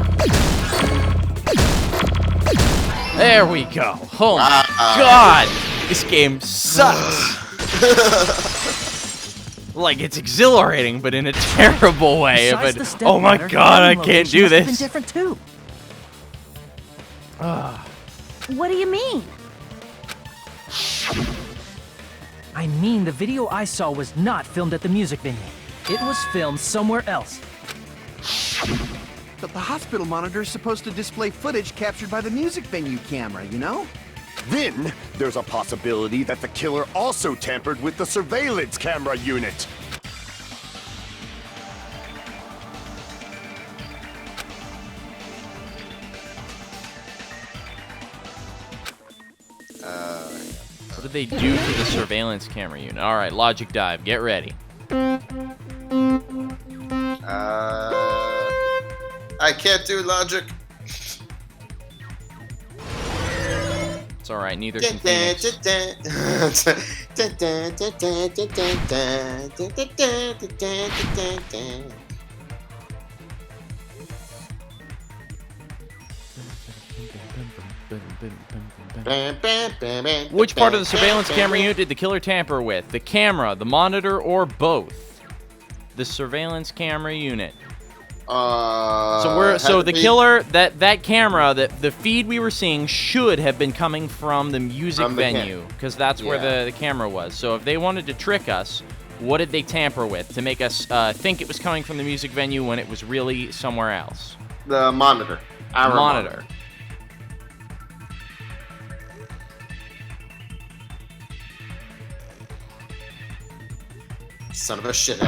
There we go. Oh my god! This game sucks! Like, it's exhilarating, but in a terrible way. Besides the But, step oh my ladder, god, I the can't location do must have been this. different too. What do you mean? I mean, the video I saw was not filmed at the music venue. It was filmed somewhere else. But the hospital monitor is supposed to display footage captured by the music venue camera, you know? Then, there's a possibility that the killer also tampered with the surveillance camera unit. What did they do to the surveillance camera unit? Alright, logic dive, get ready. I can't do logic. It's alright, neither can Phoenix. Which part of the surveillance camera unit did the killer tamper with? The camera, the monitor, or both? The surveillance camera unit. So the killer, that camera, the feed we were seeing should have been coming from the music venue, because that's where the camera was. So if they wanted to trick us, what did they tamper with to make us think it was coming from the music venue when it was really somewhere else? The monitor. Our monitor. Son of a shithead.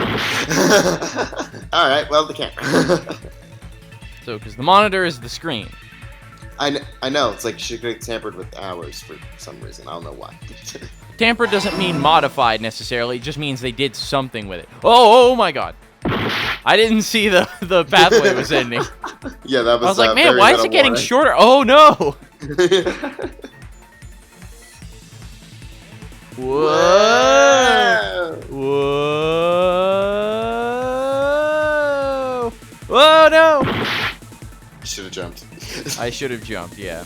Alright, well, the camera. So, because the monitor is the screen. I know, it's like she could have tampered with ours for some reason. I don't know why. Tamper doesn't mean modified necessarily, it just means they did something with it. Oh my god. I didn't see the pathway it was ending. Yeah, that was I was like, man, why is it getting shorter? Oh no! Whoa! Whoa! Whoa, no! Should have jumped. I should have jumped, yeah.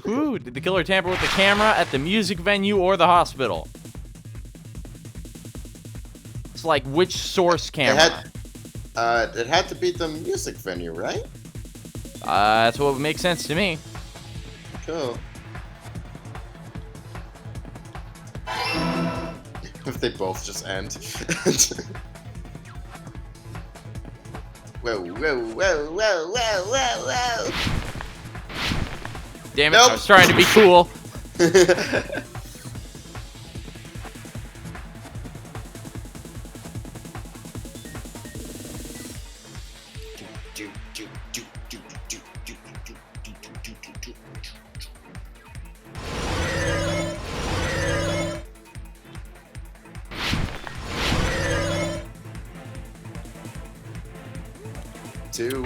Ooh, did the killer tamper with the camera at the music venue or the hospital? like which source camera? It had to be the music venue, right? That's what would make sense to me. Cool. If they both just end. Whoa, whoa, whoa, whoa, whoa, whoa, whoa. Damn it, I was trying to be cool.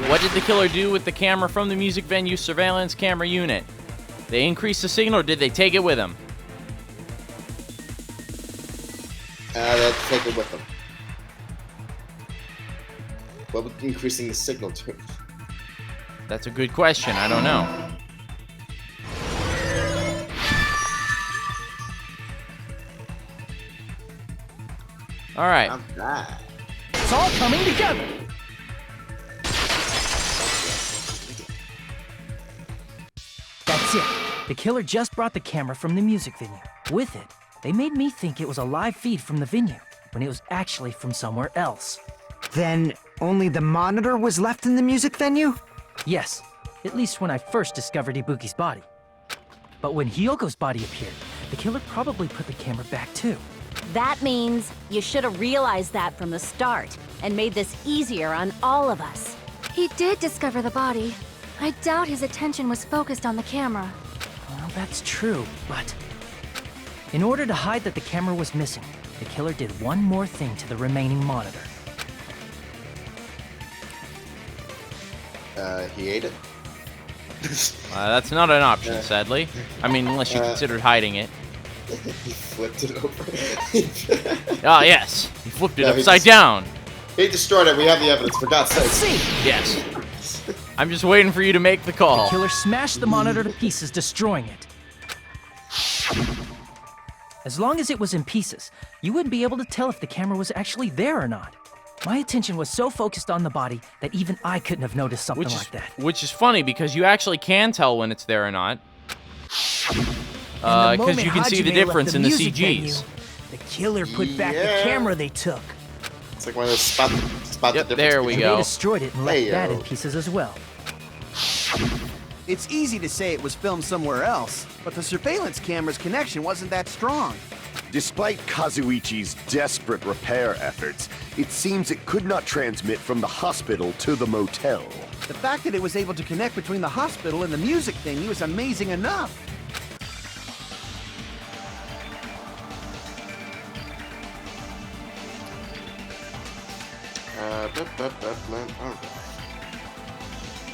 What did the killer do with the camera from the music venue surveillance camera unit? They increased the signal, or did they take it with them? They take it with them. What would increasing the signal to? That's a good question. I don't know. All right. It's all coming together. That's it. The killer just brought the camera from the music venue. With it, they made me think it was a live feed from the venue, when it was actually from somewhere else. Then only the monitor was left in the music venue? Yes, at least when I first discovered Ibuki's body. But when Hyoko's body appeared, the killer probably put the camera back too. That means you should have realized that from the start and made this easier on all of us. He did discover the body. I doubt his attention was focused on the camera. Well, that's true, but... in order to hide that the camera was missing, the killer did one more thing to the remaining monitor. He ate it? That's not an option, sadly. I mean, unless you considered hiding it. He flipped it over. Ah, yes. He flipped it upside down. He destroyed it. We have the evidence, for God's sake. See? Yes. I'm just waiting for you to make the call. The killer smashed the monitor to pieces, destroying it. As long as it was in pieces, you wouldn't be able to tell if the camera was actually there or not. My attention was so focused on the body that even I couldn't have noticed something like that. Which is funny, because you actually can tell when it's there or not. Because you can see the difference in the CGs. Venue, the killer put back the camera they took. It's like one of those spot the difference. There we go. They destroyed it and left that in pieces as well. It's easy to say it was filmed somewhere else, but the surveillance camera's connection wasn't that strong. Despite Kazuichi's desperate repair efforts, it seems it could not transmit from the hospital to the motel. The fact that it was able to connect between the hospital and the music venue is amazing enough.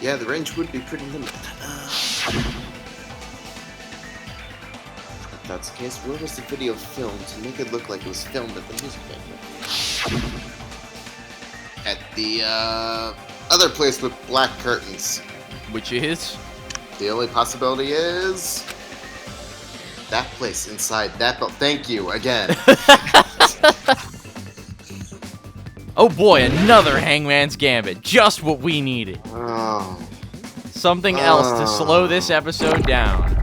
Yeah, the range would be pretty limited. If that's the case, where was the video filmed to make it look like it was filmed at the music venue? At the other place with black curtains. Which is? The only possibility is that place inside that building. Thank you again. Oh boy, another Hangman's Gambit. Just what we needed. Oh. Something else to slow this episode down.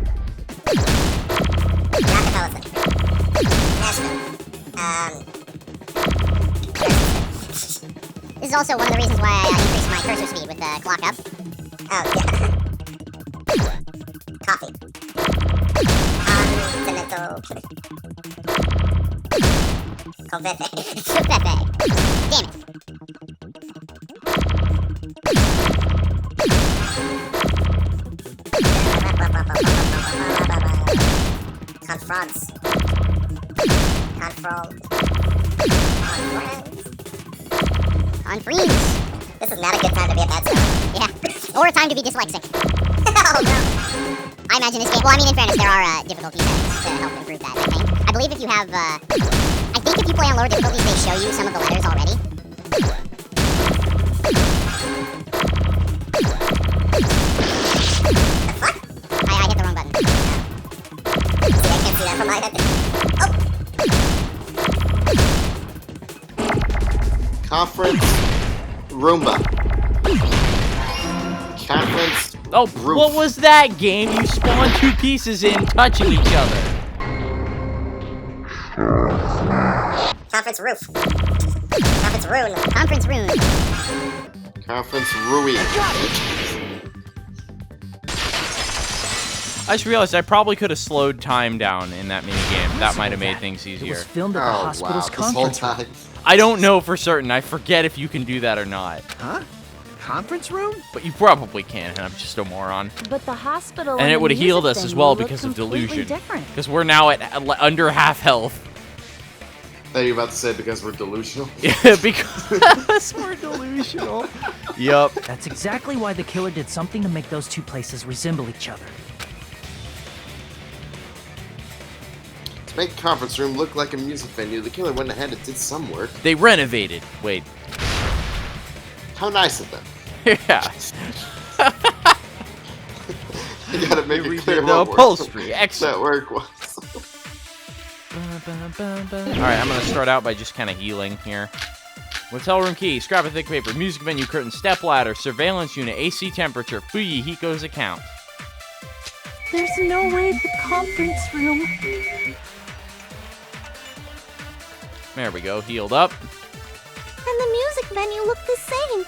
This is also one of the reasons why I increased my cursor speed with the clock up. Oh, yeah. Coffee. Confetti. Confetti. Damn it. Confronts. Confront. Confreens. This is not a good time to be a bad star. Yeah. Or a time to be dyslexic. Oh no. I imagine this game. Well, I mean, in fairness, there are difficulty settings to help improve that, I think. I believe if you have, I think if you play on lower difficulties, they show you some of the letters already. What? I hit the wrong button. See, I can't see that from my head. Oh! Conference Roomba. Conference Oh, roof. what was that game? You spawned two pieces in touching each other. Conference roof. Conference rune. Conference rune. Conference Rui. I just realized I probably could have slowed time down in that minigame. That might have made things It easier. was filmed at the hospital's conference room. I don't know for certain. I forget if you can do that or not. Huh? Conference room? But you probably can, and I'm just a moron. But the hospital And it the would have healed music us as venue well look because of completely delusion. different. Because we're now at under half health. I thought you were about to say because we're delusional. Yeah, because we're delusional. Yup. That's exactly why the killer did something to make those two places resemble each other. To make the conference room look like a music venue, the killer went ahead and did some work. They renovated. Wait. How nice of them. Yeah. You gotta make it clear the what upholstery. that Excellent. work was. Alright, I'm gonna start out by just kind of healing here. Motel room key, scrap of thick paper, music venue curtain, step ladder, surveillance unit, AC temperature, Fuyi Hiko's account. There's no way the conference room. There we go, healed up. And the music venue looked the same.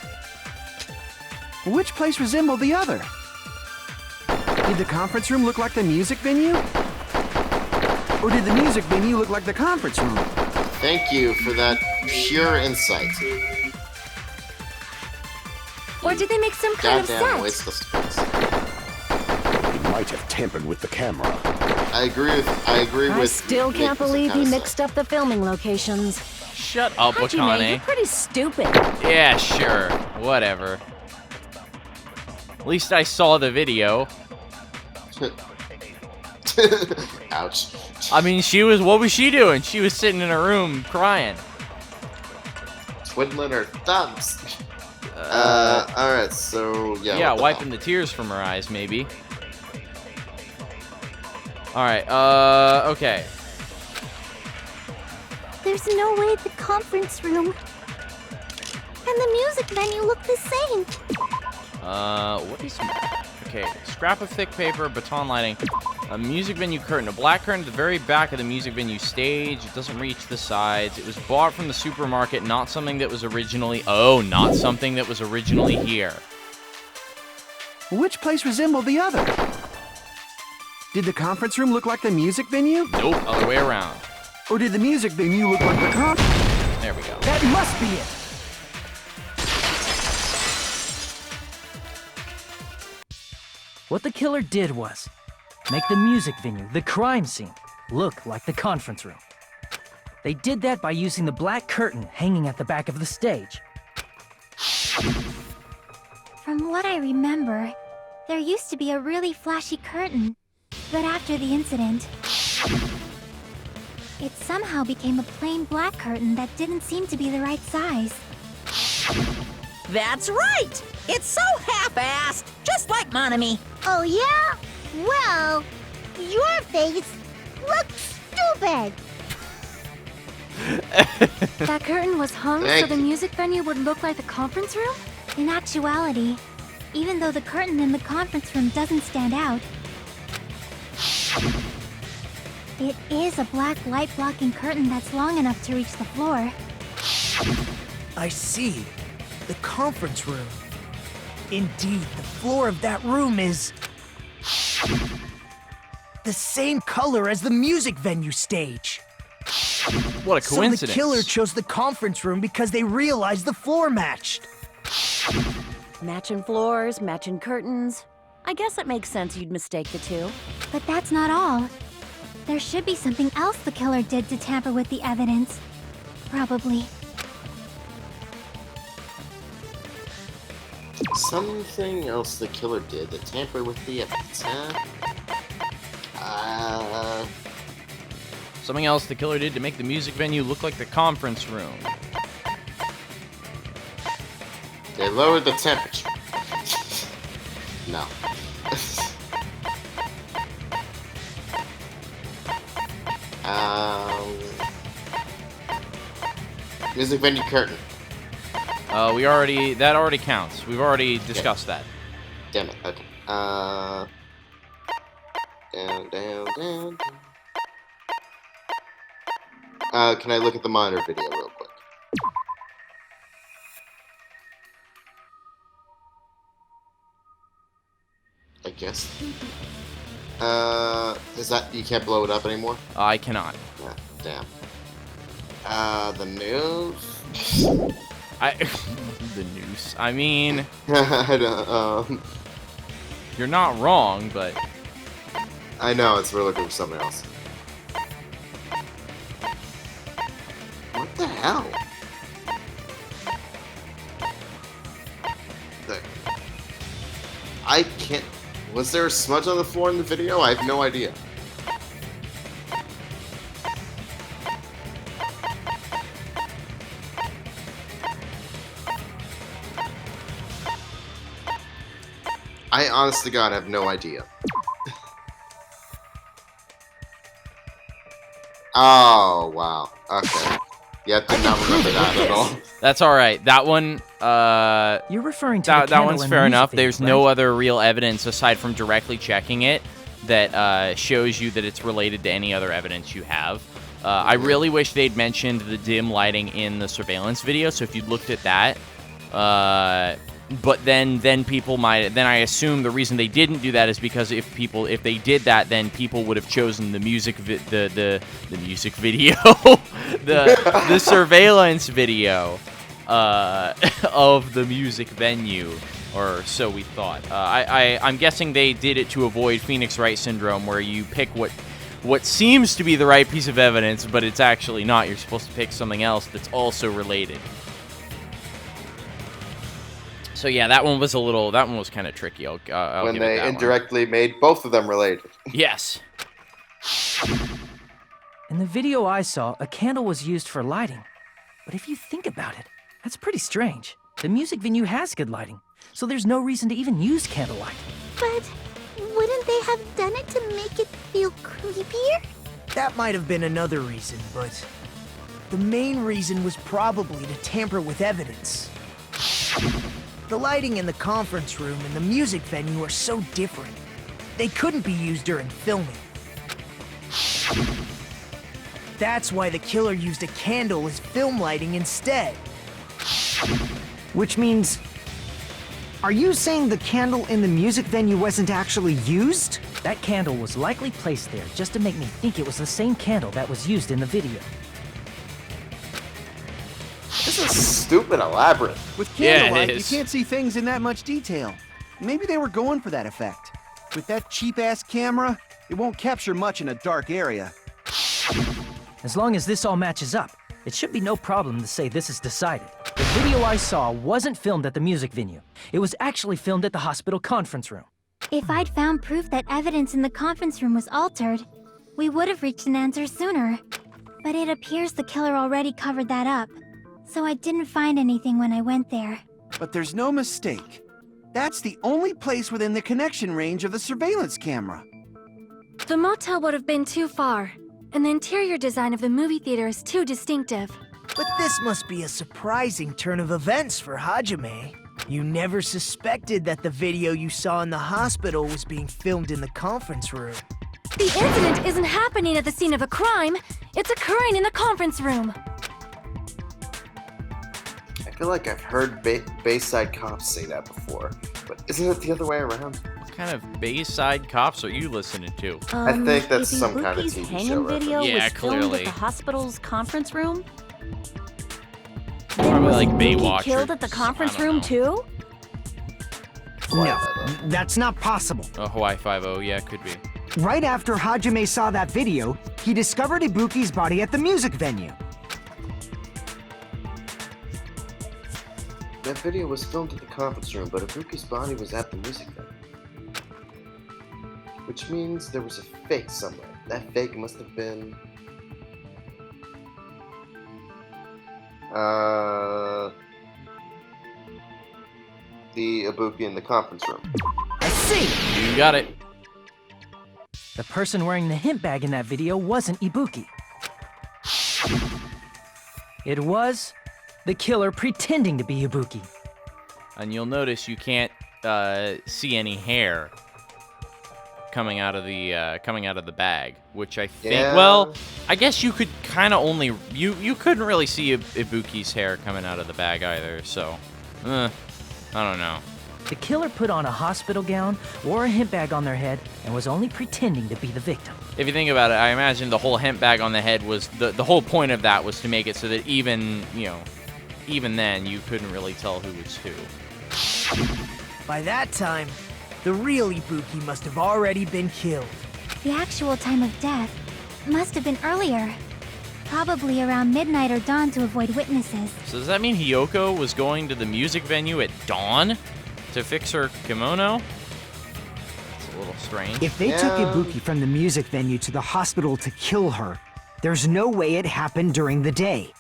Which place resembled the other? Did the conference room look like the music venue? Or did the music venue look like the conference room? Thank you for that pure insight. Or did they make some kind of Goddamn set? waste of space. He might have tampered with the camera. I agree with. I still can't believe he mixed up the filming locations. Shut up, Hajime, you're Wakane. pretty stupid. Yeah, sure. Whatever. At least I saw the video. Ouch. I mean, what was she doing? She was sitting in her room crying. Twiddling her thumbs. Alright, so, yeah. Yeah, what the wiping the tears from her eyes, maybe. Alright, okay. There's no way the conference room. And the music venue looked the same. What is... Okay, scrap of thick paper, baton lighting, a music venue curtain, a black curtain at the very back of the music venue stage. It doesn't reach the sides. It was bought from the supermarket, not something that was originally... Oh, not something that was originally here. Which place resembled the other? Did the conference room look like the music venue? Nope, other way around. Or did the music venue look like the There we go. That must be it! What the killer did was make the music venue, the crime scene, look like the conference room. They did that by using the black curtain hanging at the back of the stage. From what I remember, there used to be a really flashy curtain. But after the incident, it somehow became a plain black curtain that didn't seem to be the right size. That's right! It's so half-assed, just like Monami. Oh yeah? Well, your face looks stupid. That curtain was hung so the music venue would look like the conference room? In actuality, even though the curtain in the conference room doesn't stand out, it is a black light-blocking curtain that's long enough to reach the floor. I see. The conference room. Indeed, the floor of that room is... the same color as the music venue stage. What a coincidence. So the killer chose the conference room because they realized the floor matched. Matching floors, matching curtains. I guess it makes sense you'd mistake the two. But that's not all. There should be something else the killer did to tamper with the evidence. Probably. Something else the killer did to tamper with the evidence, huh? Something else the killer did to make the music venue look like the conference room. They lowered the temperature. No. Music venue curtain. That already counts. We've already discussed that. Damn it. Okay. Down. Can I look at the monitor video real quick? I guess. Is that you can't blow it up anymore? I cannot. Yeah, damn. The news. The noose. I mean, I don't, you're not wrong, but I know we're looking for something else. What the hell? I can't. Was there a smudge on the floor in the video? I have no idea. I honest to God have no idea. Oh, wow. Okay. Yeah, did not remember that at all. That's all right. That one, You're referring to that one's fair enough. There's no other real evidence aside from directly checking it that shows you that it's related to any other evidence you have. I really wish they'd mentioned the dim lighting in the surveillance video. So if you looked at that, but then people might. Then I assume the reason they didn't do that is because if they did that, then people would have chosen the music the music video, the surveillance video of the music venue, or so we thought. I'm guessing they did it to avoid Phoenix Wright syndrome, where you pick what seems to be the right piece of evidence, but it's actually not. You're supposed to pick something else that's also related. So yeah, that one was kind of tricky. I'll when give they it that indirectly made both of them related. Yes. In the video I saw, a candle was used for lighting. But if you think about it, that's pretty strange. The music venue has good lighting, so there's no reason to even use candlelight. But wouldn't they have done it to make it feel creepier? That might have been another reason, but the main reason was probably to tamper with evidence. The lighting in the conference room and the music venue are so different. They couldn't be used during filming. That's why the killer used a candle as film lighting instead. Which means... Are you saying the candle in the music venue wasn't actually used? That candle was likely placed there just to make me think it was the same candle that was used in the video. This is stupid elaborate. With candlelight, you can't see things in that much detail. Maybe they were going for that effect. With that cheap-ass camera, it won't capture much in a dark area. As long as this all matches up, it should be no problem to say this is decided. The video I saw wasn't filmed at the music venue. It was actually filmed at the hospital conference room. If I'd found proof that evidence in the conference room was altered, we would have reached an answer sooner. But it appears the killer already covered that up. So I didn't find anything when I went there. But there's no mistake. That's the only place within the connection range of the surveillance camera. The motel would have been too far, and the interior design of the movie theater is too distinctive. But this must be a surprising turn of events for Hajime. You never suspected that the video you saw in the hospital was being filmed in the conference room. The incident isn't happening at the scene of a crime. It's occurring in the conference room. I feel like I've heard Bayside Cops say that before, but isn't it the other way around? What kind of Bayside Cops are you listening to? I think that's some kind of TV show video reference. Yeah, was filmed clearly. at the hospital's conference room? Probably like Ibuki Baywatch. killed at the conference room too? No, that's not possible. Oh, Hawaii 5-0, yeah, could be. Right after Hajime saw that video, he discovered Ibuki's body at the music venue. That video was filmed at the conference room, but Ibuki's body was at the music venue. Which means there was a fake somewhere. That fake must have been... the Ibuki in the conference room. I see! You got it. The person wearing the hint bag in that video wasn't Ibuki. It was The killer pretending to be Ibuki. And you'll notice you can't see any hair coming out of the bag, which I think. Yeah. Well, I guess you could kind of only you couldn't really see Ibuki's hair coming out of the bag either. So, I don't know. The killer put on a hospital gown, wore a hemp bag on their head, and was only pretending to be the victim. If you think about it, I imagine the whole hemp bag on the head was the whole point of that was to make it so that even then you couldn't really tell who was who. By that time, the real Ibuki must have already been killed. The actual time of death must have been earlier. Probably around midnight or dawn to avoid witnesses. So does that mean Hiyoko was going to the music venue at dawn to fix her kimono? It's a little strange. If they took Ibuki from the music venue to the hospital to kill her, there's no way it happened during the day.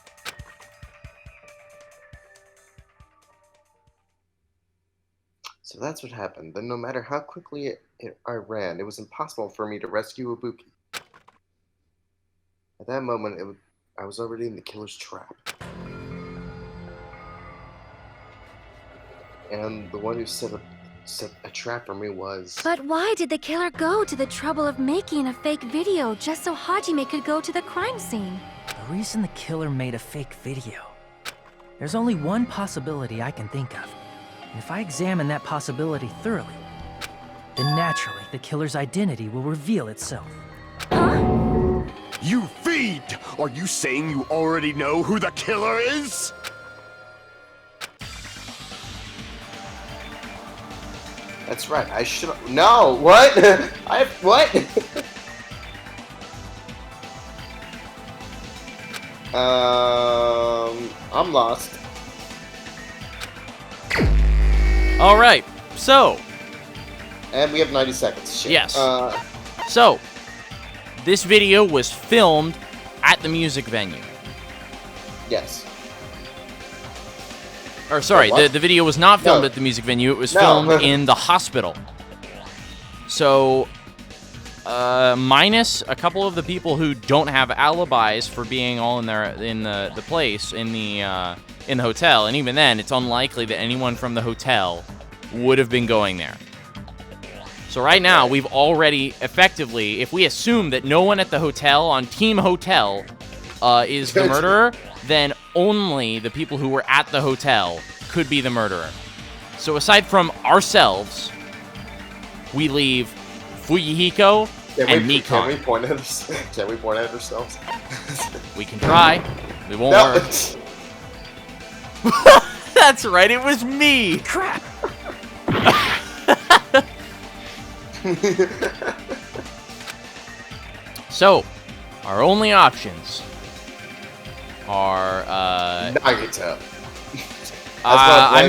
So that's what happened. Then no matter how quickly I ran, it was impossible for me to rescue Ibuki. At that moment, I was already in the killer's trap. And the one who set a trap for me was... But why did the killer go to the trouble of making a fake video just so Hajime could go to the crime scene? The reason the killer made a fake video. There's only one possibility I can think of. And if I examine that possibility thoroughly, then naturally the killer's identity will reveal itself. You fiend! Are you saying you already know who the killer is? That's right, I should... No! What? What? I'm lost. All right, so... And we have 90 seconds. Shit. Yes. So, this video was filmed at the music venue. Yes. Or sorry, the video was not filmed at the music venue. It was filmed in the hospital. So, minus a couple of the people who don't have alibis for being all in the place in the hotel, and even then, it's unlikely that anyone from the hotel would have been going there. So right now, we've already effectively, if we assume that no one at the hotel on Team Hotel is the murderer, then only the people who were at the hotel could be the murderer. So aside from ourselves, we leave Fuyuhiko and Nikon. Can we point at ourselves? We can try. We won't work. That's right, it was me! Crap! So, our only options are Nagito. I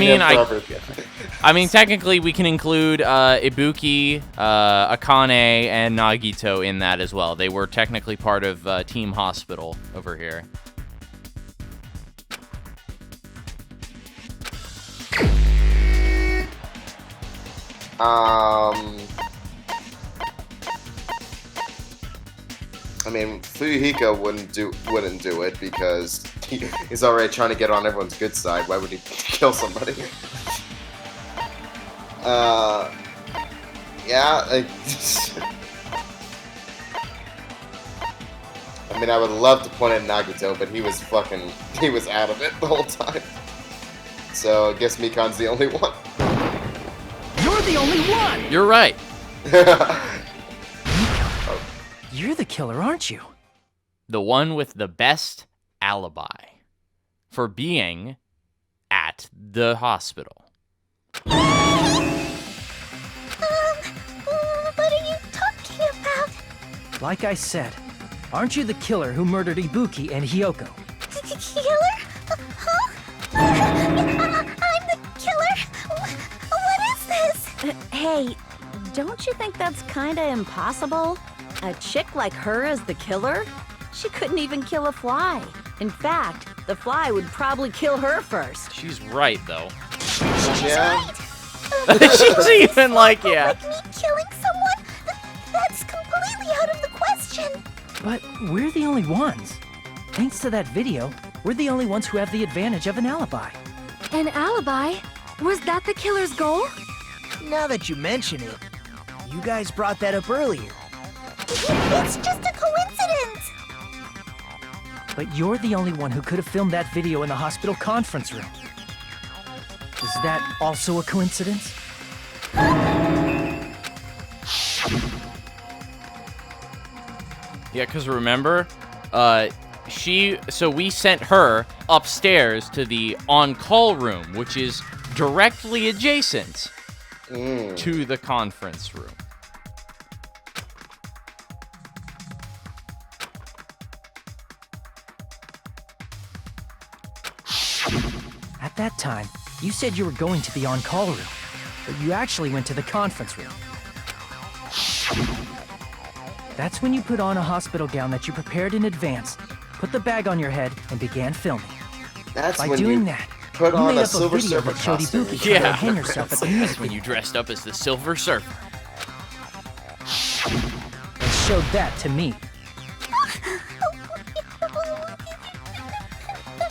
mean, technically we can include Ibuki, Akane, and Nagito in that as well. They were technically part of Team Hospital over here. I mean, Fuyuhiko wouldn't do it because he's already trying to get on everyone's good side. Why would he kill somebody? Yeah. I mean, I would love to point at Nagito, but he was out of it the whole time. So I guess Mikan's the only one. You're the only one! You're right. You're the killer, aren't you? The one with the best alibi for being at the hospital. What are you talking about? Like I said, aren't you the killer who murdered Ibuki and Hiyoko? Killer? Huh? I'm the killer? What is this? Hey, don't you think that's kinda impossible? A chick like her as the killer? She couldn't even kill a fly. In fact, the fly would probably kill her first. She's right, though. Yeah. She's even like, yeah. Like me killing someone? That's completely out of the question. But we're the only ones. Thanks to that video, We're the only ones who have the advantage of an alibi. An alibi? Was that the killer's goal? Now that you mention it, you guys brought that up earlier. It's just a coincidence! But you're the only one who could have filmed that video in the hospital conference room. Is that also a coincidence? Yeah, because remember, so we sent her upstairs to the on-call room, which is directly adjacent to the conference room. At that time, you said you were going to the on-call room, but you actually went to the conference room. That's when you put on a hospital gown that you prepared in advance, put the bag on your head, and began filming. That's By when doing you that, put you on made a up Silver a video Surfer that showed costume. Ibuki trying to hang herself at the music When you dressed up as the Silver Surfer. and showed that to me.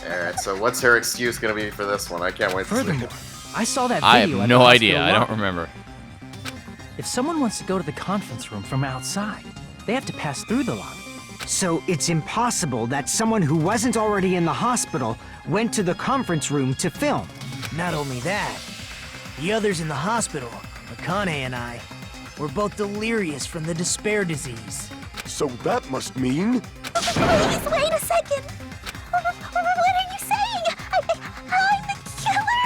Alright, so what's her excuse gonna be for this one? I can't wait to see Furthermore, I saw that I video have at no the idea. hospital I lobby. don't remember. If someone wants to go to the conference room from outside, they have to pass through the lobby. So it's impossible that someone who wasn't already in the hospital went to the conference room to film. Not only that, the others in the hospital, Akane and I, were both delirious from the despair disease. So that must mean... Please, wait a second! What are you saying? I'm the killer?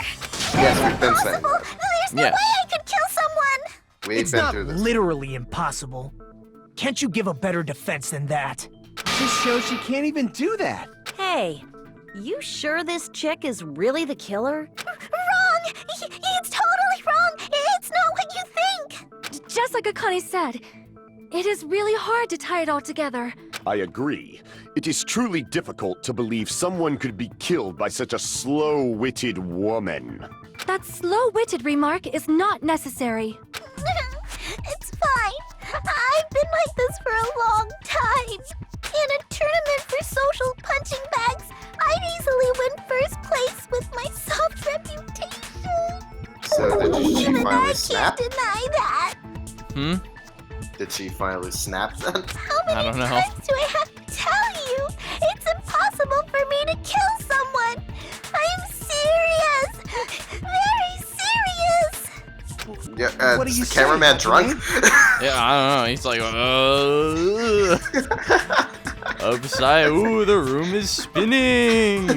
Yes, we've been saying Impossible! that. There's no Yes. way I could kill someone! We've It's been not through this. literally impossible. Can't you give a better defense than that? This shows she can't even do that. Hey, you sure this chick is really the killer? Wrong! It's totally wrong! It's not what you think! Just like Akane said, it is really hard to tie it all together. I agree. It is truly difficult to believe someone could be killed by such a slow-witted woman. That slow-witted remark is not necessary. It's fine. I've been like this for a long time. In a tournament for social punching bags, I'd easily win first place with my soft reputation. So did she Even finally I can't snap? deny that. Did she finally snap then? How many I don't know. times do I have to tell you? It's impossible for me to kill someone. I'm serious. Very serious. Yeah, What are is you the cameraman saying, drunk? Yeah, I don't know. He's like, upside. Ooh, the room is spinning.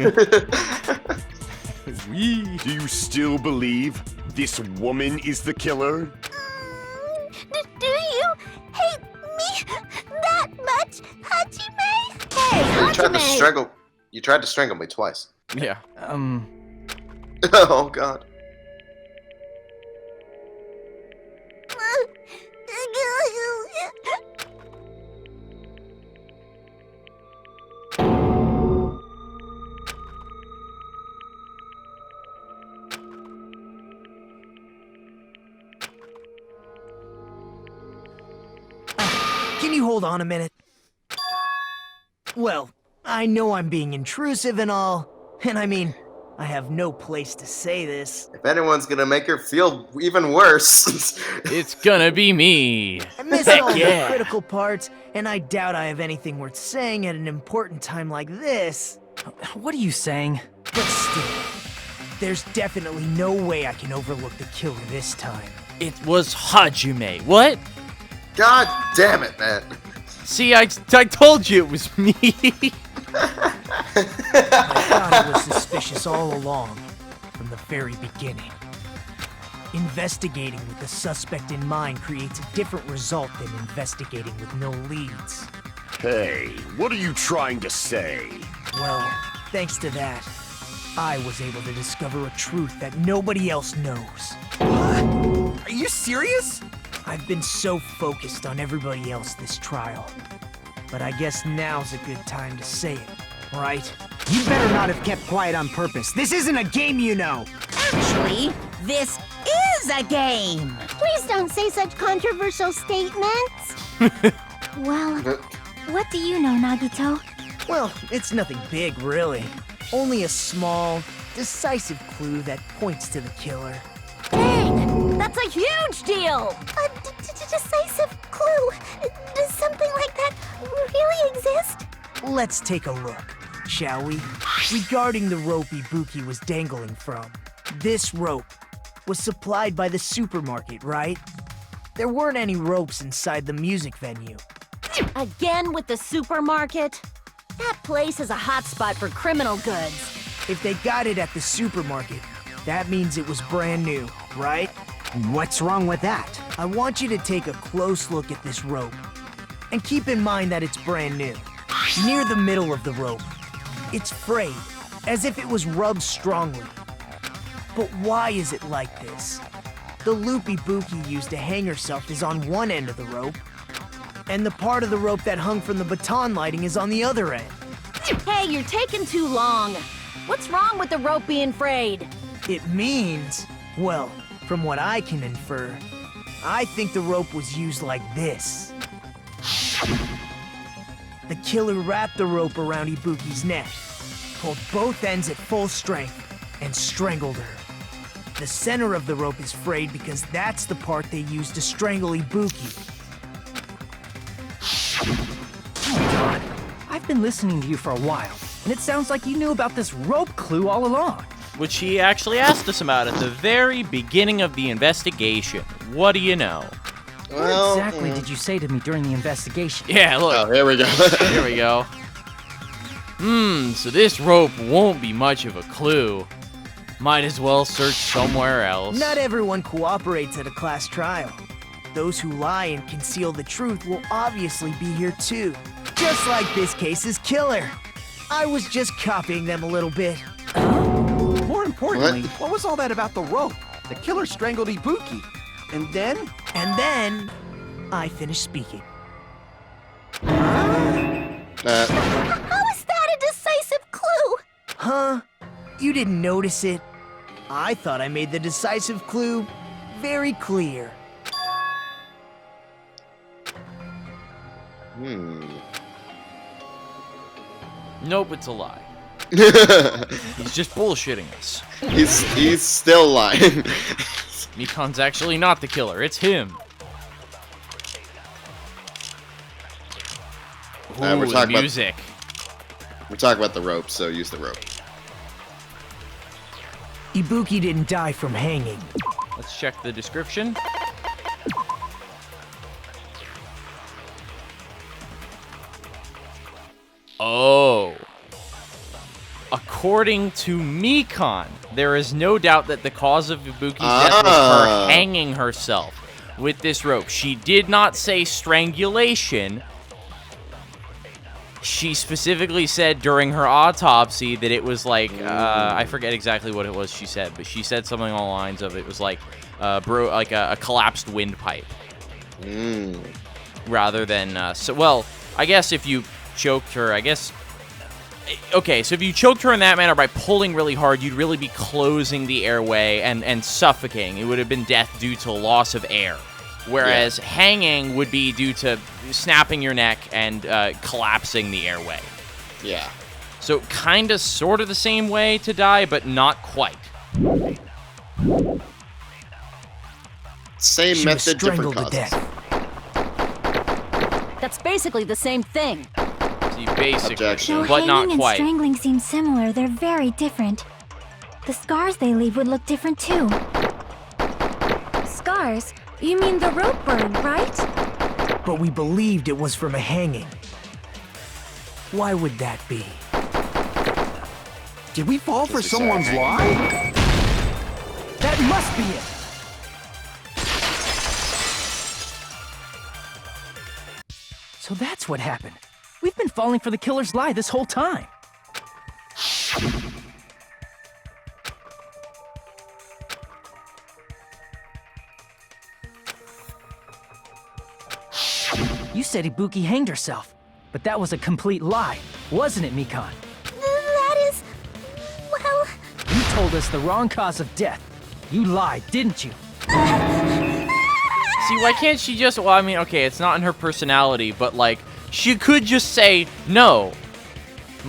Wee. Do you still believe this woman is the killer? Do you hate me that much, Hajime? Hey, You tried to strangle me twice. Yeah. Oh god. Can you hold on a minute? Well, I know I'm being intrusive and all, and I mean, I have no place to say this. If anyone's gonna make her feel even worse. It's gonna be me. I missed Heck all yeah. the critical parts, and I doubt I have anything worth saying at an important time like this. What are you saying? But still, there's definitely no way I can overlook the killer this time. It was Hajime. What? God damn it, man. See, I told you it was me. I thought it was suspicious all along, from the very beginning. Investigating with the suspect in mind creates a different result than investigating with no leads. Hey, what are you trying to say? Well, thanks to that, I was able to discover a truth that nobody else knows. What? Are you serious? I've been so focused on everybody else this trial. But I guess now's a good time to say it, right? You better not have kept quiet on purpose. This isn't a game, you know. Actually, this is a game. Please don't say such controversial statements. Well, what do you know, Nagito? Well, it's nothing big, really. Only a small, decisive clue that points to the killer. Dang! That's a huge deal! A decisive clue? Does something like that really exist? Let's take a look, shall we? Regarding the rope Ibuki was dangling from. This rope was supplied by the supermarket, right? There weren't any ropes inside the music venue. Again with the supermarket? That place is a hotspot for criminal goods. If they got it at the supermarket, that means it was brand new, right? What's wrong with that? I want you to take a close look at this rope. And keep in mind that it's brand new. Near the middle of the rope, it's frayed, as if it was rubbed strongly. But why is it like this? The loop Ibuki used to hang herself is on one end of the rope, and the part of the rope that hung from the baton lighting is on the other end. Hey, you're taking too long. What's wrong with the rope being frayed? It means, well, from what I can infer, I think the rope was used like this. The killer wrapped the rope around Ibuki's neck, pulled both ends at full strength, and strangled her. The center of the rope is frayed because that's the part they used to strangle Ibuki. Oh my God. I've been listening to you for a while, and it sounds like you knew about this rope clue all along. Which he actually asked us about at the very beginning of the investigation. What do you know? What exactly did you say to me during the investigation? Yeah, look. Oh, here we go. Here we go. So this rope won't be much of a clue. Might as well search somewhere else. Not everyone cooperates at a class trial. Those who lie and conceal the truth will obviously be here too. Just like this case's killer. I was just copying them a little bit. More importantly, what was all that about the rope? The killer strangled Ibuki. And then? And then, I finished speaking. How is that a decisive clue? Huh? You didn't notice it? I thought I made the decisive clue very clear. Nope, it's a lie. He's just bullshitting us. He's still lying. Mikan's actually not the killer, it's him. Ooh, we're talking music. We're talking about the rope, so use the rope. Ibuki didn't die from hanging. Let's check the description. Oh. According to Mikan, there is no doubt that the cause of Ibuki's death was her hanging herself with this rope. She did not say strangulation. She specifically said during her autopsy that it was like, I forget exactly what it was she said, but she said something along the lines of it was like, a collapsed windpipe. Rather than, well, I guess if you choked her, okay, so if you choked her in that manner by pulling really hard, you'd really be closing the airway and suffocating. It would have been death due to loss of air. Whereas hanging would be due to snapping your neck and collapsing the airway. Yeah. So kind of sort of the same way to die, but not quite. Same method, different causes. That's basically the same thing. See, basically, Though but not hanging quite. and strangling seem similar, they're very different. The scars they leave would look different too. Scars? You mean the rope burn, right? But we believed it was from a hanging. Why would that be? Did we fall for someone's lie? That must be it! So that's what happened. We've been falling for the killer's lie this whole time. You said Ibuki hanged herself, but that was a complete lie, wasn't it, Mikan? That is... well... You told us the wrong cause of death. You lied, didn't you? See, why can't she just... Well, I mean, okay, it's not in her personality, but, like, she could just say, no,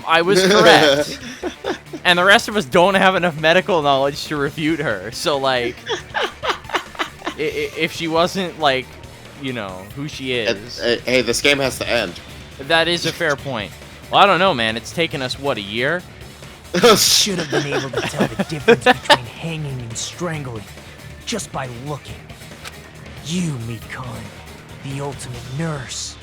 I was correct. And the rest of us don't have enough medical knowledge to refute her. So, like, if she wasn't, like, you know, who she is. Hey, this game has to end. That is a fair point. Well, I don't know, man. It's taken us, what, a year? Should have been able to tell the difference between hanging and strangling just by looking. You, Mikon, the ultimate nurse.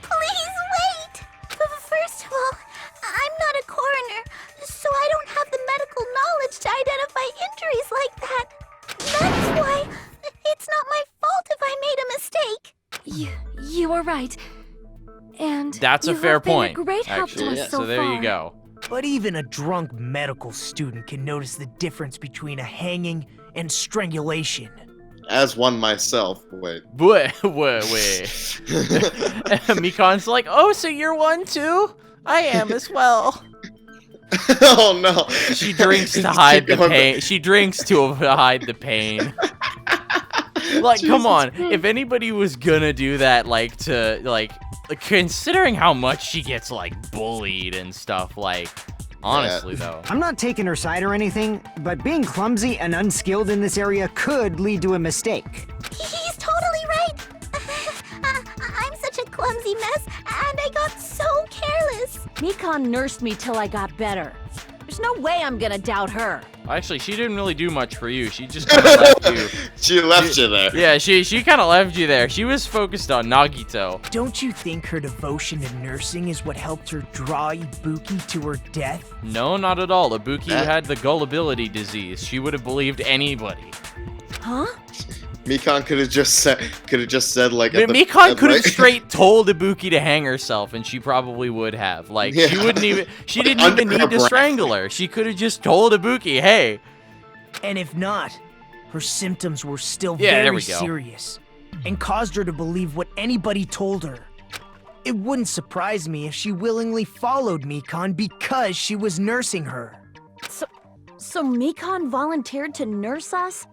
Please wait! First of all, I'm not a coroner, so I don't have the medical knowledge to identify injuries like that. That's why it's not my fault if I made a mistake. You are right. And that's a fair point. A great help actually. to us so there far. you go. But even a drunk medical student can notice the difference between a hanging and strangulation. As one myself, wait. Wait. Mikon's like, oh, so you're one too? I am as well. Oh no. She drinks to hide the pain. She drinks to hide the pain. Like, Jesus come on. Christ. If anybody was gonna do that, considering how much she gets, like, bullied and stuff, like, honestly, though. I'm not taking her side or anything, but being clumsy and unskilled in this area could lead to a mistake. He's totally right. I'm such a clumsy mess, and I got so careless. Mikon nursed me till I got better. There's no way I'm gonna doubt her. Actually, she didn't really do much for you. She just kind of left you. She left you there. Yeah, she kind of left you there. She was focused on Nagito. Don't you think her devotion to nursing is what helped her draw Ibuki to her death? No, not at all. Ibuki had the gullibility disease. She would have believed anybody. Huh? Mikon could have just said like. Mikon could have straight told Ibuki to hang herself, and she probably would have. Like, Yeah. she didn't even need to strangle her. She could have just told Ibuki, hey. And if not, her symptoms were still there very we go. serious and caused her to believe what anybody told her. It wouldn't surprise me if she willingly followed Mikon because she was nursing her. So Mikon volunteered to nurse us?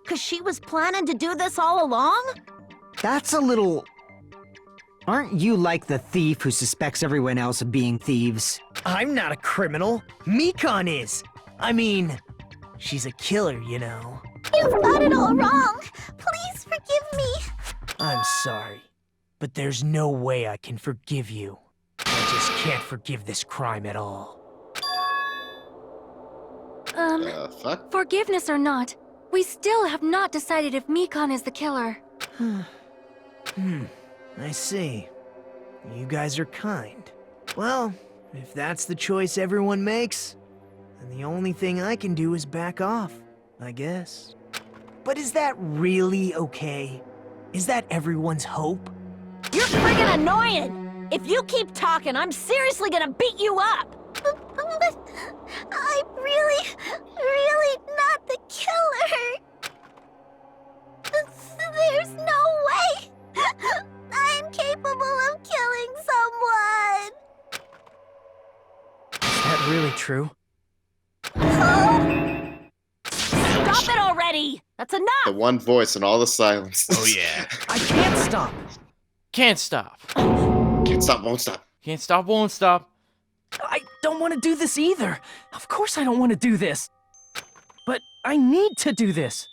Because she was planning to do this all along? That's a little... Aren't you like the thief who suspects everyone else of being thieves? I'm not a criminal. Mikon is. I mean, she's a killer, you know. You've got it all wrong. Please forgive me. I'm sorry, but there's no way I can forgive you. I just can't forgive this crime at all. Fuck? Forgiveness or not, we still have not decided if Mikon is the killer. I see. You guys are kind. Well, if that's the choice everyone makes, then the only thing I can do is back off, I guess. But is that really okay? Is that everyone's hope? You're friggin' annoying! If you keep talking, I'm seriously gonna beat you up! But I'm really not the killer. There's no way I'm capable of killing someone. Is that really true? Stop it already! That's enough! The one voice in all the silence. Oh, yeah. I can't stop. Can't stop. Can't stop, won't stop. Can't stop, won't stop. I don't want to do this either. Of course I don't want to do this. But I need to do this.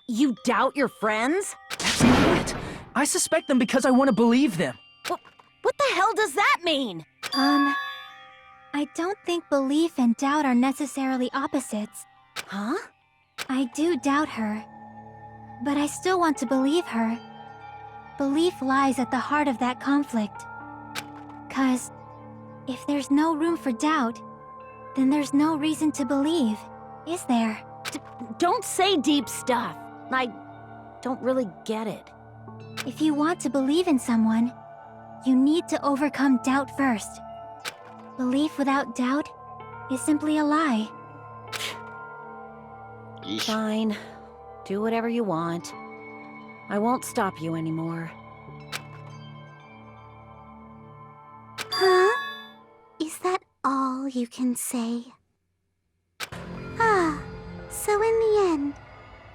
You doubt your friends? That's not it. I suspect them because I want to believe them. What the hell does that mean? I don't think belief and doubt are necessarily opposites. Huh? I do doubt her, but I still want to believe her. Belief lies at the heart of that conflict. 'Cause if there's no room for doubt, then there's no reason to believe, is there? Don't say deep stuff. I don't really get it. If you want to believe in someone, you need to overcome doubt first. Belief without doubt is simply a lie. Fine. Do whatever you want. I won't stop you anymore. Huh? Is that all you can say? So in the end,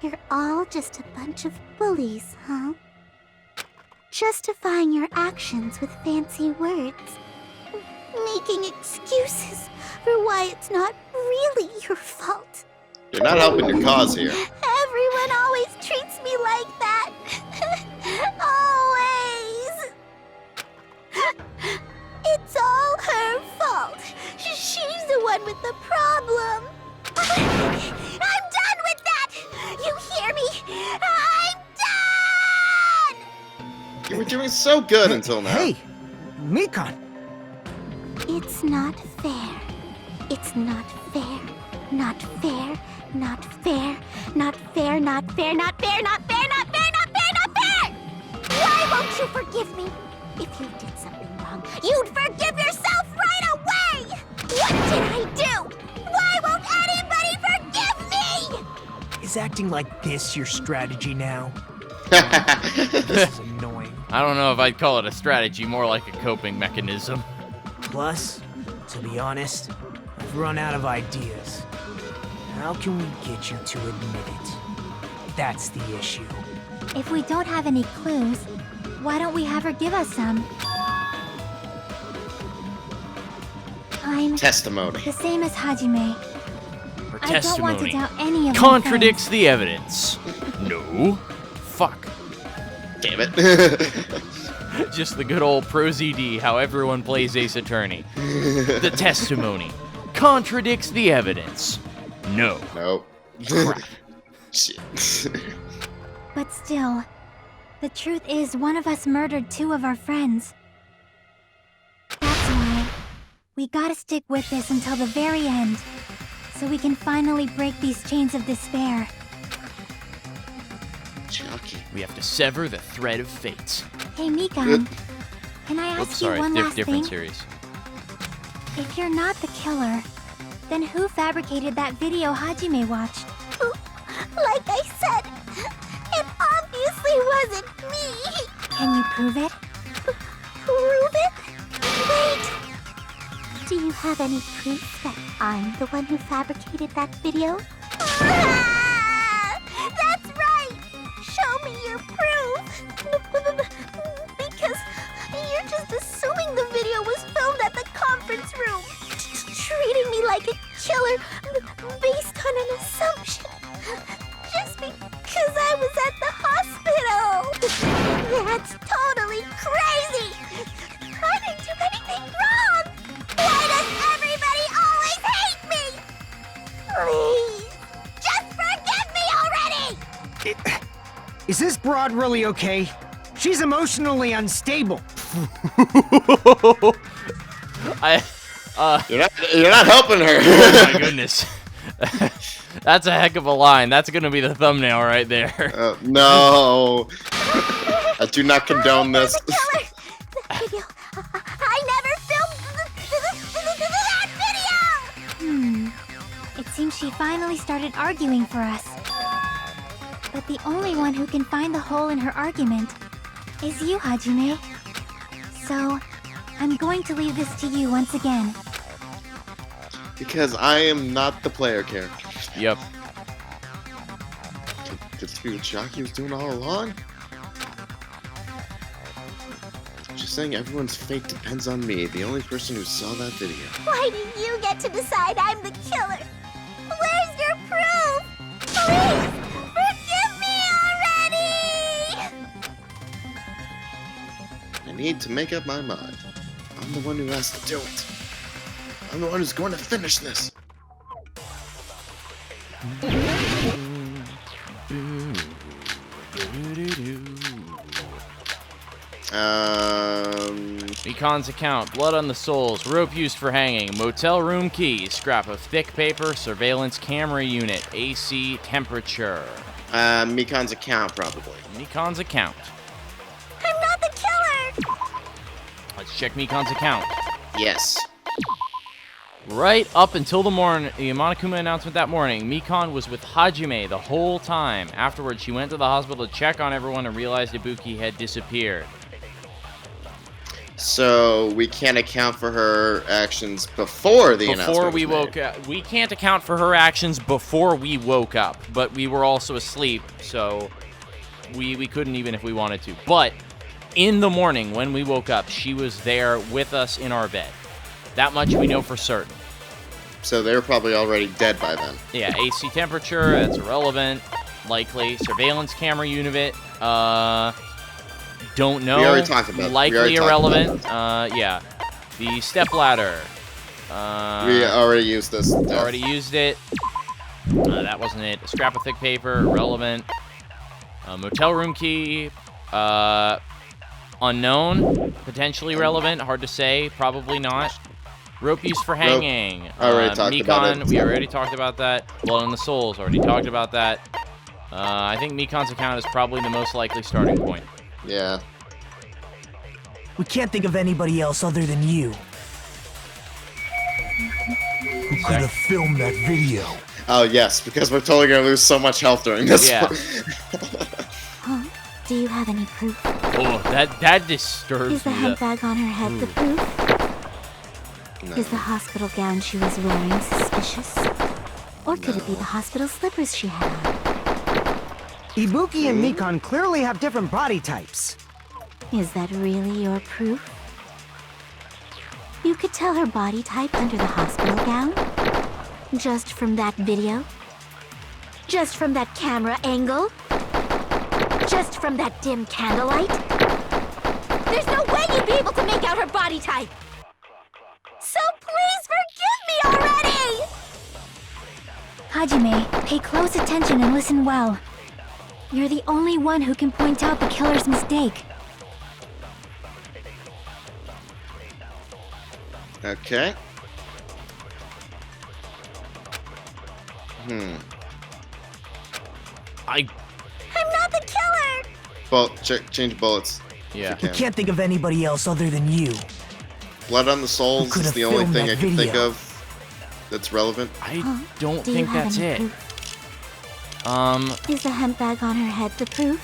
you're all just a bunch of bullies, huh? Justifying your actions with fancy words. making excuses for why it's not really your fault. You're not helping your cause here. Everyone always treats me like that. Always. It's all her fault. She's the one with the problem. I'm done with that! You hear me? I'm done! You were doing so good until now. Hey, Mikan. It's not fair. It's not fair. Not fair. Not fair. Not fair. Not fair. Not fair. Not fair. Not fair. Not fair. Not fair! Why won't you forgive me? If you did something wrong, you'd forgive yourself right away! What did I do? Why won't anybody forgive me? Is acting like this your strategy now? This is annoying. I don't know if I'd call it a strategy, more like a coping mechanism. Plus, to be honest, I've run out of ideas. How can we get you to admit it? That's the issue. If we don't have any clues, why don't we have her give us some? I'm testimony. The same as Hajime. Her I don't want to testimony doubt any of contradicts the evidence. No. Fuck. Damn it. Just the good old Pro ZD, how everyone plays Ace Attorney. The testimony contradicts the evidence. No. Nope. Shit. But still, the truth is one of us murdered 2 of our friends. That's why we gotta stick with this until the very end, so we can finally break these chains of despair. Chucky. We have to sever the thread of fate. Hey, Mikan, can I ask Oops, sorry, you one last different thing? series. If you're not the killer, then who fabricated that video Hajime watched? Like I said, it obviously wasn't me. Can you prove it? Prove it? Wait. Do you have any proof that I'm the one who fabricated that video? That's right! Show me your proof! Because you're just assuming the video was filmed at the conference room. Treating me like a killer based on an assumption. Just because I was at the hospital. That's totally crazy! I didn't do anything wrong! Why does everybody always hate me? Please, just forgive me already! Is this broad really okay? She's emotionally unstable. You're not helping her. Oh my goodness. That's a heck of a line. That's gonna be the thumbnail right there. No. I do not condone this. The video. I never filmed that video! It seems she finally started arguing for us. But the only one who can find the hole in her argument is you, Hajime. So, I'm going to leave this to you once again. Because I am not the player character. Yep. Could this be what Shocky was doing all along? Just saying everyone's fate depends on me, the only person who saw that video. Why do you get to decide I'm the killer? Where's your proof? Please, forgive me already! I need to make up my mind. I'm the one who has to do it. I'm the one who's going to finish this. Mikan's account, blood on the soles, rope used for hanging, motel room keys, scrap of thick paper, surveillance camera unit, AC temperature. Mikan's account, probably. Mikan's account. I'm not the killer! Let's check Mikan's account. Yes. Right up until the Monokuma announcement that morning, Mikan was with Hajime the whole time. Afterwards, she went to the hospital to check on everyone and realized Ibuki had disappeared. So we can't account for her actions before the announcement. Before we woke up. We can't account for her actions before we woke up, but we were also asleep, so we couldn't even if we wanted to. But in the morning when we woke up, she was there with us in our bed. That much we know for certain. So they were probably already dead by then. Yeah, AC temperature, that's irrelevant. Likely. Surveillance camera unit, don't know. We already talked about it. Likely irrelevant. Yeah. The stepladder. We already used this. Already used it. That wasn't it. A scrap of thick paper, irrelevant. Motel room key, unknown, potentially relevant, hard to say, probably not. Rope used for hanging. Mikan, we already talked about that. Blood on the Souls, already talked about that. I think Mikan's account is probably the most likely starting point. Yeah. We can't think of anybody else other than you. Who could have filmed that video? Oh, yes, because we're totally going to lose so much health during this Yeah. Huh? Do you have any proof? Oh, that disturbs me. Is the handbag on her head the proof? No. Is the hospital gown she was wearing suspicious? Or could it be the hospital slippers she had on? Ibuki and Mikan clearly have different body types. Is that really your proof? You could tell her body type under the hospital gown? Just from that video? Just from that camera angle? Just from that dim candlelight? There's no way you'd be able to make out her body type! So please forgive me already! Hajime, pay close attention and listen well. You're the only one who can point out the killer's mistake. Okay. I'm not the killer! Change bullets. Yeah. We can't think of anybody else other than you. Blood on the Souls Who is could the have only filmed thing that I can think video? of that's relevant. I don't Do you think have that's any it. proof? Is the handbag on her head the proof?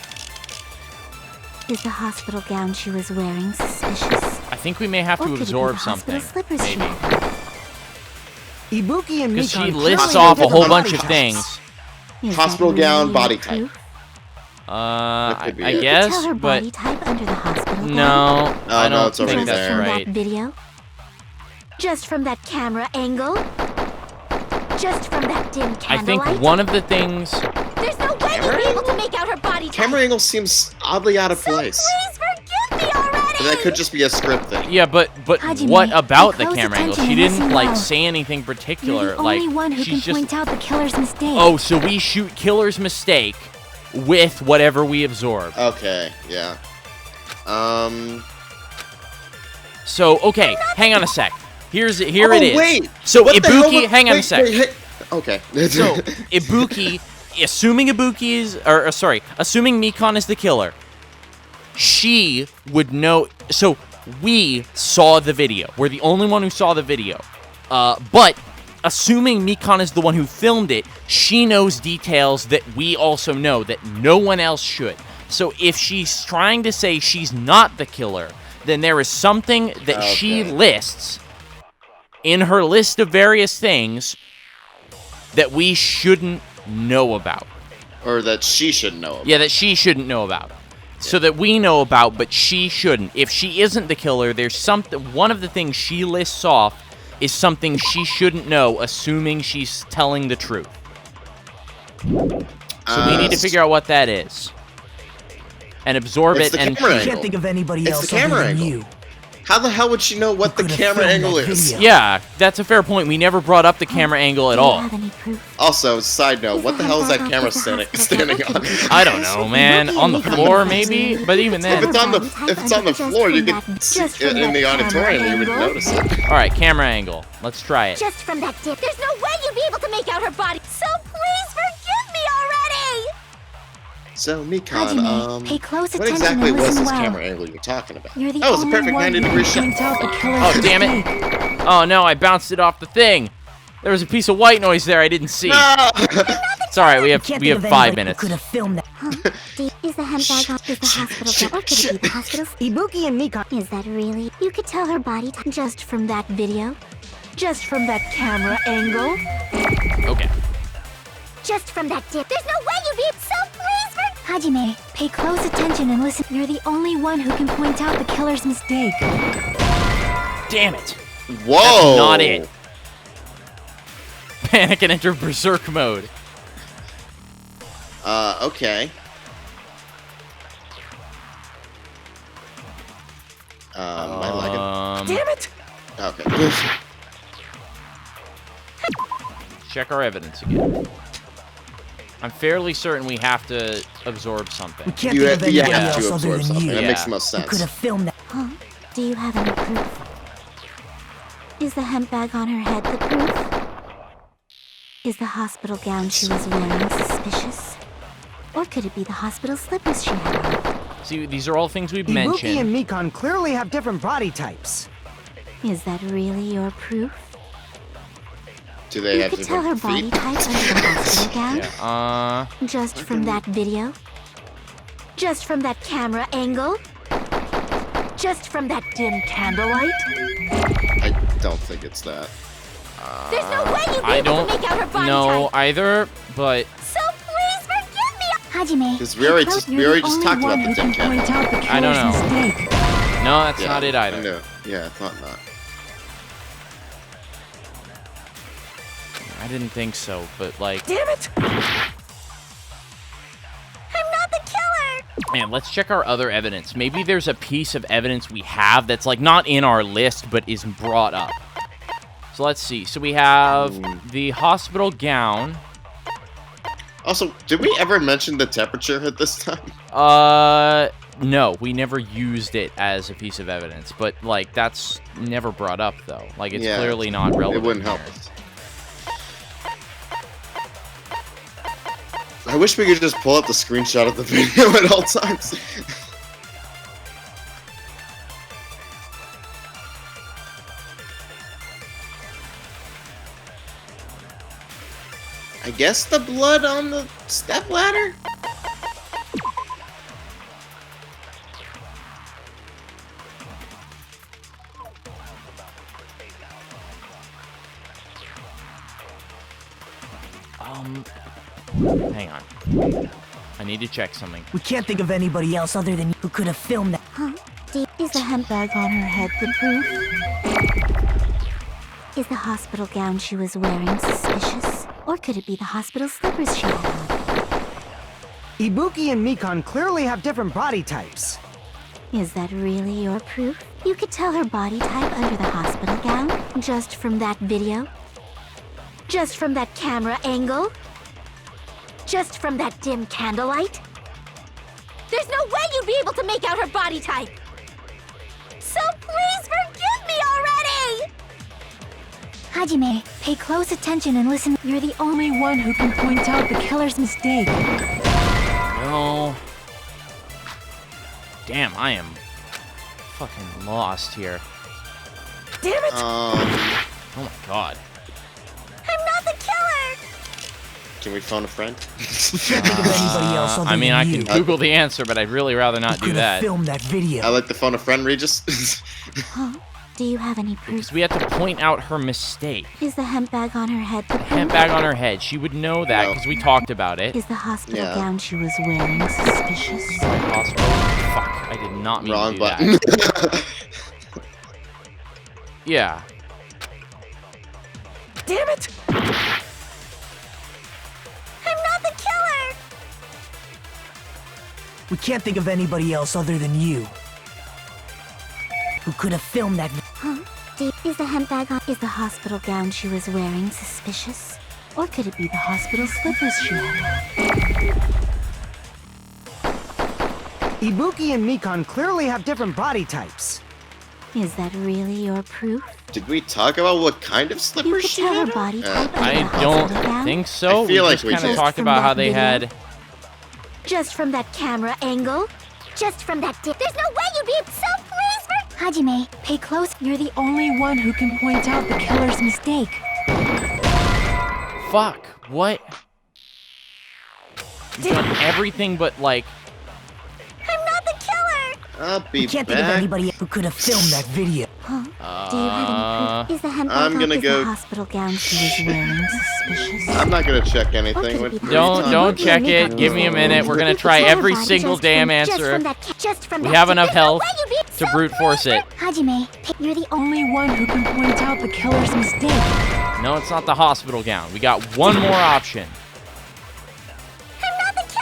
Is the hospital gown she was wearing suspicious? I think we may have Or to could it be absorb the hospital something. slippers she Maybe. had on? Ibuki and Because Mikan she clearly lists have off a whole different bunch of body things. types. Is Hospital that gown, really body your type. proof? That I could be it. You could guess, tell her but body type under the hospital gown? no, I no, don't it's over think Just that's from right. that video? Just from that camera angle? Just from that dim I candlelight? think one of the things. There's no way you'd be able to make out her body type! Camera angle seems oddly out of place. Please forgive me already! But that could just be a script thing. Yeah, but Hajime, what about pay the close camera angle? attention She and didn't listen like well. say anything You're particular. the Like only one who can she's just. point out the killer's mistake. Oh, so we shoot killer's mistake with whatever we absorb. Okay, yeah. So okay, hang on a sec. Here it is. Wait! So What the hell Ibuki, was- hang on a wait, sec. wait, hey- Okay. So Ibuki, assuming Mikan is the killer, she would know. So we saw the video. We're the only one who saw the video. But assuming Mikan is the one who filmed it, she knows details that we also know that no one else should. So if she's trying to say she's not the killer, then there is something that she lists in her list of various things that we shouldn't know about. Or that she should know about. Yeah, that she shouldn't know about. So that we know about, but she shouldn't. If she isn't the killer, there's something. One of the things she lists off is something she shouldn't know, assuming she's telling the truth. So we need to figure out what that is. And absorb It's it the and camera We angle. can't think of anybody It's else the camera other than angle. you. How the hell would she know what the could have camera filmed angle that is? video? Yeah, that's a fair point. We never brought up the camera angle at Do you all. have any proof? Also, side note, what the hell is that handbag camera off the standing hospital on? I don't know, man. On the floor, maybe? But even If then. it's on the floor, you can see it in the auditorium. You would notice it. Alright, camera angle. Let's try it. Just from that dip, there's no way you'd be able to make out her body! So please forgive me already! So, Mikan, Hajime, pay close what attention exactly and was listen this well. camera angle you're talking about? You're the That was a only perfect one 90-degree who shot. can point out the killer's Oh, damn mistake. it. Oh, no, I bounced it off the thing. There was a piece of white noise there I didn't see. No! It's alright, we have Can't 5 think of anybody who minutes. could have filmed that. Is the handbag on the hospital gown? Or could it be the hospital? Ibuki and Mikan. Is that really? You could tell her body type just from that video? Just from that camera angle. Okay. Just from that dip, there's no way you'd be... So please forgive Hajime, pay close attention and listen. You're the only one who can point out the killer's mistake. Damn it. Whoa! That's not it. Panic and enter berserk mode. Okay. I like it. Damn it! Okay. Check our evidence again. I'm fairly certain we have to absorb something. We can't think of anybody else other than you. That makes the most sense. You could have filmed that. Huh? Do you have any proof? Is the hemp bag on her head the proof? Is the hospital gown she was wearing suspicious? Or could it be the hospital slippers she had on? See, these are all things we've Ibuki mentioned. and Mikon clearly have different body types. Is that really your proof? Do they You have could tell her different body feet? type under the hospital gown? Yeah, Just from that video? Just from that camera angle? Just from that dim candlelight? I don't think it's that. There's no way you'd be I able don't to make out her body know type! either, but So please forgive me! Hajime. Because we already just talked about the dim camera. I don't know. No, that's not it either. No. Yeah, I thought not. I didn't think so, but like... Damn it! I'm not the killer! Man, let's check our other evidence. Maybe there's a piece of evidence we have that's like not in our list, but is brought up. So let's see. So we have the hospital gown. Also, did we ever mention the temperature at this time? No, we never used it as a piece of evidence, but like that's never brought up though. Like it's clearly not relevant. It wouldn't help us. I wish we could just pull up the screenshot of the video at all times. I guess the blood on the stepladder? Hang on. I need to check something. We can't think of anybody else other than you who could have filmed that. Huh? Is the hemp bag on her head the proof? Is the hospital gown she was wearing suspicious? Or could it be the hospital slippers she had on? Ibuki and Mikon clearly have different body types. Is that really your proof? You could tell her body type under the hospital gown? Just from that video? Just from that camera angle? Just from that dim candlelight? There's no way you'd be able to make out her body type! So please forgive me already! Hajime, pay close attention and listen. You're the only one who can point out the killer's mistake. No. Damn, I am fucking lost here. Damn it! Oh my god. I'm not the killer! Can we phone a friend? Can't think of anybody else other I mean, than I you. can Google the answer, but I'd really rather not do that. Film that video. I like to phone a friend, Regis. Huh? Do you have any proof? Because we have to point out her mistake. Is the hemp bag on her head the proof? Hemp bag on her head. She would know that because we talked about it. Is the hospital gown she was wearing suspicious? Hospital? Fuck, I did not mean Wrong to do button. that. Yeah. Damn it! I'm not the killer! We can't think of anybody else other than you who could have filmed that. Huh? Is the hemp bag on? Is the hospital gown she was wearing suspicious? Or could it be the hospital slippers she had on? Ibuki and Mikon clearly have different body types. Is that really your proof? Did we talk about what kind of You slippers could she tell her had? body type under the I hospital don't gown? think so. I feel like just we kind of did. talked From about that how they video? had. Just from that camera angle? Just from that dip? There's no way you'd be so please for... Hajime, pay close. You're the only one who can point out the killer's mistake. Fuck. What? You've done everything but like. I'm not the killer! I'll be We can't think of back. anybody who could have filmed that video. Huh? Do you have any proof Is the handbag I'm gonna off go. the hospital gown she was wearing suspicious? I'm not gonna check anything. Don't check it. Give me a minute. We're gonna try every single damn answer. We have enough health to brute force it. Hajime, You're the only one who can point out the killer's mistake. No, it's not the hospital gown. We got one more option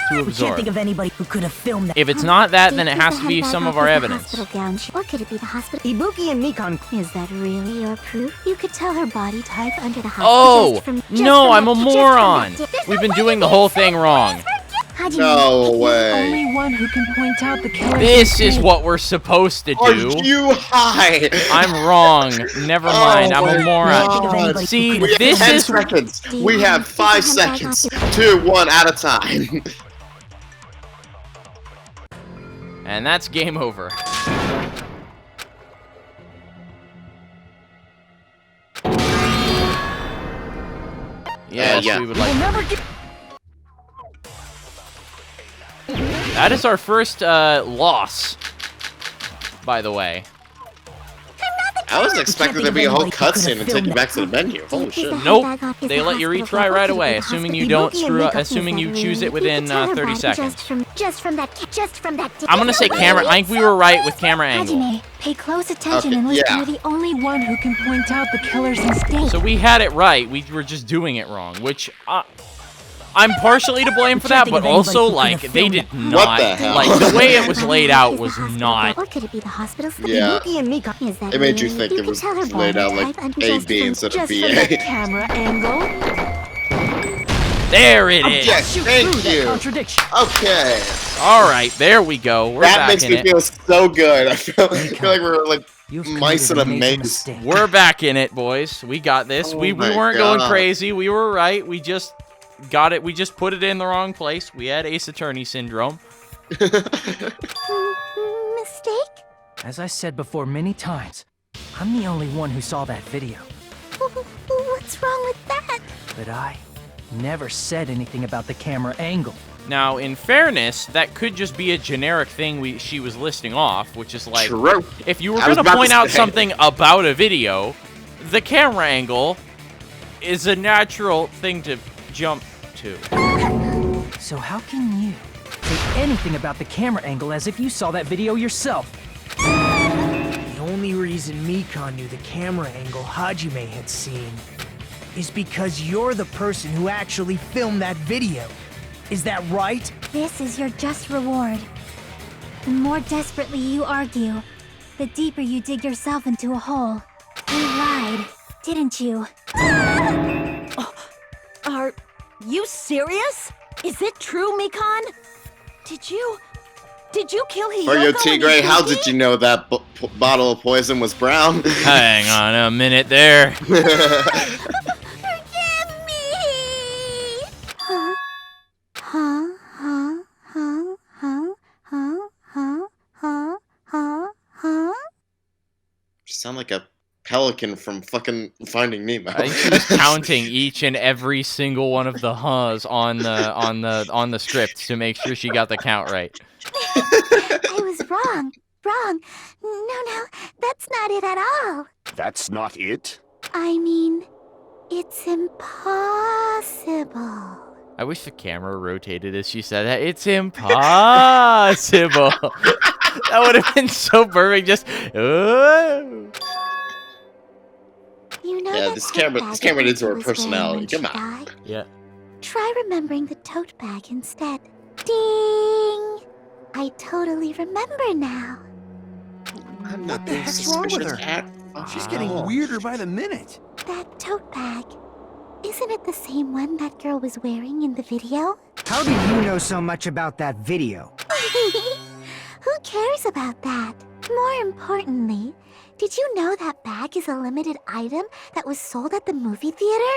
to We can't absorb. think of anybody who could have filmed that. If it's not that, then it has to be some of our evidence. Hospital gown, or could it be the hospital? Ibuki and Mikan. Is that really your proof? You could tell her body type under the hospital. Oh, no, I'm a moron. We've been doing the whole thing wrong. No The way. only one who can point out the killer's This is mistake. what we're supposed to Are do. you high? I'm wrong. Never mind. I'm a moron. God. See, We have this 10 is seconds. We have 5 seconds. 2, 1 at a time. And that's game over. Yes, yeah. we would like. That is our first loss, by the way. I wasn't expecting there to be a whole cutscene and take you back to the menu. Holy shit. Nope. They let you retry right away, assuming you don't screw up, assuming you choose it within 30 seconds. Just from that. I'm gonna say camera. I think we were right with camera angle. Hajime, pay close attention Okay, and listen. yeah. You're the only one who can point out the killer's mistake. So we had it right. We were just doing it wrong, which I'm partially to blame for that, but also like they did not. the hell? Like the way it was laid out was not. Or could it be the hospital? Yeah. Ibuki and Mikan. Is that It made you really? think it could was tell her laid body out like type and A, just B from- instead of Just from that BA. camera angle. There it is. Yes, thank you. Contradiction. Okay. All right, there we go. We're That back makes in me it. feel so good. I feel like we're like You've mice in a committed major maze. mistake. We're back in it, boys. We got this. Oh we my weren't going God. crazy. We were right. We just got it. We just put it in the wrong place. We had Ace Attorney syndrome. Mistake? As I said before many times, I'm the only one who saw that video. What's wrong with that? But I never said anything about the camera angle. Now, in fairness, that could just be a generic thing she was listing off, which is like, True. if you were I was going to about point to out say. something about a video, the camera angle is a natural thing to jump to. So how can you say anything about the camera angle as if you saw that video yourself? The only reason Mikan knew the camera angle Hajime had seen is because you're the person who actually filmed that video. Is that right? This is your just reward. The more desperately you argue, the deeper you dig yourself into a hole. You lied, didn't you? Are you serious? Is it true, Mikan? Did you kill Hiyoko? For your and Tigray, how Ibuki? did you know that bottle of poison was brown? Hang on a minute there. Forgive me! Huh? Huh? Huh? Huh? Huh? Huh? Huh? Huh? Huh? Huh? You sound like a pelican from fucking Finding Nemo. I think she was counting each and every single one of the huhs on the script to make sure she got the count right. I was wrong. Wrong. No, that's not it at all. That's not it? I mean, it's impossible. I wish the camera rotated as she said that. It's impossible. That would have been so perfect. Just. You know Yeah, that this tote camera bag needs Ibuki more was personality. wearing when Come on. she died? Yeah. Try remembering the tote bag instead. Ding! I totally remember now. I'm not What the being heck's wrong with suspicious her? at She's all. getting weirder by the minute. That tote bag. Isn't it the same one that girl was wearing in the video? How did you know so much about that video? Who cares about that? More importantly, did you know that bag is a limited item that was sold at the movie theater?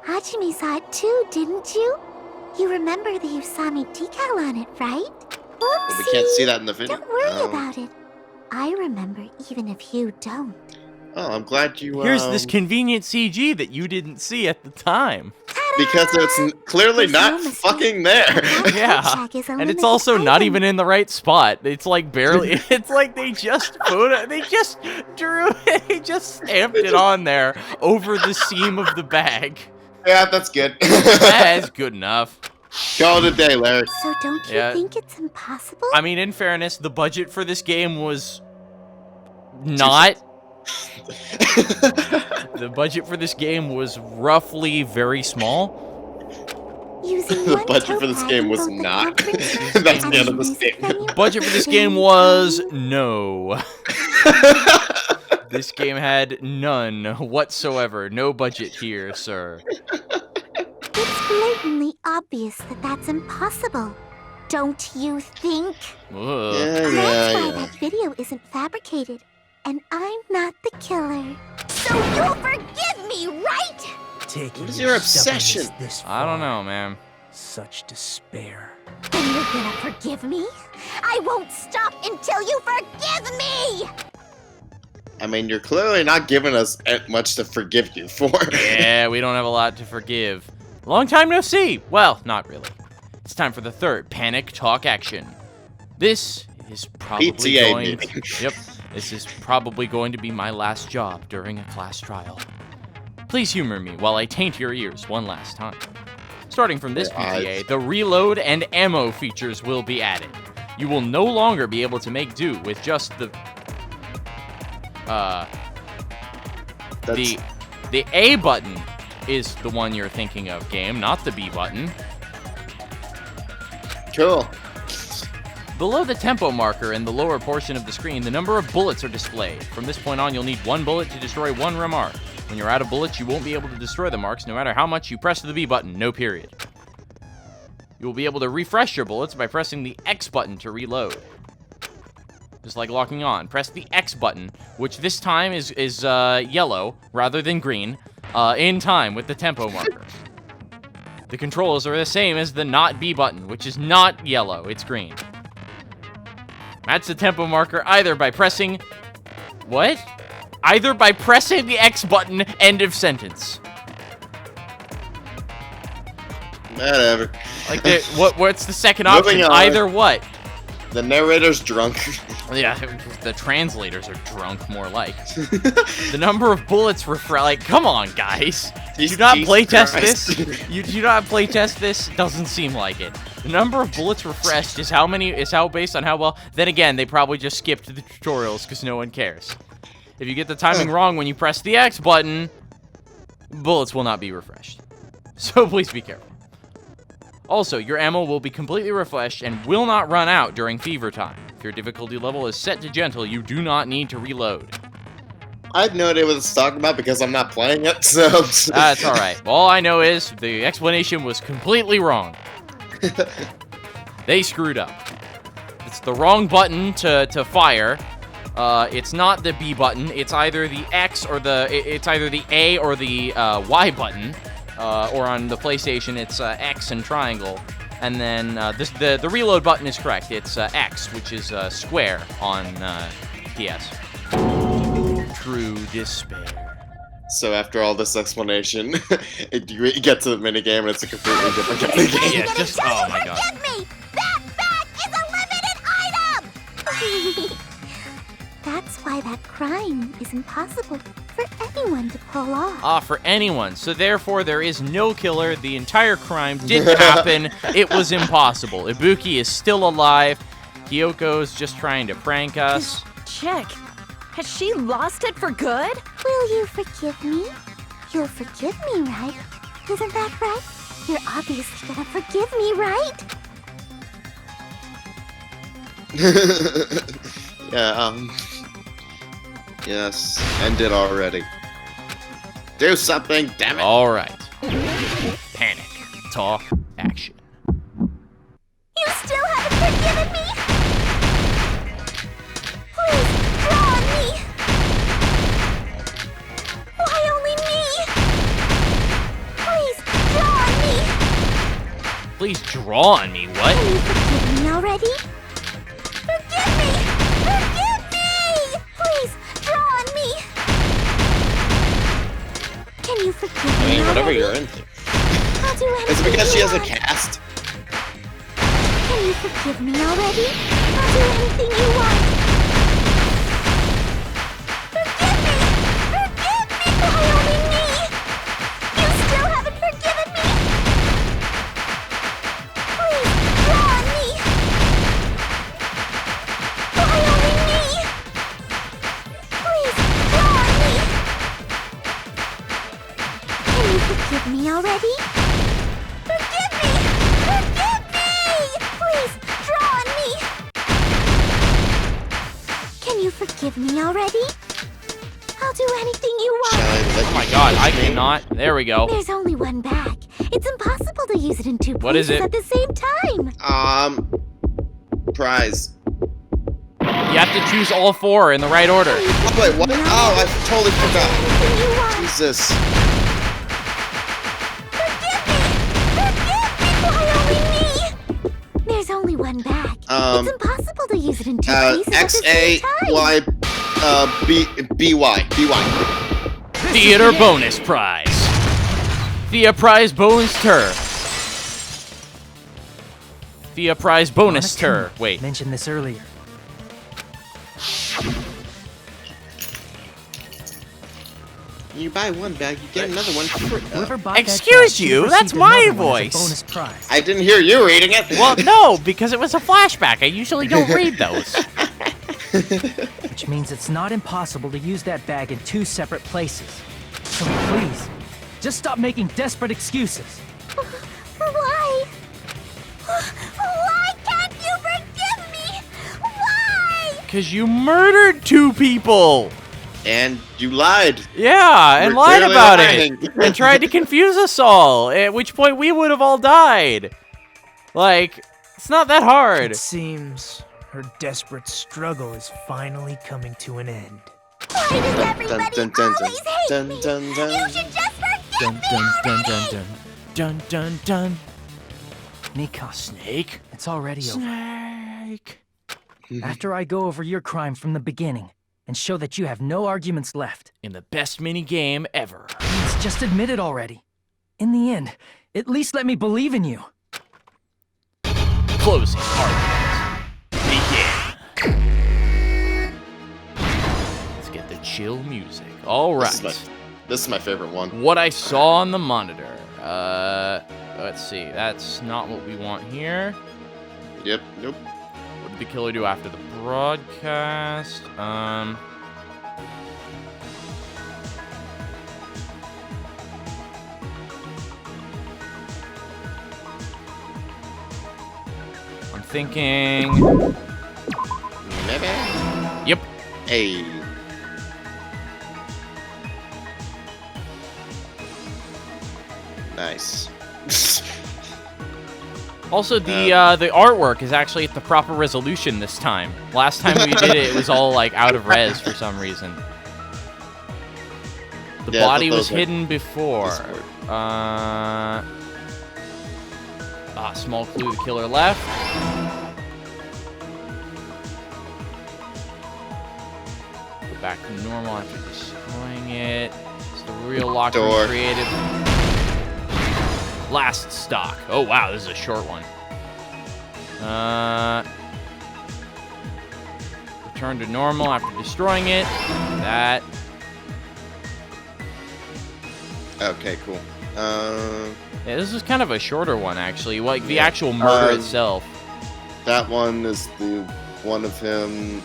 Hajime saw it too, didn't you? You remember the Usami decal on it, right? Whoopsie! We can't see that in the video. Don't worry Oh. about it. I remember even if you don't. Oh, I'm glad you. Here's this convenient CG that you didn't see at the time. Ta-da! because it's clearly not fucking there. Yeah, and it's also not even in the right spot. It's like barely. It's like they just drew it. They just stamped it on there over the seam of the bag. Yeah, that's good. That's good enough. Call it a day, Larry. So don't you think it's impossible? I mean, in fairness, the budget for this game was not. The budget for this game was roughly very small. The budget for this game was not. That's the end of the statement. Budget for this game was no. This game had none whatsoever. No budget here, sir. It's blatantly obvious that that's impossible. Don't you think? That's why that video isn't fabricated. And I'm not the killer. So you'll forgive me, right? Taking What is your obsession? This I don't know, man. Such despair. And you're gonna forgive me? I won't stop until you forgive me! I mean, you're clearly not giving us much to forgive you for. Yeah, we don't have a lot to forgive. Long time no see. Well, not really. It's time for the third panic talk action. This is probably PTA going. meeting. Yep. This is probably going to be my last job during a class trial. Please humor me while I taint your ears one last time. Starting from this PTA, the reload and ammo features will be added. You will no longer be able to make do with just the A button is the one you're thinking of, game, not the B button. Cool. Below the tempo marker in the lower portion of the screen, the number of bullets are displayed. From this point on, you'll need one bullet to destroy one remark. When you're out of bullets, you won't be able to destroy the marks no matter how much you press the B button, no period. You will be able to refresh your bullets by pressing the X button to reload. Just like locking on. Press the X button, which this time is yellow rather than green, in time with the tempo marker. The controls are the same as the not B button, which is not yellow, it's green. Match the tempo marker either by pressing... What? Either by pressing the X button, end of sentence. Whatever. Like, what's the second option? Either what? The narrator's drunk. Yeah, the translators are drunk, more like. The number of bullets like, come on, guys. You do not playtest this? You do not playtest this? Doesn't seem like it. The number of bullets refreshed is how based on how well. Then again, they probably just skipped the tutorials because no one cares. If you get the timing wrong when you press the X button, bullets will not be refreshed. So please be careful. Also, your ammo will be completely refreshed and will not run out during fever time. If your difficulty level is set to gentle, you do not need to reload. I have no idea what it's talking about because I'm not playing it, so... That's alright. All I know is the explanation was completely wrong. They screwed up. It's the wrong button to fire. It's not the B button. It's either the X or it's either the A or the Y button. Or on the PlayStation, it's X and triangle. And then the reload button is correct. It's X, which is square on PS. True despair. So after all this explanation, you get to the minigame and it's a completely different kind of game. Yeah, just, oh my god. Me! That bag is a limited item! That's why that crime is impossible for anyone to pull off. For anyone. So therefore, there is no killer. The entire crime didn't happen. It was impossible. Ibuki is still alive. Hyoko's just trying to prank us. Check. Has she lost it for good? Will you forgive me? You'll forgive me, right? Isn't that right? You're obviously gonna forgive me, right? Yeah, yes, end it already. Do something, damn it! Alright. Panic. Talk. Action. You still haven't forgiven me? Please, draw on me! Why only me? Please, draw on me! Please draw on me, what? Can you forgive me already? Forgive me! Forgive me! Please, draw on me! Can you forgive me whatever already? you're into. I'll do anything. Is it because she has a want. cast? Can you forgive me already? I'll do anything you want. Forgive me! Forgive me! Why only me? You still haven't forgiven me? Please, draw on me! Why only me? Please, draw on me! Can you forgive me already? Forgive me! Forgive me! Please, draw on me! Can you forgive me already? I'll do anything you want. Oh my god, I cannot. There we go. There's only one bag. It's impossible to use it in two What is places it? at the same time. Prize. You have to choose all 4 in the right order. Wait, what? Oh, I totally forgot. Jesus. Why only me? There's only one bag. It's impossible to use it in two places at the same time. BY. Theater bonus prize. Thea prize bonus tur. Thea prize bonus tur. Wait. Mentioned this earlier. You buy one bag, you get another one for free. Excuse you, that's my voice. Bonus prize. I didn't hear you reading it. Well, no, because it was a flashback. I usually don't read those. Which means it's not impossible to use that bag in 2 separate places. So please, just stop making desperate excuses. Why? Why can't you forgive me? Why? Because you murdered 2 people. And you lied. Yeah, and You're lied clearly about lying. it. And tried to confuse us all. At which point we would have all died. Like, it's not that hard. It seems her desperate struggle is finally coming to an end. Why does everybody always hate me? You should just forgive me already! Dun dun dun. Nika. Snake. It's already over. Snake. After I go over your crime from the beginning and show that you have no arguments left. In the best mini game ever. Please, just admit it already. In the end, at least let me believe in you. Closing argument. Begin. Let's get the chill music. All right. This is my favorite one. What I saw on the monitor. Let's see. That's not what we want here. Yep. Nope. What did the killer do after the broadcast? I'm thinking. Maybe. Yep. Hey. Nice. Also, the artwork is actually at the proper resolution this time. Last time we did it, it was all like out of res for some reason. The body was hidden before. Small clue: the killer left. Go back to normal after destroying it. It's the real locker room creative. Last stock. Oh wow, this is a short one. Return to normal after destroying it. That. Okay, cool. Yeah, this is kind of a shorter one actually. Like the actual murder itself. That one is the one of him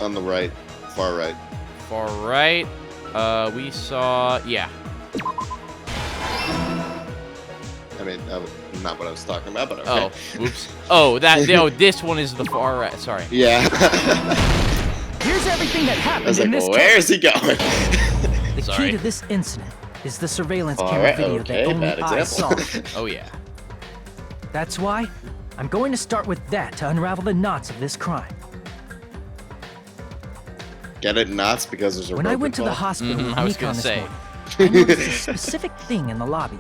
on the right, far right. Far right. We saw. Yeah. I mean, not what I was talking about, but okay. Oh, whoops. Oh, that. No, this one is the far right. Sorry. Yeah. Here's everything that happened I was like, in this where's he going? The key to this incident is the surveillance camera video that only I saw. Oh yeah. That's why I'm going to start with that to unravel the knots of this crime. Get it? Knots because there's a When I went to the hospital with I was Nikon gonna this say. morning, I noticed a specific thing in the lobby.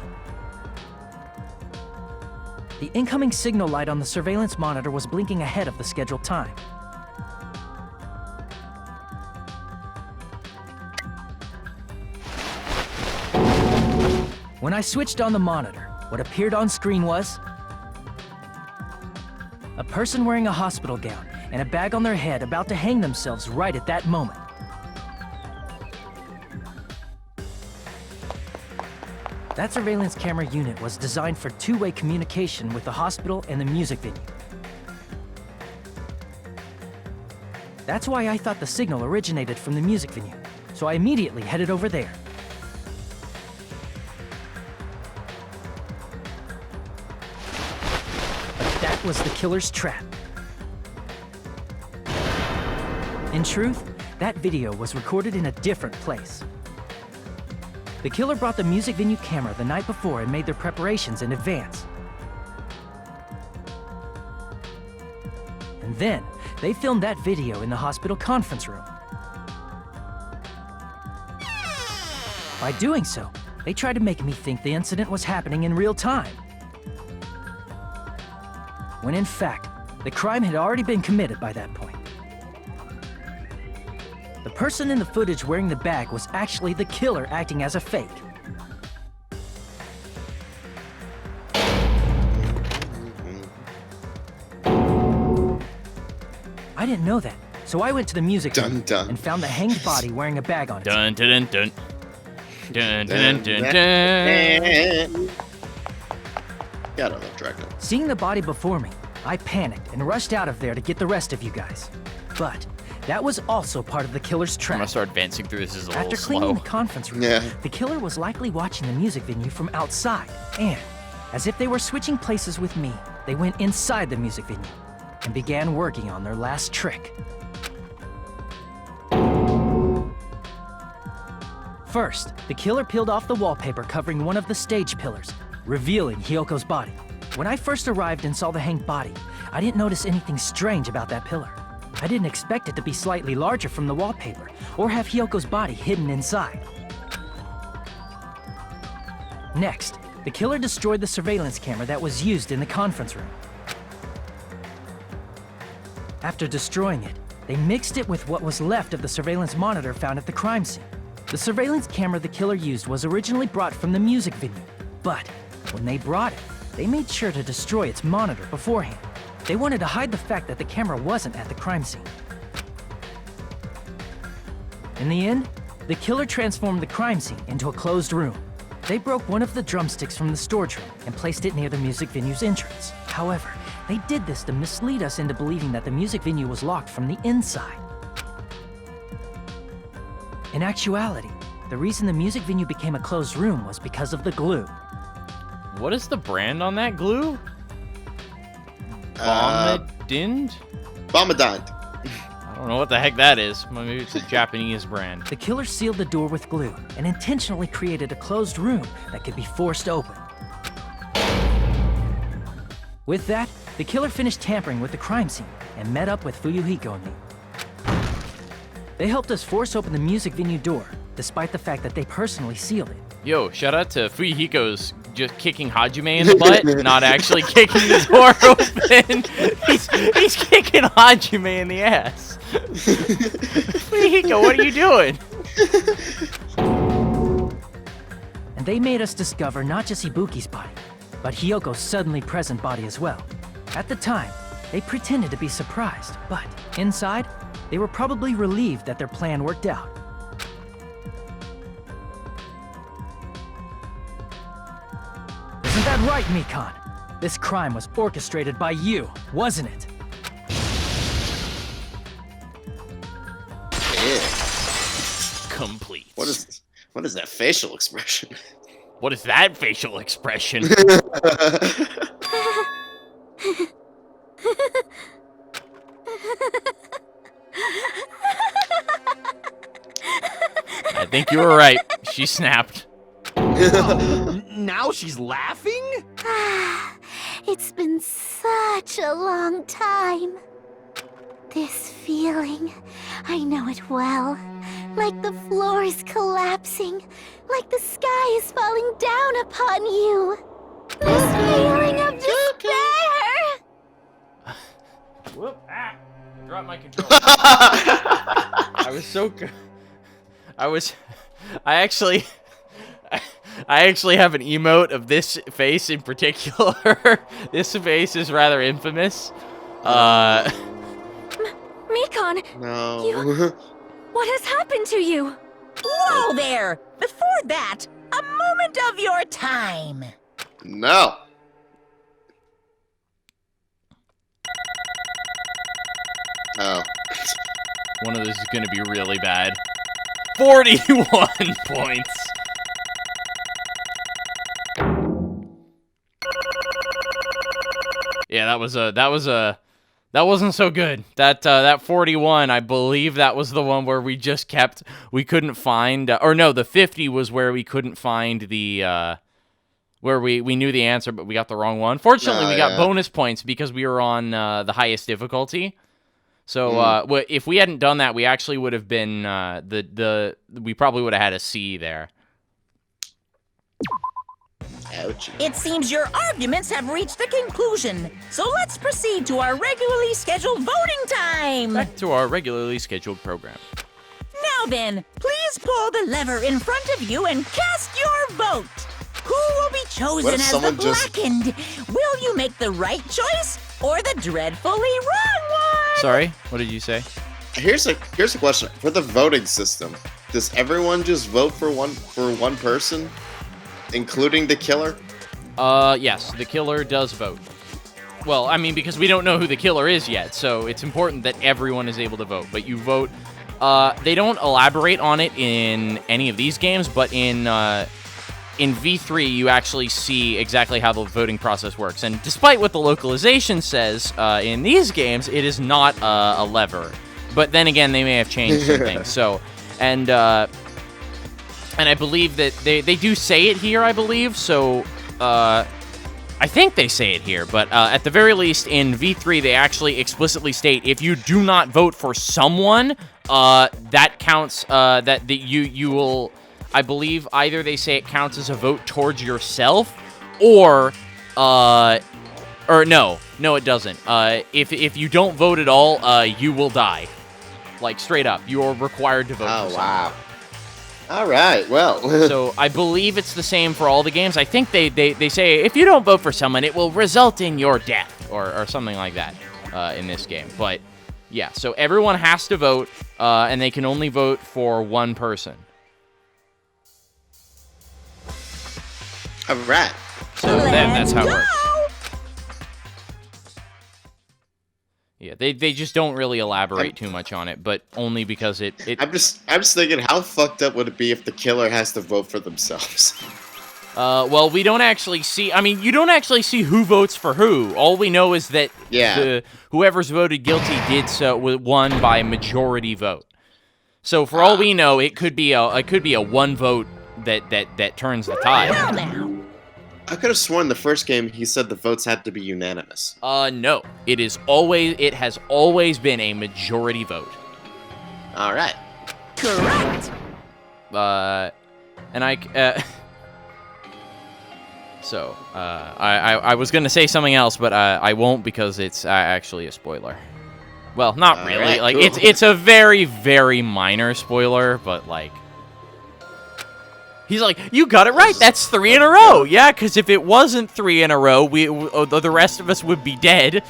The incoming signal light on the surveillance monitor was blinking ahead of the scheduled time. When I switched on the monitor, What appeared on screen was a person wearing a hospital gown and a bag on their head about to hang themselves right at that moment. That surveillance camera unit was designed for two-way communication with the hospital and the music venue. That's why I thought the signal originated from the music venue, so I immediately headed over there. But that was the killer's trap. In truth, that video was recorded in a different place. The killer brought the music venue camera the night before and made their preparations in advance. And then, they filmed that video in the hospital conference room. By doing so, they tried to make me think the incident was happening in real time. When in fact, the crime had already been committed by that point. The person in the footage wearing the bag was actually the killer acting as a fake. I didn't know that, so I went to the music room and found the hanged body wearing a bag on it. Dun dun dun dun dun dun dun dun. Yeah, I don't know, Dragon. Seeing the body before me, I panicked and rushed out of there to get the rest of you guys. But that was also part of the killer's trap. I'm gonna start advancing through this. Is a little After slow. cleaning the conference room, the killer was likely watching the music venue from outside. And, as if they were switching places with me, they went inside the music venue and began working on their last trick. First, the killer peeled off the wallpaper covering one of the stage pillars, revealing Hyoko's body. When I first arrived and saw the hanged body, I didn't notice anything strange about that pillar. I didn't expect it to be slightly larger from the wallpaper, or have Hyoko's body hidden inside. Next, the killer destroyed the surveillance camera that was used in the conference room. After destroying it, they mixed it with what was left of the surveillance monitor found at the crime scene. The surveillance camera the killer used was originally brought from the music venue, but when they brought it, they made sure to destroy its monitor beforehand. They wanted to hide the fact that the camera wasn't at the crime scene. In the end, the killer transformed the crime scene into a closed room. They broke one of the drumsticks from the storage room and placed it near the music venue's entrance. However, they did this to mislead us into believing that the music venue was locked from the inside. In actuality, the reason the music venue became a closed room was because of the glue. What is the brand on that glue? Bombadand? Bombadand. I don't know what the heck that is. Maybe it's a Japanese brand. The killer sealed the door with glue and intentionally created a closed room that could be forced open. With that, the killer finished tampering with the crime scene and met up with Fuyuhiko and me. They helped us force open the music venue door, despite the fact that they personally sealed it. Yo, shout out to Fuyuhiko's just kicking Hajime in the butt, not actually kicking the door open. He's kicking Hajime in the ass. Fuyuhiko, what are you doing? And they made us discover not just Ibuki's body, but Hyoko's suddenly present body as well. At the time, they pretended to be surprised, but inside, they were probably relieved that their plan worked out. Isn't that right, Mikan? This crime was orchestrated by you, wasn't it? Complete. What is that facial expression? What is that facial expression? I think you were right. She snapped. Now she's laughing? It's been such a long time. This feeling, I know it well. Like the floor is collapsing, like the sky is falling down upon you. This feeling of despair! Whoop, ah, drop my controller. I was so good. I I actually have an emote of this face in particular. This face is rather infamous. Mikon! No. What has happened to you? Whoa there! Before that, a moment of your time. No. Oh. One of those is gonna be really bad. 41 points. Yeah, that wasn't so good. That 41, I believe that was the one where we couldn't find, or no, the 50 was where we couldn't find the, where we knew the answer, but we got the wrong one. Fortunately, we got bonus points because we were on the highest difficulty. So if we hadn't done that, we actually would have been we probably would have had a C there. Ouch. It seems your arguments have reached a conclusion, so let's proceed to our regularly scheduled voting time. Back to our regularly scheduled program. Now then, please pull the lever in front of you and cast your vote. Who will be chosen as the blackened? Will you make the right choice or the dreadfully wrong one? Sorry, what did you say? Here's a question. For the voting system, does everyone just vote for one person? Including the killer? Yes, the killer does vote. Well, I mean, because we don't know who the killer is yet, so it's important that everyone is able to vote. But you vote. They don't elaborate on it in any of these games, but in V3, you actually see exactly how the voting process works. And despite what the localization says in these games, it is not a lever. But then again, they may have changed some things. So, and I believe that they do say it here, I believe. So, I think they say it here. But at the very least, in V3, they actually explicitly state if you do not vote for someone, that counts, that you will... I believe either they say it counts as a vote towards yourself, or no, it doesn't. If you don't vote at all, you will die. Like, straight up. You're required to vote for someone. Wow. All right, well. So, I believe it's the same for all the games. I think they say if you don't vote for someone, it will result in your death, or something like that in this game. But, yeah, so everyone has to vote, and they can only vote for one person. All right. So that's how it works. Yeah, they just don't really elaborate too much on it, but only because it... I'm just thinking, how fucked up would it be if the killer has to vote for themselves? Well, we don't actually see... I mean, you don't actually see who votes for who. All we know is that whoever's voted guilty did so won by majority vote. So for all we know, it could be a one vote that turns the tide. I could have sworn the first game he said the votes had to be unanimous. No. It has always been a majority vote. All right. Correct. And I was gonna say something else, but I won't because it's actually a spoiler. Well, not really. Right, like cool. it's a very, very minor spoiler, but like. He's like, you got it right. That's 3 in a row. Yeah, because if it wasn't 3 in a row, the rest of us would be dead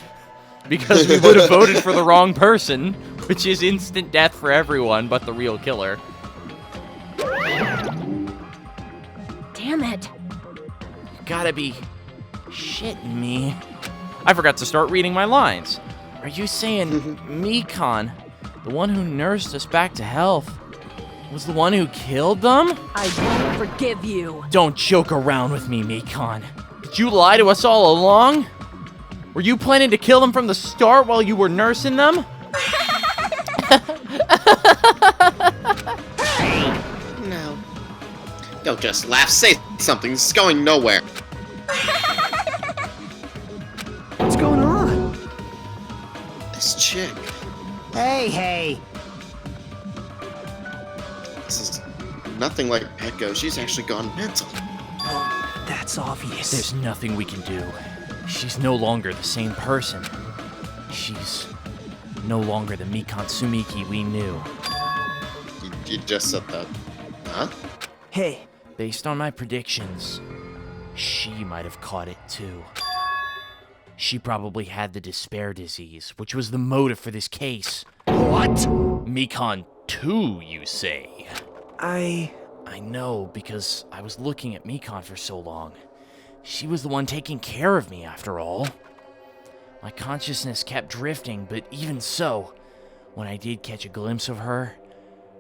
because we would have voted for the wrong person, which is instant death for everyone but the real killer. Damn it. You gotta be shitting me. I forgot to start reading my lines. Are you saying Mikon, the one who nursed us back to health, was the one who killed them? I won't forgive you. Don't joke around with me, Mikon. Did you lie to us all along? Were you planning to kill them from the start while you were nursing them? No. Don't just laugh. Say something. This is going nowhere. What's going on? This chick. Hey. This is nothing like Petco. She's actually gone mental. That's obvious. There's nothing we can do. She's no longer the same person. She's no longer the Mikon Sumiki we knew. You just said that. Huh? Hey, Based on my predictions, she might have caught it too. She probably had the despair disease, which was the motive for this case. What? Mikon 2, you say? I know, because I was looking at Mikon for so long. She was the one taking care of me, after all. My consciousness kept drifting, but even so, when I did catch a glimpse of her,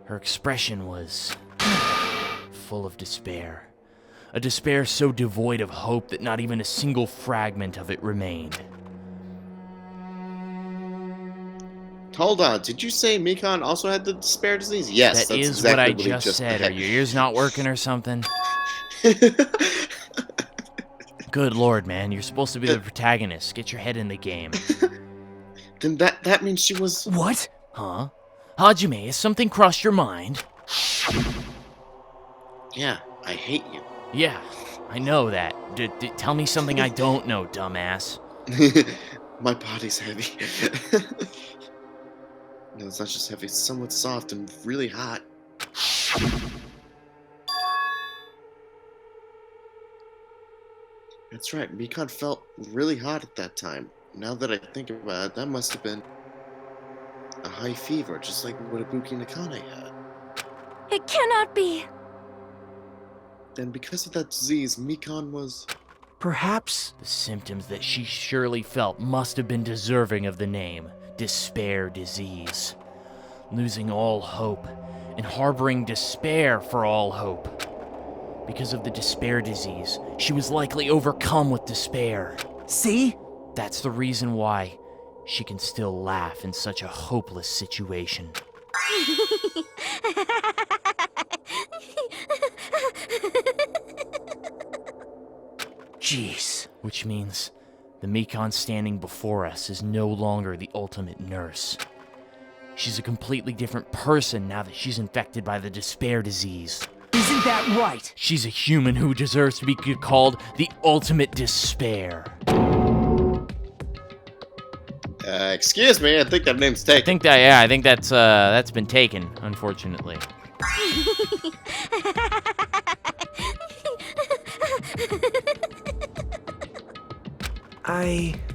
her expression was full of despair. A despair so devoid of hope that not even a single fragment of it remained. Hold on, did you say Mikon also had the despair disease? Yes, that is exactly what I just said. Are your ears not working or something? Good lord, man, you're supposed to be the protagonist. Get your head in the game. Then that means she was... What? Huh? Hajime, has something crossed your mind? Yeah, I hate you. Yeah, I know that. Tell me something I don't know, dumbass. My body's heavy. No, it's not just heavy, it's somewhat soft and really hot. That's right, Mikon felt really hot at that time. Now that I think about it, that must have been a high fever, just like what Ibuki Nakane had. It cannot be. Then because of that disease, Mikon was... Perhaps... The symptoms that she surely felt must have been deserving of the name. Despair disease. Losing all hope, and harboring despair for all hope. Because of the despair disease, she was likely overcome with despair. See? That's the reason why she can still laugh in such a hopeless situation. Jeez. Which means the Mikon standing before us is no longer the ultimate nurse. She's a completely different person now that she's infected by the despair disease. Isn't that right? She's a human who deserves to be called the ultimate despair. Excuse me, I think that name's taken. I think that's been taken, unfortunately.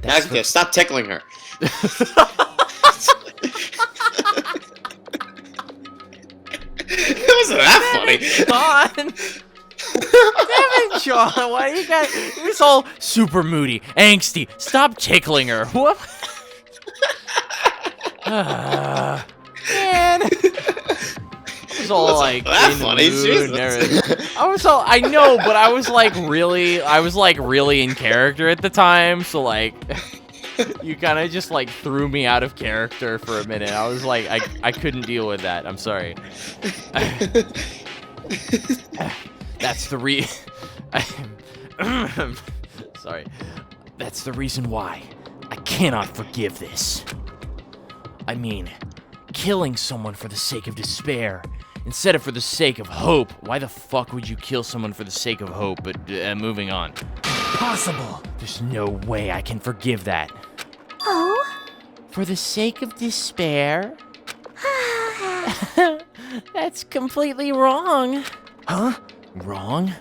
Nagito, stop tickling her. It wasn't that funny. Sean! Damn it, Sean! Why you got this all super moody, angsty? Stop tickling her. What? Man, it was all like that in funny. the mood and Jesus. everything. I know, but I was like really in character at the time, so like. You kind of just like threw me out of character for a minute. I was like, I couldn't deal with that. I'm sorry. That's the sorry. That's the reason why I cannot forgive this. I mean, killing someone for the sake of despair instead of for the sake of hope. Why the fuck would you kill someone for the sake of hope? But moving on. Impossible. There's no way I can forgive that. Oh? For the sake of despair? That's completely wrong. Huh? Wrong?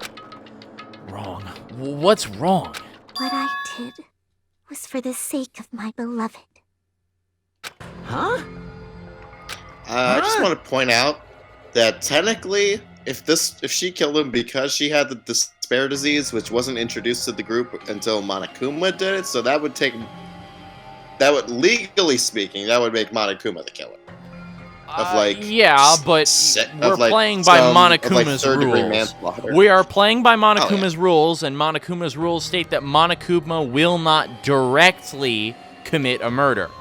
Wrong. What's wrong? What I did was for the sake of my beloved. Huh? I just want to point out that technically, if she killed him because she had the despair disease, which wasn't introduced to the group until Monokuma did it, so that would legally speaking, that would make Monokuma the killer. Yeah, but we're playing by Monokuma's rules. We are playing by Monokuma's rules, and Monokuma's rules state that Monokuma will not directly commit a murder.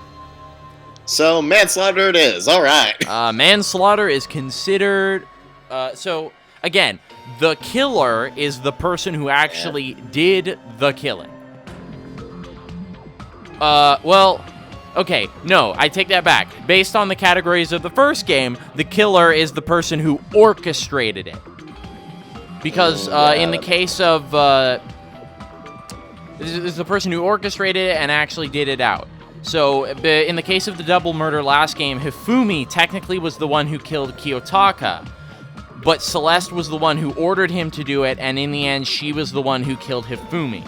So manslaughter it is. All right. Manslaughter is considered. So again, the killer is the person who actually did the killing. Well. Okay, no, I take that back. Based on the categories of the first game, the killer is the person who orchestrated it. Because in the case of... this is the person who orchestrated it and actually did it out. So, in the case of the double murder last game, Hifumi technically was the one who killed Kiyotaka. but Celeste was the one who ordered him to do it, and in the end, she was the one who killed Hifumi.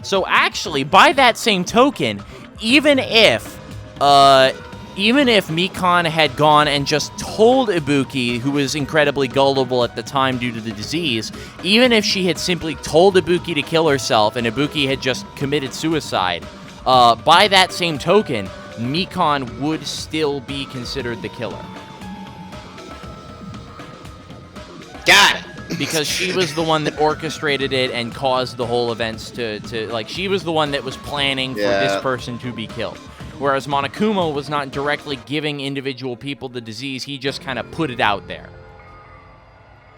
So actually, by that same token, even if Mikan had gone and just told Ibuki, who was incredibly gullible at the time due to the disease, even if she had simply told Ibuki to kill herself and Ibuki had just committed suicide, by that same token, Mikan would still be considered the killer. Got it. Because she was the one that orchestrated it and caused the whole events to like, she was the one that was planning for this person to be killed. Whereas Monokuma was not directly giving individual people the disease, he just kind of put it out there.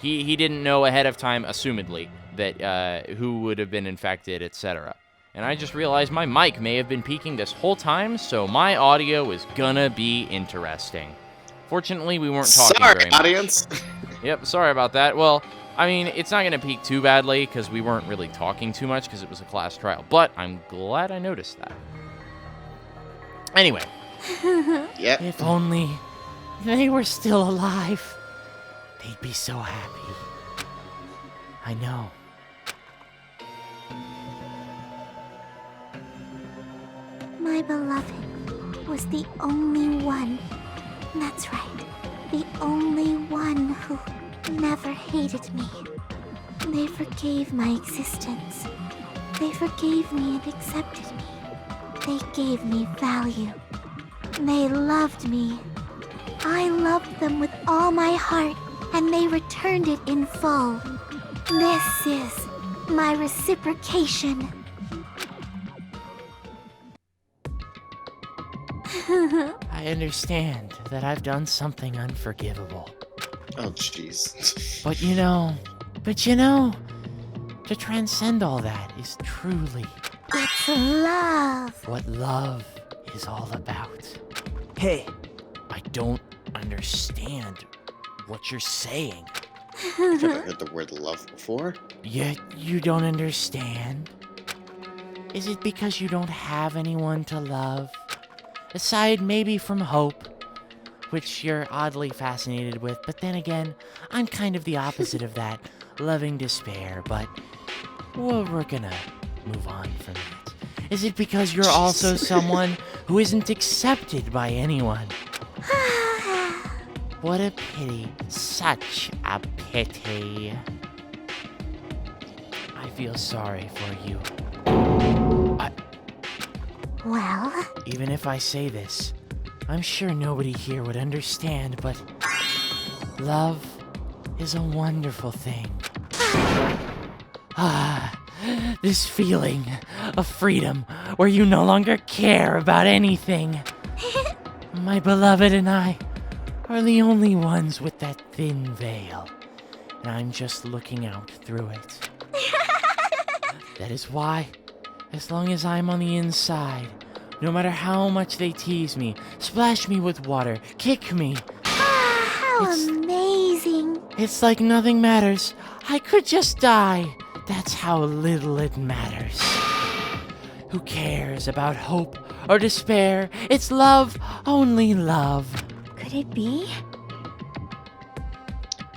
He didn't know ahead of time, assumedly, that who would have been infected, etc. And I just realized my mic may have been peaking this whole time, so my audio is gonna be interesting. Fortunately, we weren't talking very much. Sorry, audience. Yep, sorry about that. Well, I mean, it's not gonna peak too badly, because we weren't really talking too much, because it was a class trial. But I'm glad I noticed that. Anyway. Yep. If only they were still alive, they'd be so happy. I know. My beloved was the only one. That's right. The only one who never hated me. They forgave my existence. They forgave me and accepted me. They gave me value. They loved me. I loved them with all my heart, and they returned it in full. This is my reciprocation. I understand that I've done something unforgivable. Oh, jeez. But you know, to transcend all that is truly... It's love. What love is all about. Hey. I don't understand what you're saying. I've never heard the word love before. Yet you don't understand? Is it because you don't have anyone to love? Aside maybe from hope, which you're oddly fascinated with, but then again, I'm kind of the opposite of that, loving despair, but well, we're gonna move on from it. Is it because you're also someone who isn't accepted by anyone? What a pity. Such a pity. I feel sorry for you. Well? Even if I say this, I'm sure nobody here would understand, but love is a wonderful thing. This feeling of freedom where you no longer care about anything. My beloved and I are the only ones with that thin veil, and I'm just looking out through it. That is why, as long as I'm on the inside, no matter how much they tease me, splash me with water, kick me. How amazing. It's like nothing matters. I could just die. That's how little it matters. Who cares about hope or despair? It's love, only love. Could it be?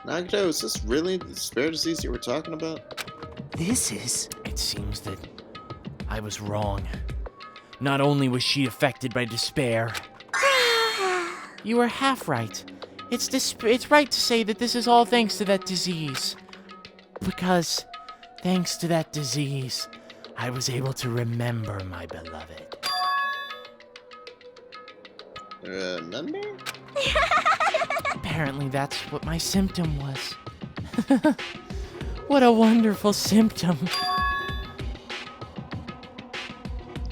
Nagito, is this really the despair disease you were talking about? This is... It seems that I was wrong. Not only was she affected by despair... You were half right. It's right to say that this is all thanks to that disease. Because, thanks to that disease, I was able to remember my beloved. Remember? Apparently that's what my symptom was. What a wonderful symptom.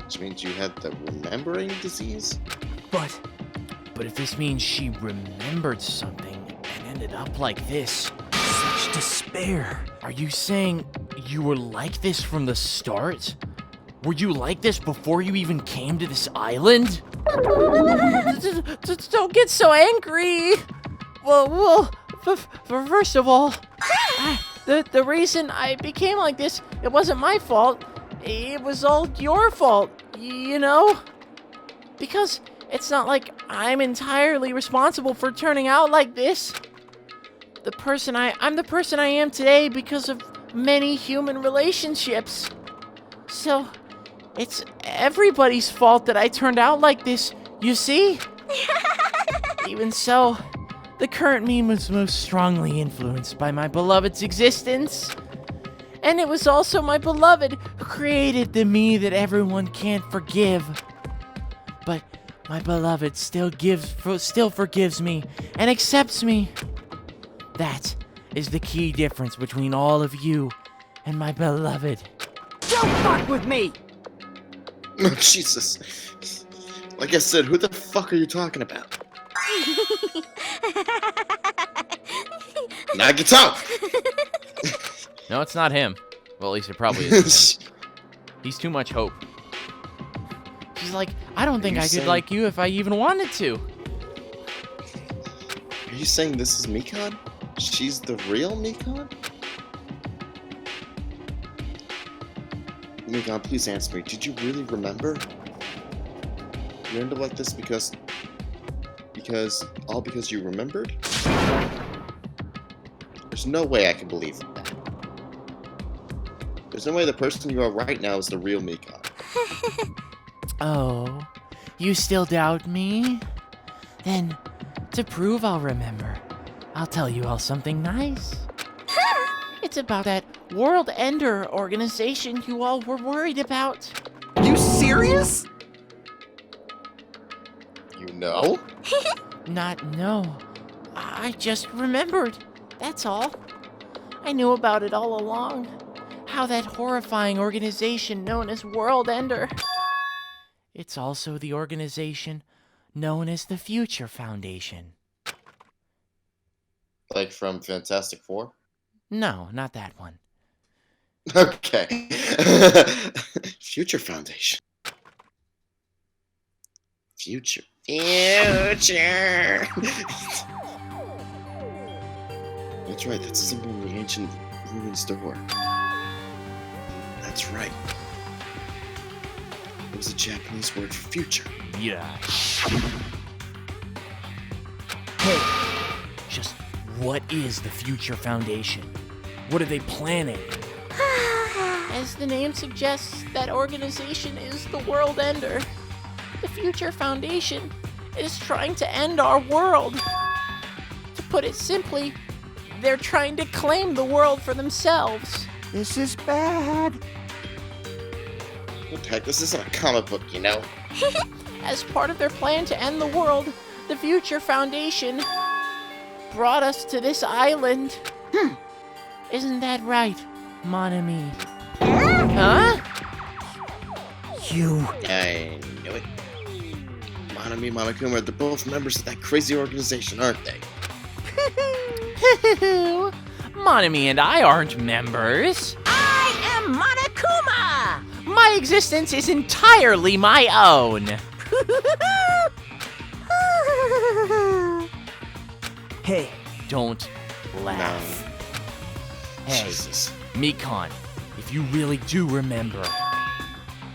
Which means you had the remembering disease? But if this means she remembered something and ended up like this, such despair. Are you saying you were like this from the start? Were you like this before you even came to this island? Don't get so angry. Well, first of all, the reason I became like this, it wasn't my fault. It was all your fault, you know? Because it's not like I'm entirely responsible for turning out like this. I'm the person I am today because of many human relationships. So, it's everybody's fault that I turned out like this, you see? Even so, the current me was most strongly influenced by my beloved's existence. And it was also my beloved who created the me that everyone can't forgive. But my beloved still forgives me and accepts me. That is the key difference between all of you and my beloved. Don't fuck with me! Oh, Jesus. Like I said, who the fuck are you talking about? Nagito! No, it's not him. Well, at least it probably isn't him. He's too much hope. She's like, I don't think I could like you if I even wanted to. Are you saying this is Mikon? She's the real Mikon? Mikon, please answer me. Did you really remember? You ended up like this because you remembered? There's no way I can believe that. There's no way the person you are right now is the real Mikon. Oh, you still doubt me? Then, to prove I'll remember, I'll tell you all something nice. It's about that World Ender organization you all were worried about. You serious? You know? Not know. I just remembered. That's all. I knew about it all along. How that horrifying organization known as World Ender. It's also the organization known as the Future Foundation. Like from Fantastic Four? No, not that one. Okay. Future Foundation. Future. That's right, that's a symbol in the ancient ruins door. That's right. It was a Japanese word for future. Yeah. Hey, just what is the Future Foundation? What are they planning? As the name suggests, that organization is the World Ender. The Future Foundation is trying to end our world. To put it simply, they're trying to claim the world for themselves. This is bad. What the heck? This isn't a comic book, you know? As part of their plan to end the world, the Future Foundation brought us to this island. Isn't that right, mon ami? Huh? You... I knew it. Monami and Monokuma, they're both members of that crazy organization, aren't they? Monami and I aren't members. I am Monokuma! My existence is entirely my own. Hey, don't laugh. No. Hey, Jesus. Mikon, if you really do remember,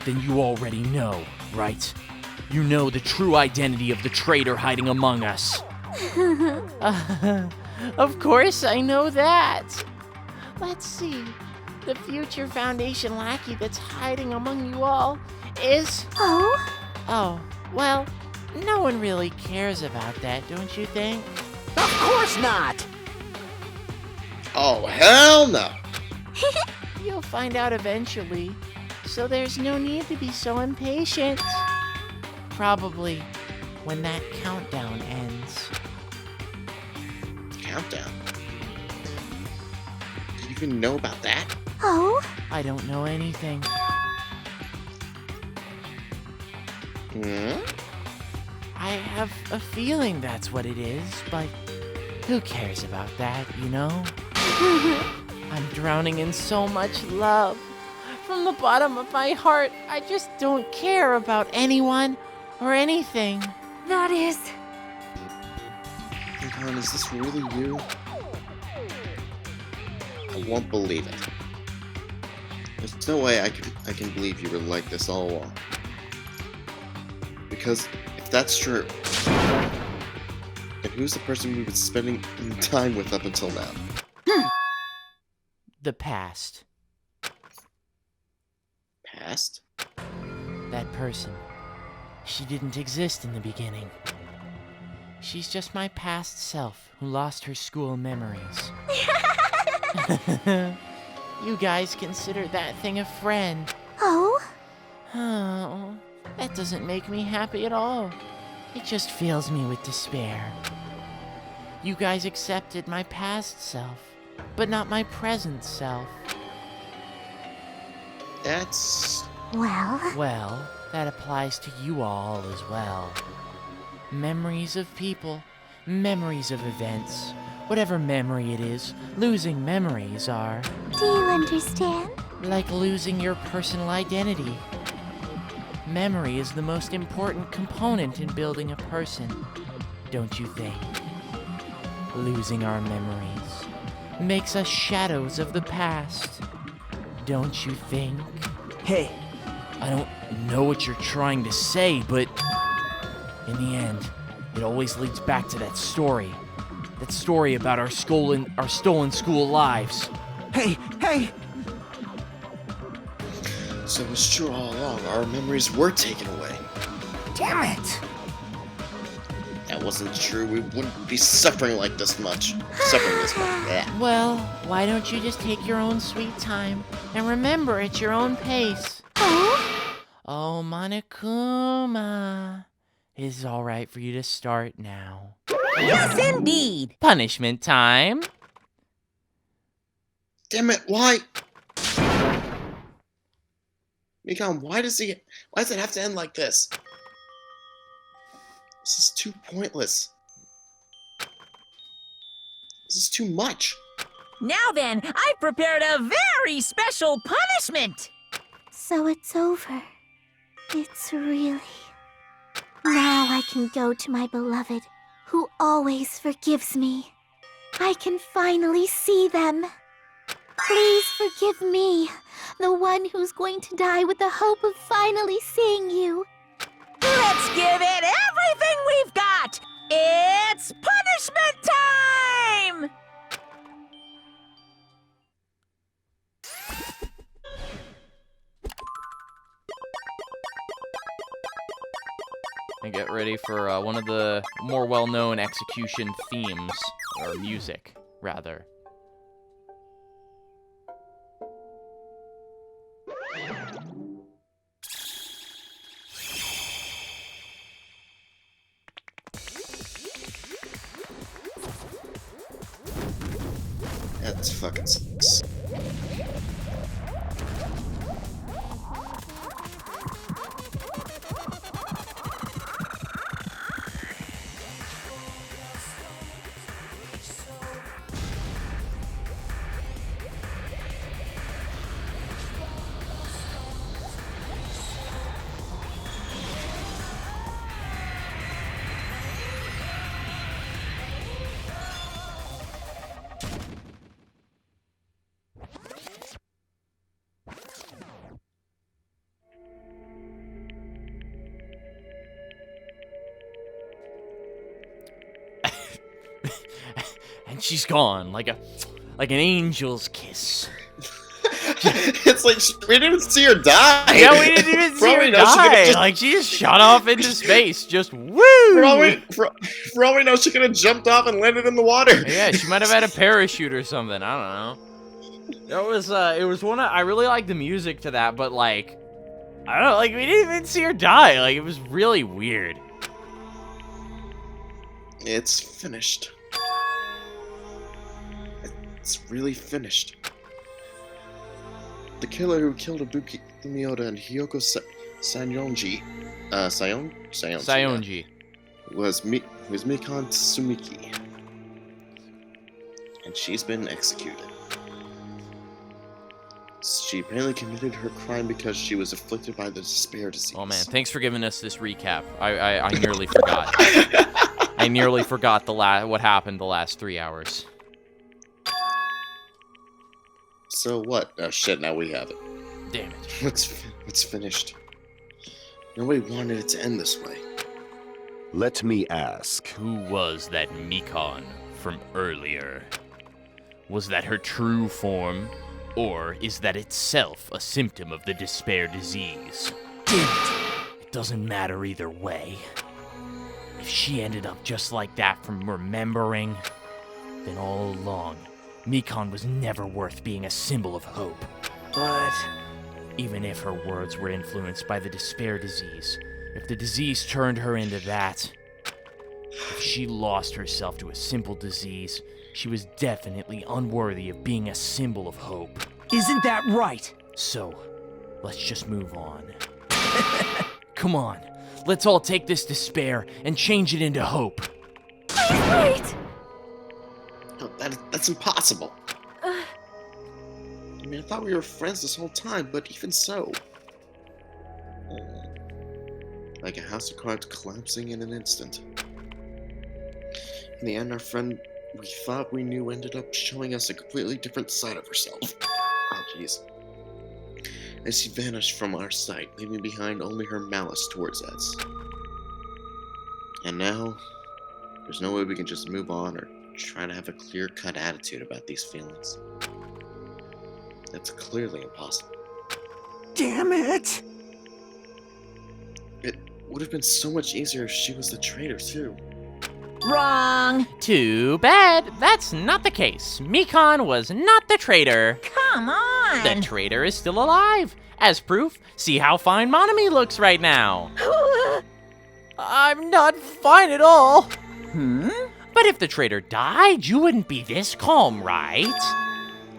then you already know, right? You know the true identity of the traitor hiding among us. Of course I know that. Let's see. The Future Foundation lackey that's hiding among you all is... Oh, well, no one really cares about that, don't you think? Of course not! Oh, hell no! You'll find out eventually, so there's no need to be so impatient. Probably when that countdown ends. Countdown? Do you even know about that? Oh? I don't know anything. Hmm? I have a feeling that's what it is, but who cares about that, you know? I'm drowning in so much love. From the bottom of my heart, I just don't care about anyone or anything. That is... Mikon, is this really you? I won't believe it. There's no way I can believe you were like this all along. Because if that's true, if who's the person we've been spending time with up until now? The past. Past? That person. She didn't exist in the beginning. She's just my past self who lost her school memories. You guys consider that thing a friend. Oh? Oh, that doesn't make me happy at all. It just fills me with despair. You guys accepted my past self, but not my present self. That's... Well, that applies to you all as well. Memories of people, memories of events, whatever memory it is, losing memories are... Do you understand? Like losing your personal identity. Memory is the most important component in building a person, don't you think? Losing our memories makes us shadows of the past, don't you think? Hey, I don't know what you're trying to say, but in the end, it always leads back to that story. That story about our stolen school lives. Hey, hey! So it was true all along. Our memories were taken away. Damn it! That wasn't true. We wouldn't be suffering like this much. Yeah. Well, why don't you just take your own sweet time and remember at your own pace? Oh, Monokuma. It is all right for you to start now. Yes, indeed. Punishment time. Damn it, why? Mikon, why does it have to end like this? This is too pointless. This is too much. Now then, I've prepared a very special punishment. So it's over. It's really... Now I can go to my beloved, who always forgives me. I can finally see them. Please forgive me, the one who's going to die with the hope of finally seeing you. Let's give it everything we've got! It's punishment time! And get ready for one of the more well-known execution themes, or music, rather. That's fucking sucks. And she's gone, like an angel's kiss. It's like, we didn't see her die! Yeah, we didn't even see her die! Like, she just shot off into space, just woo! For all we know, she could have jumped off and landed in the water! Yeah, she might have had a parachute or something, I don't know. It was one of, I really like the music to that, but like, I don't know, like, we didn't even see her die, like, it was really weird. It's finished. It's really finished. The killer who killed Ibuki Miota and Hiyoko Sayonji, Sayonji, was Mikon Tsumiki, and she's been executed. She apparently committed her crime because she was afflicted by the despair disease. Oh man, thanks for giving us this recap. I nearly forgot. I nearly forgot what happened the last 3 hours. So what? Oh shit, now we have it. Damn it. It's finished. Nobody wanted it to end this way. Let me ask. Who was that Mikon from earlier? Was that her true form? Or is that itself a symptom of the despair disease? It doesn't matter either way. If she ended up just like that from remembering, then all along, Mikon was never worth being a symbol of hope. But even if her words were influenced by the despair disease, if the disease turned her into that, if she lost herself to a simple disease, she was definitely unworthy of being a symbol of hope. Isn't that right? So, let's just move on. Come on, let's all take this despair and change it into hope. Wait! No, that's impossible. I mean, I thought we were friends this whole time, but even so. Like a house of cards collapsing in an instant. In the end, our friend we thought we knew ended up showing us a completely different side of herself. Oh, jeez. As she vanished from our sight, leaving behind only her malice towards us. And now, there's no way we can just move on or try to have a clear-cut attitude about these feelings. That's clearly impossible. Damn it! It would have been so much easier if she was the traitor, too. Wrong. Too bad. That's not the case. Mikon was not the traitor. Come on. The traitor is still alive. As proof, see how fine Monami looks right now. I'm not fine at all. But if the traitor died, you wouldn't be this calm, right?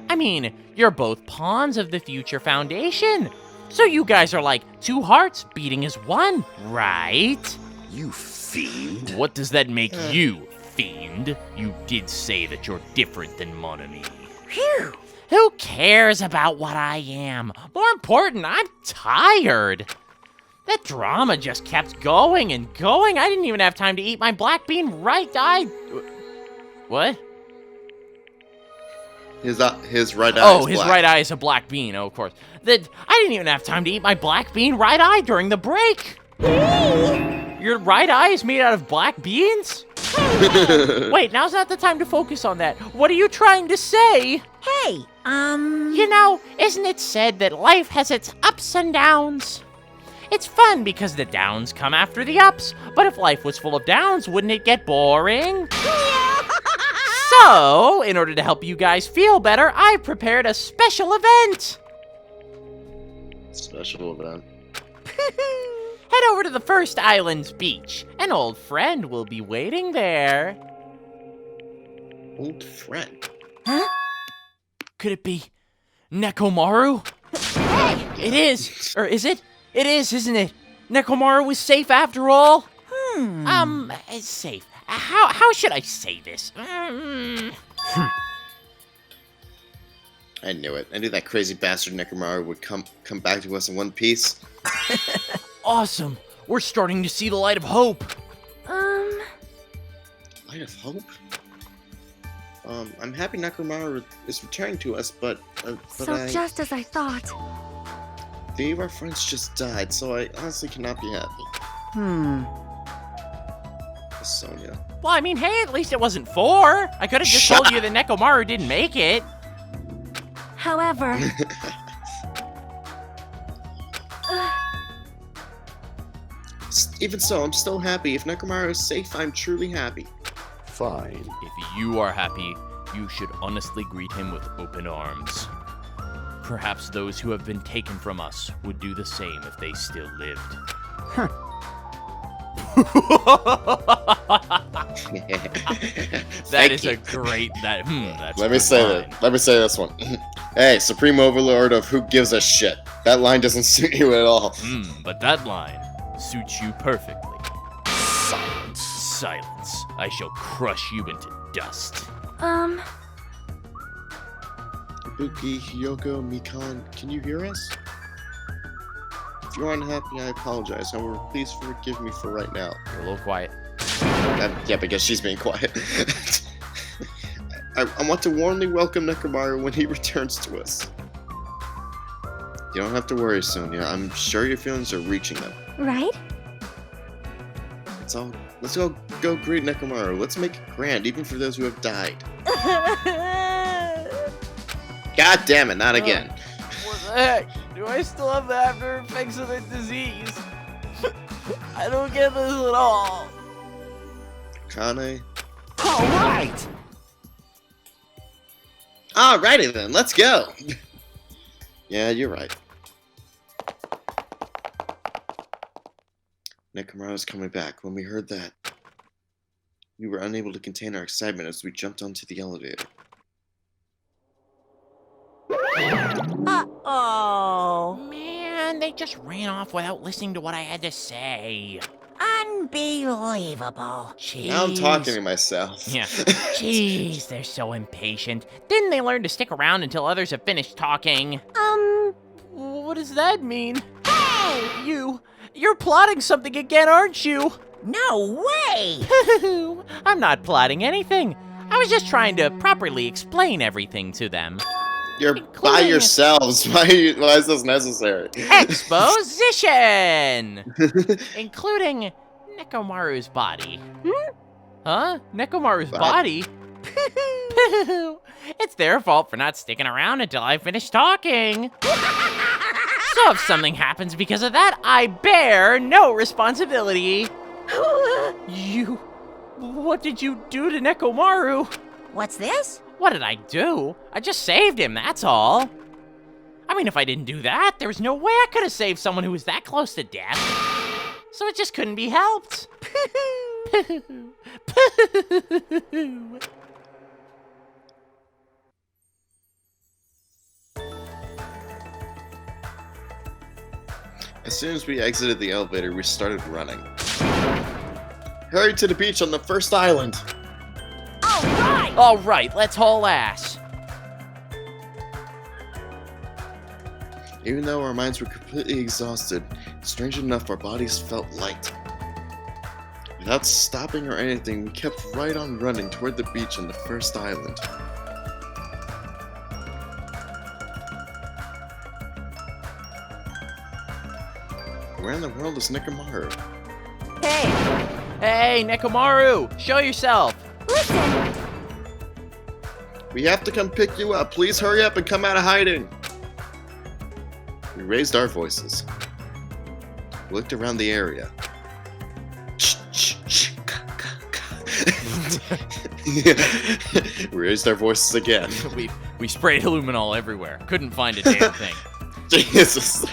I mean, you're both pawns of the future foundation. So you guys are like two hearts beating as one, right? You fiend. What does that make you, fiend? You did say that you're different than Monami. Phew. Who cares about what I am? More important, I'm tired. That drama just kept going and going. I didn't even have time to eat my black bean right eye. What? His right eye Oh, is his black. right eye is a black bean. Oh, of course. I didn't even have time to eat my black bean right eye during the break. Your right eye is made out of black beans? Wait, now's not the time to focus on that. What are you trying to say? Hey, You know, isn't it said that life has its ups and downs? It's fun because the downs come after the ups, but if life was full of downs, wouldn't it get boring? So, in order to help you guys feel better, I prepared a special event. Special event. Head over to the First Island's beach. An old friend will be waiting there. Old friend? Huh? Could it be Nekomaru? Hey! It is. Or is it? It is, isn't it? Nekomaru was safe after all? It's safe. How should I say this? I knew it. I knew that crazy bastard Nekomaru would come back to us in one piece. Awesome. We're starting to see the light of hope. Light of hope? I'm happy Nekomaru is returning to us, but just as I thought. Three of our friends just died, so I honestly cannot be happy. Sonia. Well, I mean, hey, at least it wasn't 4. I could have just told you that Nekomaru didn't make it. However... Even so, I'm still happy. If Nekomaru is safe, I'm truly happy. Fine. If you are happy, you should honestly greet him with open arms. Perhaps those who have been taken from us would do the same if they still lived. That is a great. That's Let me say this one. Hey, Supreme Overlord of Who Gives a Shit. That line doesn't suit you at all. But that line suits you perfectly. Silence. Silence. I shall crush you into dust. Ibuki, Hiyoko, Mikon, can you hear us? If you aren't happy, I apologize. However, please forgive me for right now. You're a little quiet. Yeah, because she's being quiet. I want to warmly welcome Nekomaru when he returns to us. You don't have to worry, Sonia. I'm sure your feelings are reaching them. Right? Let's go greet Nekomaru. Let's make it grand, even for those who have died. God damn it, not again. What the heck? Do I still have the after effects of the disease? I don't get this at all. Kane. Alright! Alrighty then, let's go. Yeah, you're right. Nekomaru's coming back. When we heard that, we were unable to contain our excitement as we jumped onto the elevator. Uh-oh. Man, they just ran off without listening to what I had to say. Unbelievable. Jeez. Now I'm talking to myself. Yeah. Jeez, they're so impatient. Didn't they learn to stick around until others have finished talking? What does that mean? Hey! You're plotting something again, aren't you? No way! I'm not plotting anything. I was just trying to properly explain everything to them. You're by yourselves. Why is this necessary? Exposition! Including Nekomaru's body. Huh? Nekomaru's body? It's their fault for not sticking around until I finish talking. So if something happens because of that, I bear no responsibility. What did you do to Nekomaru? What's this? What did I do? I just saved him, that's all. I mean, if I didn't do that, there was no way I could have saved someone who was that close to death. So it just couldn't be helped. As soon as we exited the elevator, we started running. Hurry to the beach on the first island. All right, let's haul ass. Even though our minds were completely exhausted, strange enough, our bodies felt light. Without stopping or anything, we kept right on running toward the beach on the first island. Where in the world is Nekomaru? Hey, Nekomaru, show yourself. Listen! We have to come pick you up. Please hurry up and come out of hiding. We raised our voices. We looked around the area. We raised our voices again. We sprayed luminol everywhere. Couldn't find a damn thing. Jesus.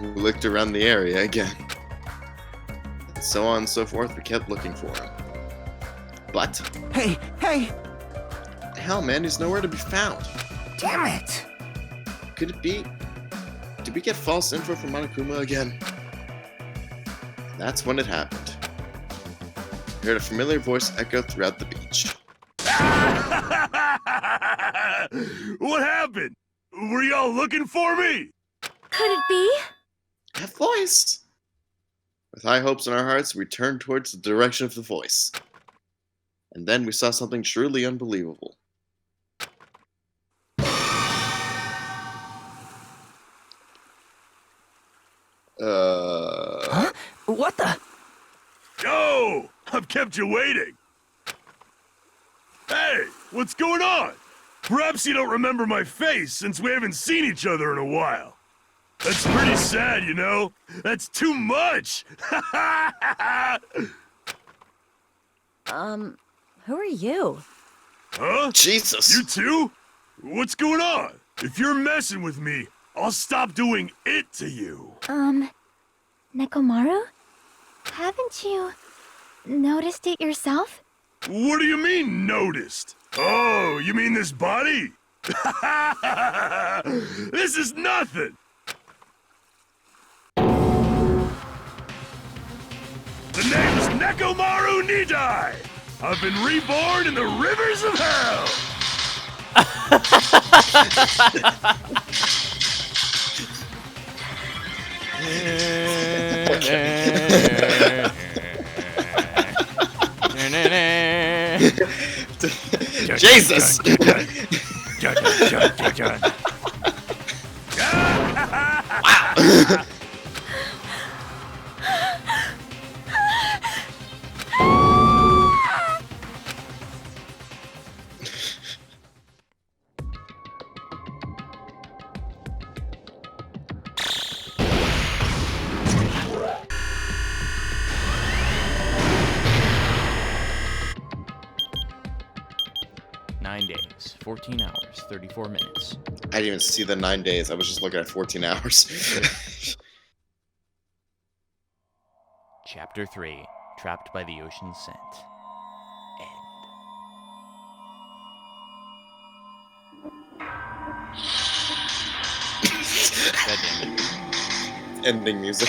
We looked around the area again. And so on and so forth, we kept looking for him. But... Hey! Hell, man, he's nowhere to be found. Damn it! Could it be... Did we get false info from Monokuma again? That's when it happened. We heard a familiar voice echo throughout the beach. What happened? Were y'all looking for me? Could it be? That voice! With high hopes in our hearts, we turned towards the direction of the voice. And then we saw something truly unbelievable. Huh? What the? Yo! I've kept you waiting. Hey, what's going on? Perhaps you don't remember my face since we haven't seen each other in a while. That's pretty sad, you know? That's too much! Who are you? Huh? Jesus! You too? What's going on? If you're messing with me, I'll stop doing it to you. Nekomaru? Haven't you noticed it yourself? What do you mean, noticed? Oh, you mean this body? This is nothing! The name's Nekomaru Nidai! I've been reborn in the rivers of hell! Jesus! days, 14 hours, 34 minutes. I didn't even see the 9 days. I was just looking at 14 hours. Chapter 3, Trapped by the Ocean Scent. End. Ending music.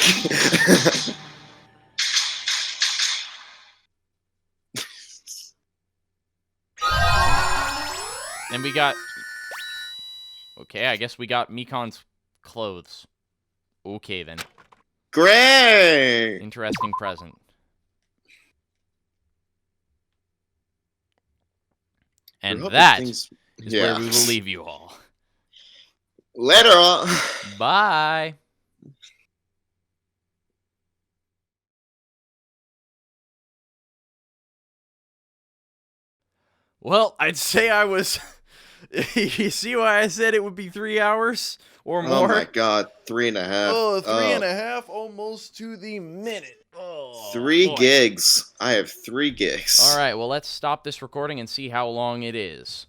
And we got... Okay, I guess we got Mikan's clothes. Okay, then. Great! Interesting present. And that is where we will leave you all. Later on. Bye. Well, I'd say I was... You see why I said it would be 3 hours or more? Oh my god, 3.5. Oh, 3.5, almost to the minute. Oh, 3 boy. gigs. I have 3 gigs. All right, well, let's stop this recording and see how long it is.